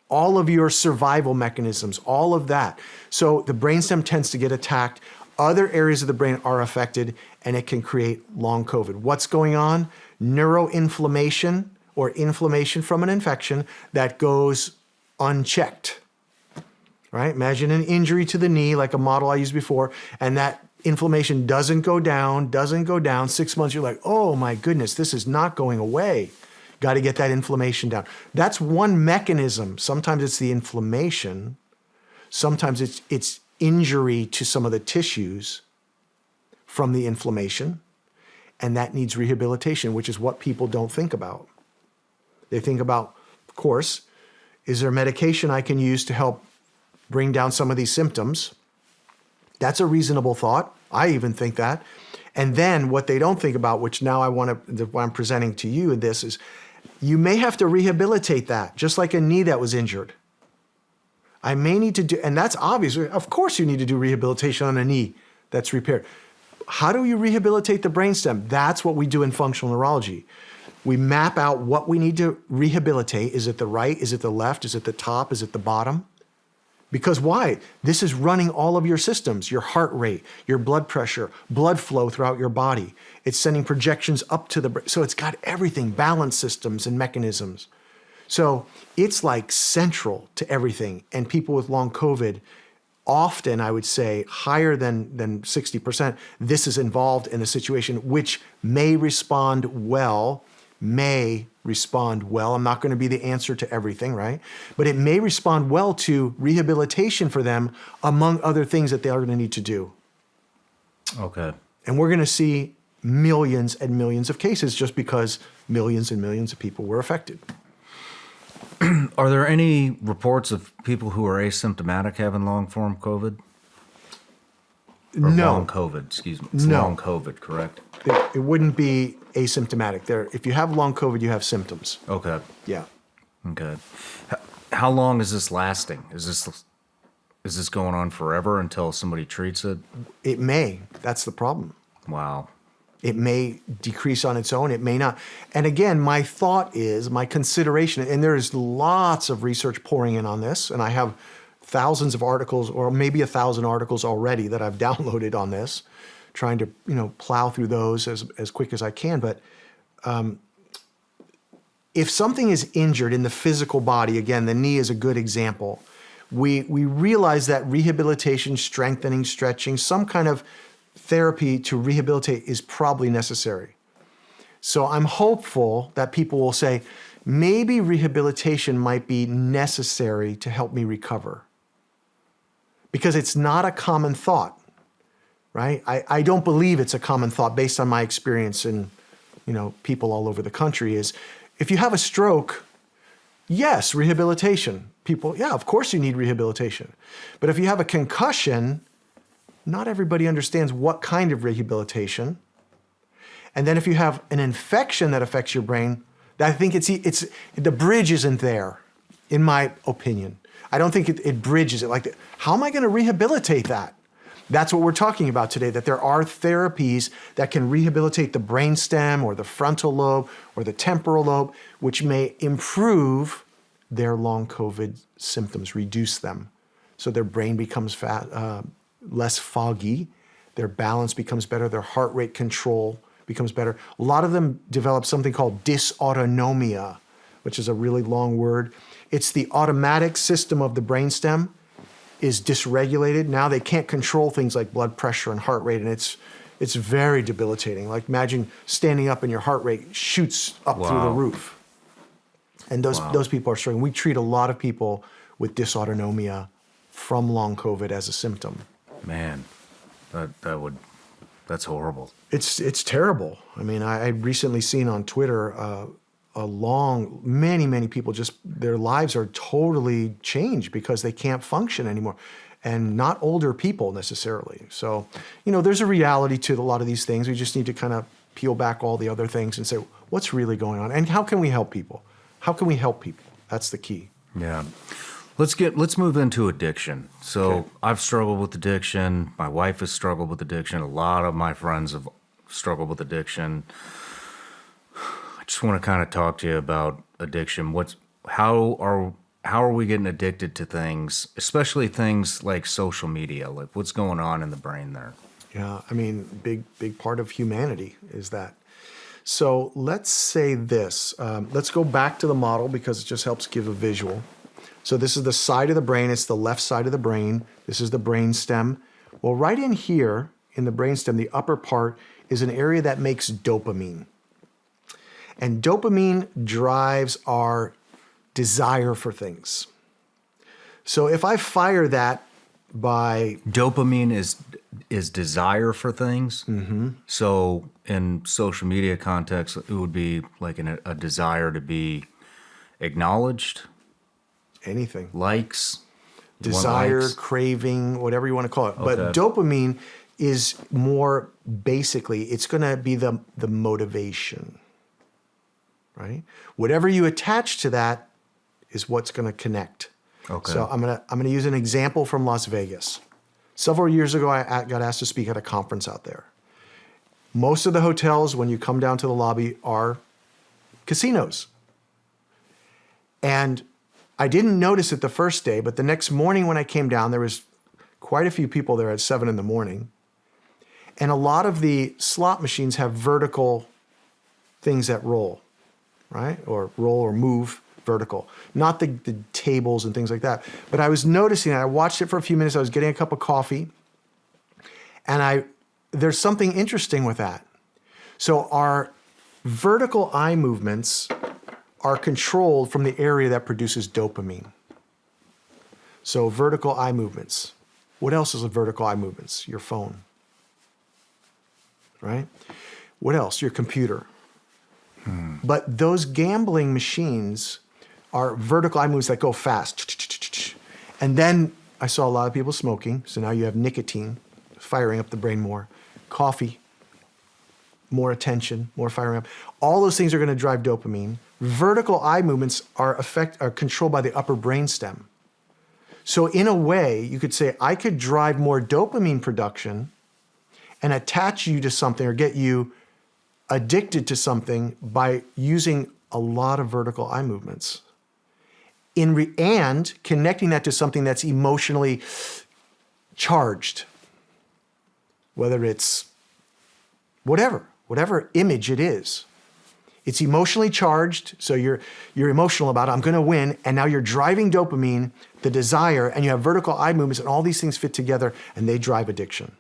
All of your survival mechanisms, all of that. So the brainstem tends to get attacked. Other areas of the brain are affected, and it can create long COVID. What's going on? Neuroinflammation, or inflammation from an infection that goes unchecked. Right? Imagine an injury to the knee, like a model I used before, and that Inflammation doesn't go down. 6 months, you're like, oh my goodness, this is not going away. Got to get that inflammation down. That's one mechanism. Sometimes it's the inflammation. Sometimes it's injury to some of the tissues from the inflammation. And that needs rehabilitation, which is what people don't think about. They think about, of course, is there medication I can use to help bring down some of these symptoms? That's a reasonable thought. I even think that. And then what they don't think about, which now what I'm presenting to you in this is, you may have to rehabilitate that, just like a knee that was injured. I may need to do, and that's obvious. Of course you need to do rehabilitation on a knee that's repaired. How do you rehabilitate the brainstem? That's what we do in functional neurology. We map out what we need to rehabilitate. Is it the right? Is it the left? Is it the top? Is it the bottom? Because why? This is running all of your systems, your heart rate, your blood pressure, blood flow throughout your body. It's sending projections up to the brain. So it's got everything, balance systems and mechanisms. So it's like central to everything. And people with long COVID, often I would say higher than 60%, this is involved in a situation which may respond well. I'm not going to be the answer to everything, right? But it may respond well to rehabilitation for them, among other things that they are going to need to do. Okay. And we're going to see millions and millions of cases just because millions and millions of people were affected. Are there any reports of people who are asymptomatic having long-form COVID? Or No. Long COVID, excuse me. It's No. long COVID, correct? It wouldn't be asymptomatic. If you have long COVID, you have symptoms. Okay. Yeah. Okay. How long is this lasting? Is this going on forever until somebody treats it? It may. That's the problem. Wow. It may decrease on its own. It may not. And again, my thought is, my consideration, and there is lots of research pouring in on this, and I have thousands of articles, or maybe 1,000 articles already that I've downloaded on this, trying to plow through those as quick as I can. But if something is injured in the physical body, again, the knee is a good example. We realize that rehabilitation, strengthening, stretching, some kind of therapy to rehabilitate is probably necessary. So I'm hopeful that people will say, maybe rehabilitation might be necessary to help me recover. Because it's not a common thought, right? I don't believe it's a common thought based on my experience in, people all over the country is, if you have a stroke, yes, rehabilitation. People, yeah, of course you need rehabilitation. But if you have a concussion, not everybody understands what kind of rehabilitation. And then if you have an infection that affects your brain, I think it's the bridge isn't there, in my opinion. I don't think it bridges it. How am I going to rehabilitate that? That's what we're talking about today, that there are therapies that can rehabilitate the brainstem or the frontal lobe or the temporal lobe, which may improve their long COVID symptoms, reduce them. So their brain becomes less foggy, their balance becomes better, their heart rate control becomes better. A lot of them develop something called dysautonomia, which is a really long word. It's the automatic system of the brainstem is dysregulated. Now they can't control things like blood pressure and heart rate, and it's very debilitating. Like imagine standing up and your heart rate shoots up through the roof. And those people are struggling. We treat a lot of people with dysautonomia from long COVID as a symptom. Man, that's horrible. It's terrible. I mean, I recently seen on Twitter many people just their lives are totally changed because they can't function anymore, and not older people necessarily. So, there's a reality to a lot of these things. We just need to kind of peel back all the other things and say, what's really going on, and how can we help people? How can we help people? That's the key. Yeah. Let's move into addiction. So okay. I've struggled with addiction. My wife has struggled with addiction. A lot of my friends have struggled with addiction. I just want to kind of talk to you about addiction. How are we getting addicted to things, especially things like social media? Like what's going on in the brain there? Yeah, I mean, big part of humanity is that. So let's say this. Let's go back to the model because it just helps give a visual. So this is the side of the brain. It's the left side of the brain. This is the brain stem. Well, right in here, in the brainstem, the upper part, is an area that makes dopamine. And dopamine drives our desire for things. So if I fire that by... Dopamine is desire for things. Mm-hmm. So in social media context, it would be like a desire to be acknowledged. Anything. Likes. Desire, likes. craving, whatever you want to call it. Okay. But dopamine is more basically, it's going to be the motivation, right? Whatever you attach to that is what's going to connect. Okay. So I'm gonna use an example from Las Vegas. Several years ago, I got asked to speak at a conference out there. Most of the hotels, when you come down to the lobby, are casinos. And I didn't notice it the first day, but the next morning when I came down, there was quite a few people there at 7 a.m. And a lot of the slot machines have vertical things that roll, right? Or roll or move vertical. Not the tables and things like that. But I was noticing that. I watched it for a few minutes. I was getting a cup of coffee. And there's something interesting with that. So our vertical eye movements are controlled from the area that produces dopamine. So vertical eye movements. What else is a vertical eye movements? Your phone, right? What else? Your computer. But those gambling machines are vertical eye movements that go fast. And then I saw a lot of people smoking. So now you have nicotine firing up the brain more. Coffee, more attention, more firing up. All those things are going to drive dopamine. Vertical eye movements are controlled by the upper brainstem. So in a way, you could say, I could drive more dopamine production and attach you to something or get you addicted to something by using a lot of vertical eye movements. And connecting that to something that's emotionally charged, whether it's whatever image it is. It's emotionally charged, so you're emotional about it. I'm going to win, and now you're driving dopamine, the desire, and you have vertical eye movements, and all these things fit together, and they drive addiction,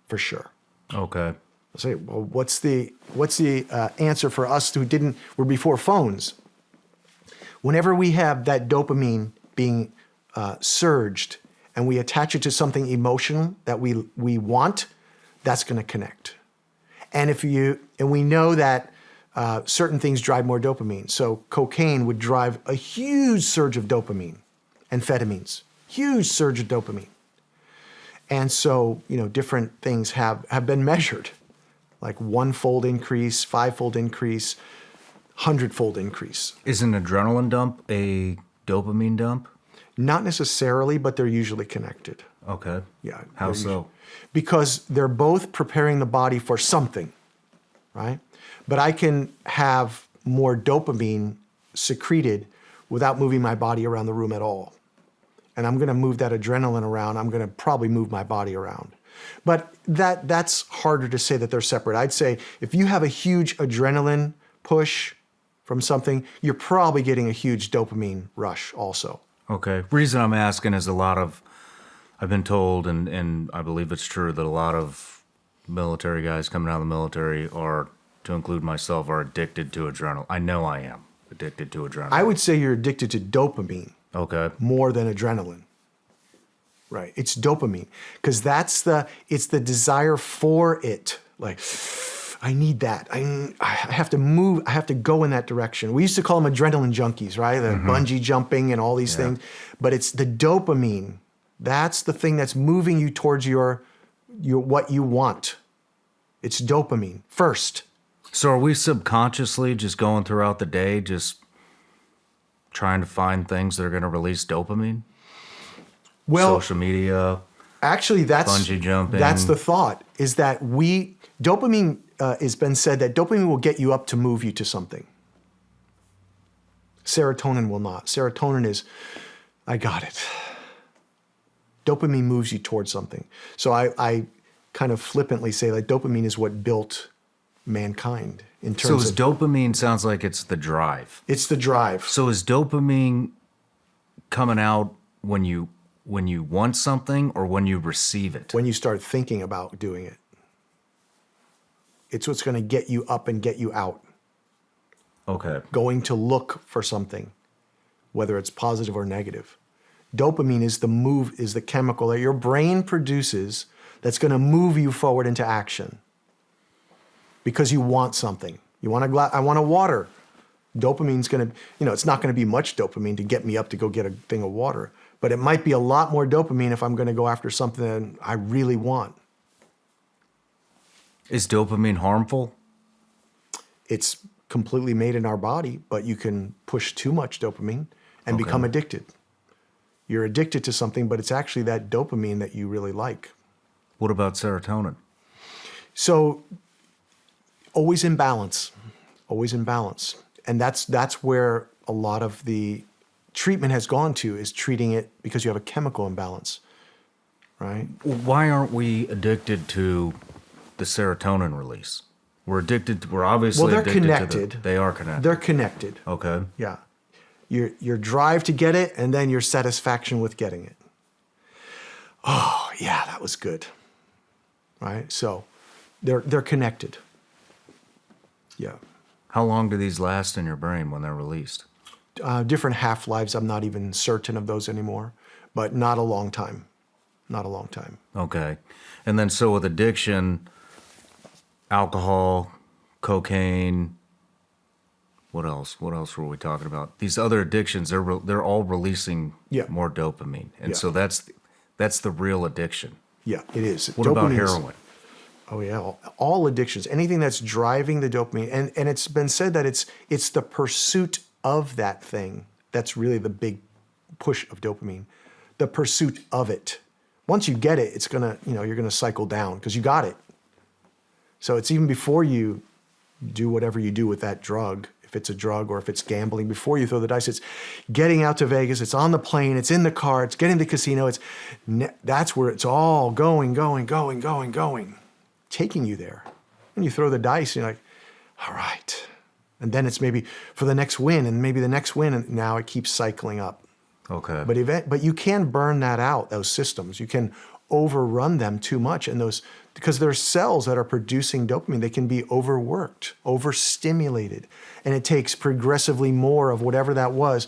for sure. Okay. I'll say, well, what's the answer for us who were before phones? Whenever we have that dopamine being surged, and we attach it to something emotional that we want, that's going to connect. And we know that certain things drive more dopamine. So cocaine would drive a huge surge of dopamine, amphetamines, huge surge of dopamine. And so, different things have been measured, like 1-fold increase, 5-fold increase, 100-fold increase. Is an adrenaline dump a dopamine dump? Not necessarily, but they're usually connected. Okay. Yeah. How so? Because they're both preparing the body for something, right? But I can have more dopamine secreted without moving my body around the room at all. And I'm going to move that adrenaline around. I'm going to probably move my body around. But that's harder to say that they're separate. I'd say if you have a huge adrenaline push from something, you're probably getting a huge dopamine rush also. Okay. Reason I'm asking is I've been told, and I believe it's true, that a lot of military guys coming out of the military are, to include myself, are addicted to adrenaline. I know I am addicted to adrenaline. I would say you're addicted to dopamine. Okay. More than adrenaline. Right. It's dopamine. Because it's the desire for it. Like, I need that. I have to move. I have to go in that direction. We used to call them adrenaline junkies, right? The bungee jumping and all these things. But it's the dopamine. That's the thing that's moving you towards your what you want. It's dopamine first. So are we subconsciously just going throughout the day, just trying to find things that are going to release dopamine? Well, social media. Actually, bungee jumping. That's the thought. Is that dopamine has been said that dopamine will get you up to move you to something. Serotonin will not. Serotonin is, I got it. Dopamine moves you towards something. So I kind of flippantly say like dopamine is what built mankind in terms of... dopamine sounds like it's the drive. It's the drive. So is dopamine coming out when you when you want something or when you receive it? When you start thinking about doing it. It's what's going to get you up and get you out. Okay. Going to look for something, whether it's positive or negative. Dopamine is the chemical that your brain produces that's going to move you forward into action. Because you want something. You want I want a water. Dopamine's going to, it's not going to be much dopamine to get me up to go get a thing of water, but it might be a lot more dopamine if I'm going to go after something I really want. Is dopamine harmful? It's completely made in our body, but you can push too much dopamine and Okay. become addicted. You're addicted to something, but it's actually that dopamine that you really like. What about serotonin? So always in balance, always in balance. And that's where a lot of the treatment has gone to, is treating it because you have a chemical imbalance, right? Why aren't we addicted to the serotonin release? We're obviously Well, they're addicted connected. They are connected. They're connected. Okay. Yeah. Your drive to get it, and then your satisfaction with getting it. Oh, yeah, that was good. Right? So they're connected. Yeah. How long do these last in your brain when they're released? Different half-lives. I'm not even certain of those anymore, but not a long time. Not a long time. Okay. And then so with addiction, alcohol, cocaine, what else? What else were we talking about? These other addictions, they're all releasing Yeah. more dopamine. And Yeah. so that's the real addiction. Yeah, it is. What about Dopamine's- heroin? Oh yeah, all addictions, anything that's driving the dopamine, and it's been said that it's the pursuit of that thing that's really the big push of dopamine, the pursuit of it. Once you get it, it's gonna, you're gonna cycle down because you got it. So it's even before you do whatever you do with that drug, if it's a drug or if it's gambling, before you throw the dice, it's getting out to Vegas, it's on the plane, it's in the car, it's getting to the casino, that's where it's all going, taking you there. When you throw the dice, you're like, all right. And then it's maybe for the next win, and maybe the next win, and now it keeps cycling up. Okay. But you can burn that out, those systems. You can overrun them too much, and because there are cells that are producing dopamine, they can be overworked, overstimulated, and it takes progressively more of whatever that was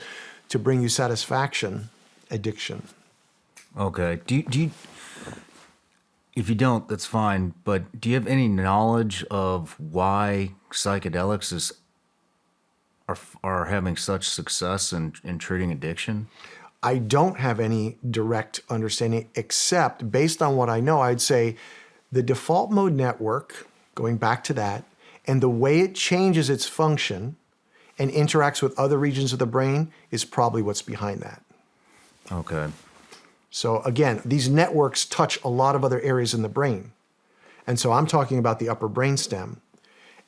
to bring you satisfaction, addiction. Okay. Do you if you don't, that's fine, but do you have any knowledge of why psychedelics are having such success in treating addiction? I don't have any direct understanding, except based on what I know, I'd say the default mode network, going back to that, and the way it changes its function and interacts with other regions of the brain is probably what's behind that. Okay. So again, these networks touch a lot of other areas in the brain. And so I'm talking about the upper brainstem.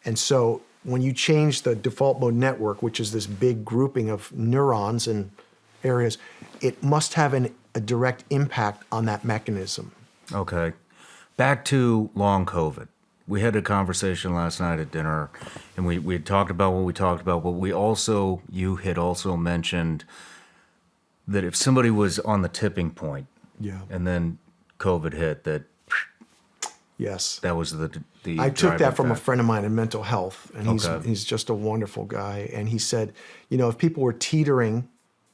And so when you change the default mode network, which is this big grouping of neurons and areas, it must have a direct impact on that mechanism. Okay. Back to long COVID. We had a conversation last night at dinner, and we had talked about what we talked about, but you had also mentioned that if somebody was on the tipping point, Yeah. and then COVID hit, Yes. that was the I took that driving from a factor. friend of mine in mental health, and Okay. he's just a wonderful guy. And he said, if people were teetering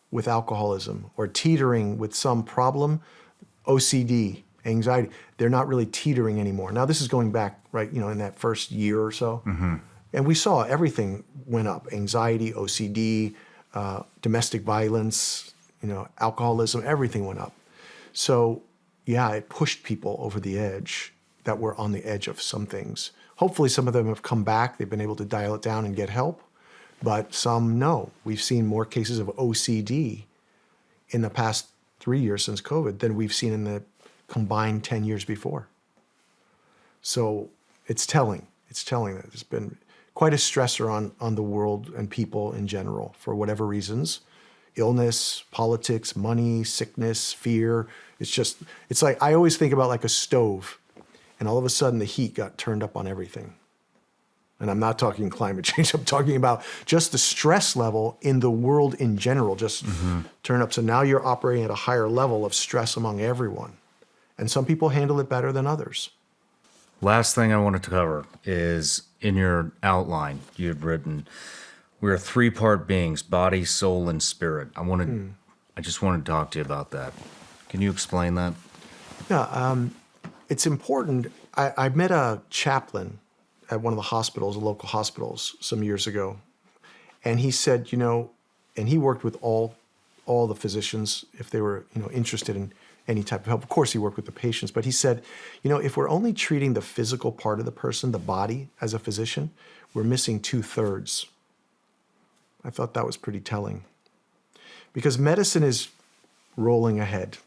with alcoholism or teetering with some problem, OCD, anxiety, they're not really teetering anymore. Now this is going back, right, in that first year or so. Mm-hmm. And we saw everything went up: anxiety, OCD, domestic violence, alcoholism, everything went up. So yeah, it pushed people over the edge that were on the edge of some things. Hopefully some of them have come back. They've been able to dial it down and get help, but some no. We've seen more cases of OCD in the past 3 years since COVID than we've seen in the combined 10 years before. So it's telling. It's telling that there's been quite a stressor on the world and people in general for whatever reasons. Illness, politics, money, sickness, fear. It's like, I always think about like a stove, and all of a sudden the heat got turned up on everything. And I'm not talking climate change. I'm talking about just the stress level in the world in general, just turn up. So now you're operating at a higher level of stress among everyone. And some people handle it better than others. Last thing I wanted to cover is in your outline, you had written, we're three-part beings, body, soul, and spirit. I just wanted to talk to you about that. Can you explain that? Yeah, it's important. I met a chaplain at one of the hospitals, the local hospitals, some years ago. And he said, and he worked with all the physicians if they were, interested in any type of help. Of course, he worked with the patients, but he said, if we're only treating the physical part of the person, the body, as a physician, we're missing 2/3. I thought that was pretty telling. Because medicine is rolling ahead,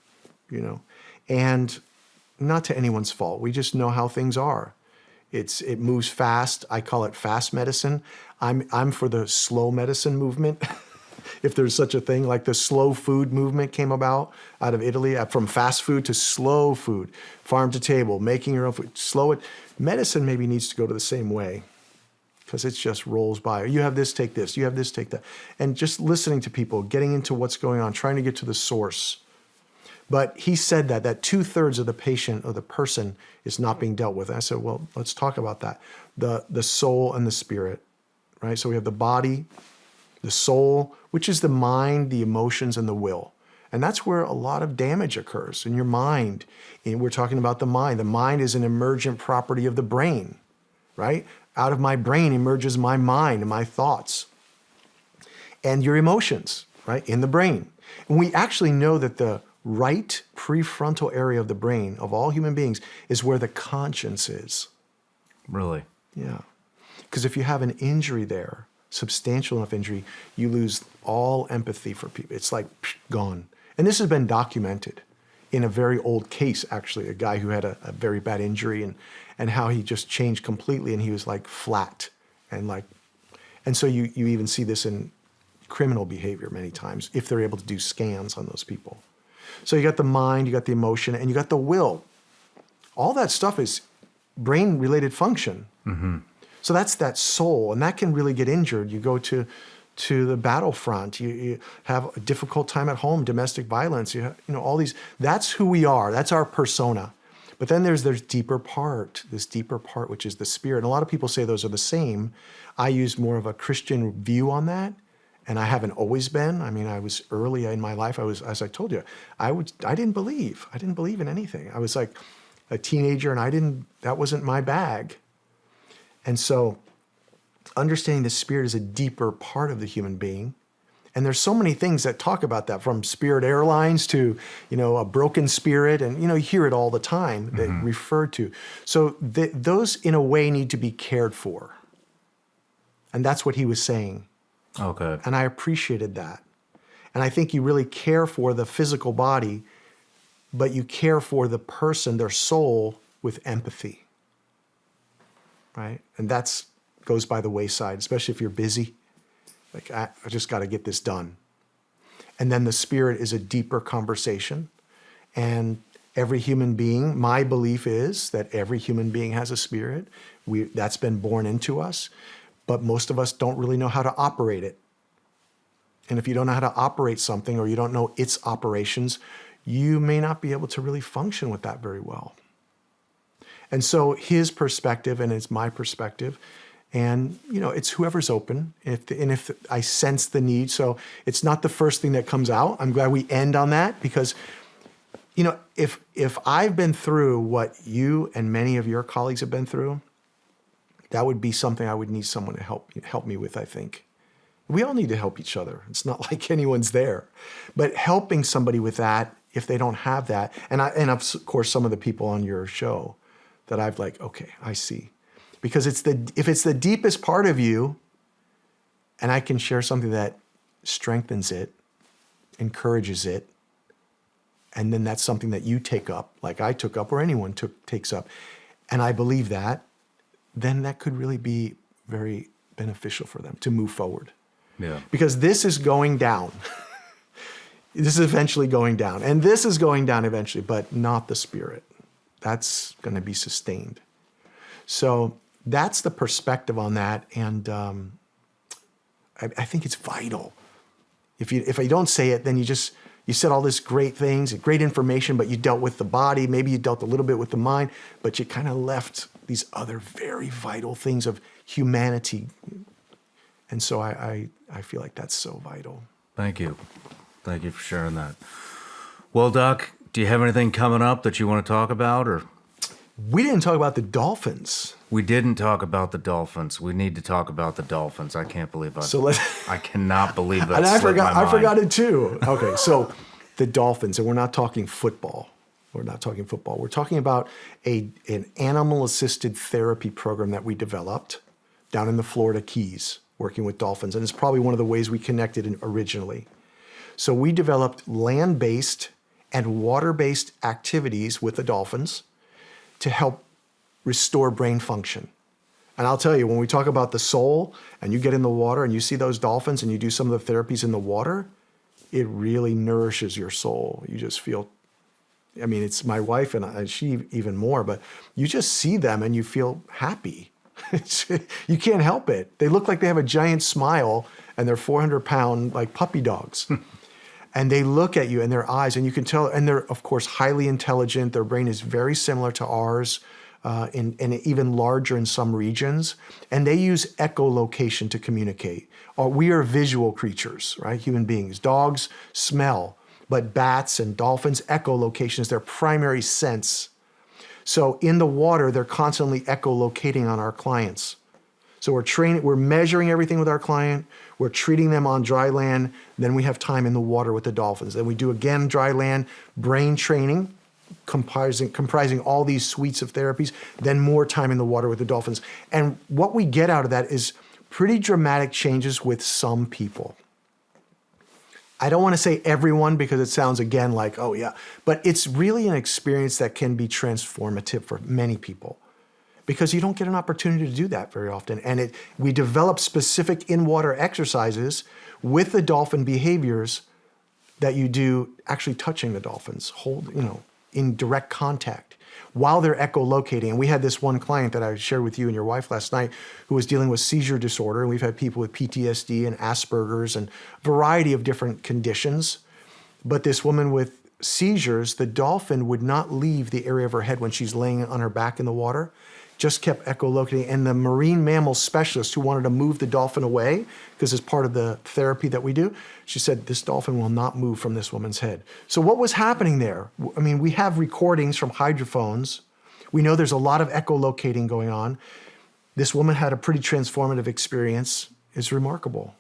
and not to anyone's fault. We just know how things are. It moves fast. I call it fast medicine. I'm for the slow medicine movement, if there's such a thing. Like the slow food movement came about out of Italy, from fast food to slow food, farm to table, making your own food. Slow it. Medicine maybe needs to go to the same way, because it just rolls by. You have this, take this. You have this, take that. And just listening to people, getting into what's going on, trying to get to the source. But he said that 2/3 of the patient or the person is not being dealt with. And I said, well, let's talk about that. The soul and the spirit, right? So we have the body, the soul, which is the mind, the emotions, and the will. And that's where a lot of damage occurs in your mind. And we're talking about the mind. The mind is an emergent property of the brain, right? Out of my brain emerges my mind and my thoughts and your emotions, right? In the brain. And we actually know that the right prefrontal area of the brain of all human beings is where the conscience is. Really? Yeah. Because if you have an injury there, substantial enough injury, you lose all empathy for people. It's like gone. And this has been documented in a very old case, actually, a guy who had a very bad injury and how he just changed completely and he was like flat. And so you even see this in criminal behavior many times if they're able to do scans on those people. So you got the mind, you got the emotion, and you got the will. All that stuff is brain-related function. Mm-hmm. So that's that soul, and that can really get injured. You go to the battlefront. You have a difficult time at home, domestic violence. You have, all these. That's who we are. That's our persona. But then there's this deeper part, which is the spirit. And a lot of people say those are the same. I use more of a Christian view on that. And I haven't always been. I mean, I was early in my life. As I told you, I didn't believe. I didn't believe in anything. I was like a teenager, and that wasn't my bag. And so understanding the spirit is a deeper part of the human being. And there's so many things that talk about that, from Spirit Airlines to, a broken spirit. And, you hear it all the time, that referred to. So those, in a way, need to be cared for. And that's what he was saying. Okay. And I appreciated that. And I think you really care for the physical body, but you care for the person, their soul, with empathy. Right? And that goes by the wayside, especially if you're busy. Like, I just got to get this done. And then the spirit is a deeper conversation. And every human being, my belief is that every human being has a spirit. That's been born into us. But most of us don't really know how to operate it. And if you don't know how to operate something, or you don't know its operations, you may not be able to really function with that very well. And so his perspective, and it's my perspective, and it's whoever's open. If I sense the need, so it's not the first thing that comes out. I'm glad we end on that, because if I've been through what you and many of your colleagues have been through, that would be something I would need someone to help me with, I think. We all need to help each other. It's not like anyone's there. But helping somebody with that, if they don't have that, and of course some of the people on your show that I've okay, I see. Because if it's the deepest part of you, and I can share something that strengthens it, encourages it, and then that's something that you take up, like I took up, or anyone takes up, and I believe that, then that could really be very beneficial for them to move forward. Yeah. Because this is going down. This is eventually going down. And this is going down eventually, but not the spirit. That's going to be sustained. So that's the perspective on that. And I think it's vital. If I don't say it, then you said all this great things, great information, but you dealt with the body. Maybe you dealt a little bit with the mind, but you kind of left these other very vital things of humanity. And so I feel like that's so vital. Thank you. Thank you for sharing that. Well, Doc, do you have anything coming up that you want to talk about, or? We didn't talk about the dolphins. We didn't talk about the dolphins. We need to talk about the dolphins. I can't believe I cannot believe that. And I slipped my mind. forgot it too. Okay, so the dolphins, and we're not talking football. We're not talking football. We're talking about an animal-assisted therapy program that we developed down in the Florida Keys, working with dolphins. And it's probably one of the ways we connected originally. So we developed land-based and water-based activities with the dolphins to help restore brain function. And I'll tell you, when we talk about the soul and you get in the water and you see those dolphins and you do some of the therapies in the water, it really nourishes your soul. You just feel, I mean, it's my wife and she even more, but you just see them and you feel happy. You can't help it. They look like they have a giant smile and they're 400-pound like puppy dogs. And they look at you in their eyes and you can tell, and they're of course highly intelligent. Their brain is very similar to ours. And even larger in some regions. And they use echolocation to communicate. We are visual creatures, right? Human beings. Dogs smell, but bats and dolphins, echolocation is their primary sense. So in the water, they're constantly echolocating on our clients. So we're measuring everything with our client. We're treating them on dry land. Then we have time in the water with the dolphins. Then we do again dry land, brain training, comprising all these suites of therapies, then more time in the water with the dolphins. And what we get out of that is pretty dramatic changes with some people. I don't want to say everyone because it sounds again like, oh yeah, but it's really an experience that can be transformative for many people because you don't get an opportunity to do that very often. And we develop specific in-water exercises with the dolphin behaviors that you do actually touching the dolphins, in direct contact while they're echolocating. And we had this one client that I shared with you and your wife last night who was dealing with seizure disorder. And we've had people with PTSD and Asperger's and a variety of different conditions. But this woman with seizures, the dolphin would not leave the area of her head when she's laying on her back in the water, just kept echolocating. And the marine mammal specialist who wanted to move the dolphin away, because it's part of the therapy that we do, she said, this dolphin will not move from this woman's head. So what was happening there? I mean, we have recordings from hydrophones. We know there's a lot of echolocating going on. This woman had a pretty transformative experience. It's remarkable.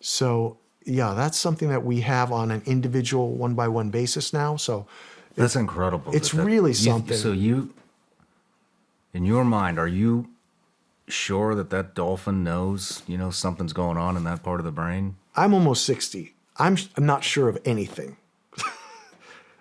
So yeah, that's something that we have on an individual one-by-one basis now. So that's incredible. It's really something. So in your mind, are you sure that dolphin knows, something's going on in that part of the brain? I'm almost 60. I'm not sure of anything.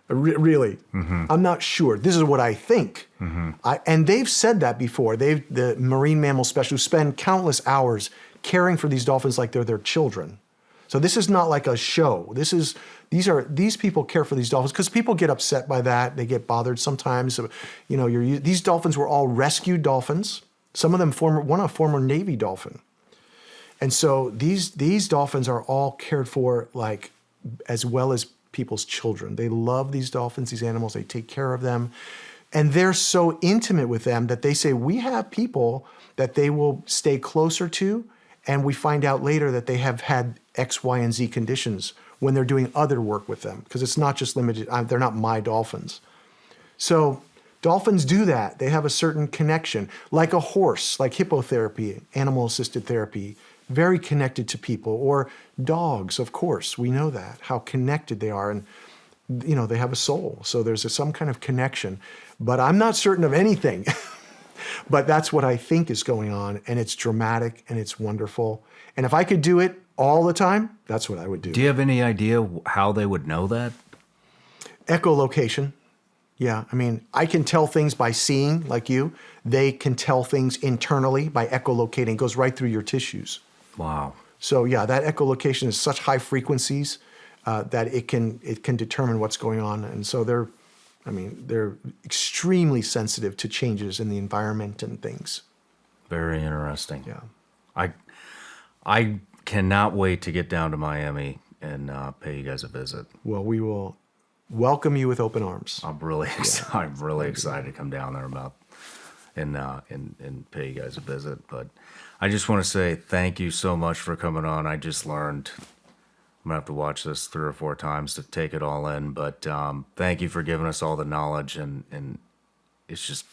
Really. Mm-hmm. I'm not sure. This is what I think. Mm-hmm. And they've said that before. The marine mammal specialists spend countless hours caring for these dolphins like they're their children. So this is not like a show. These people care for these dolphins because people get upset by that. They get bothered sometimes. These dolphins were all rescued dolphins. Some of them a former Navy dolphin. And so these dolphins are all cared for like as well as people's children. They love these dolphins, these animals. They take care of them. And they're so intimate with them that they say, we have people that they will stay closer to. And we find out later that they have had X, Y, and Z conditions when they're doing other work with them, because it's not just limited. They're not my dolphins. So dolphins do that. They have a certain connection, like a horse, like hippotherapy, animal-assisted therapy, very connected to people, or dogs, of course. We know that, how connected they are. And, they have a soul. So there's some kind of connection. But I'm not certain of anything. But that's what I think is going on, and it's dramatic, and it's wonderful. And if I could do it all the time, that's what I would do. Do you have any idea how they would know that? Echolocation. Yeah, I mean, I can tell things by seeing, like you. They can tell things internally by echolocating. It goes right through your tissues. Wow. So yeah, that echolocation is such high frequencies that it can determine what's going on. And so they're extremely sensitive to changes in the environment and things. Very interesting. Yeah. I cannot wait to get down to Miami and pay you guys a visit. Well, we will welcome you with open arms. I'm really excited to come down there and pay you guys a visit. But I just want to say thank you so much for coming on. I just learned. I'm gonna have to watch this 3 or 4 times to take it all in. But thank you for giving us all the knowledge, and it's just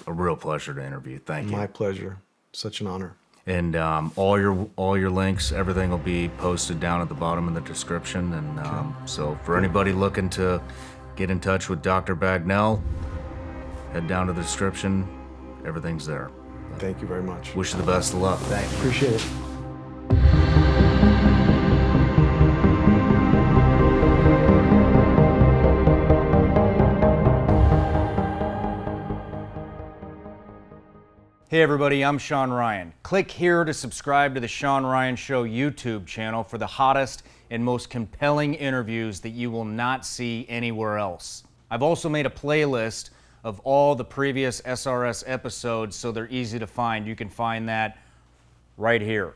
a real pleasure to interview. Thank you. My pleasure. Such an honor. And all your links, everything will be posted down at the bottom in the description. And so for anybody looking to get in touch with Dr. Bagnell, head down to the description. Everything's there. Thank you very much. Wish you the best of luck. Thank you. Appreciate it. Hey everybody, I'm Shawn Ryan. Click here to subscribe to the Shawn Ryan Show YouTube channel for the hottest and most compelling interviews that you will not see anywhere else. I've also made a playlist of all the previous SRS episodes so they're easy to find. You can find that right here.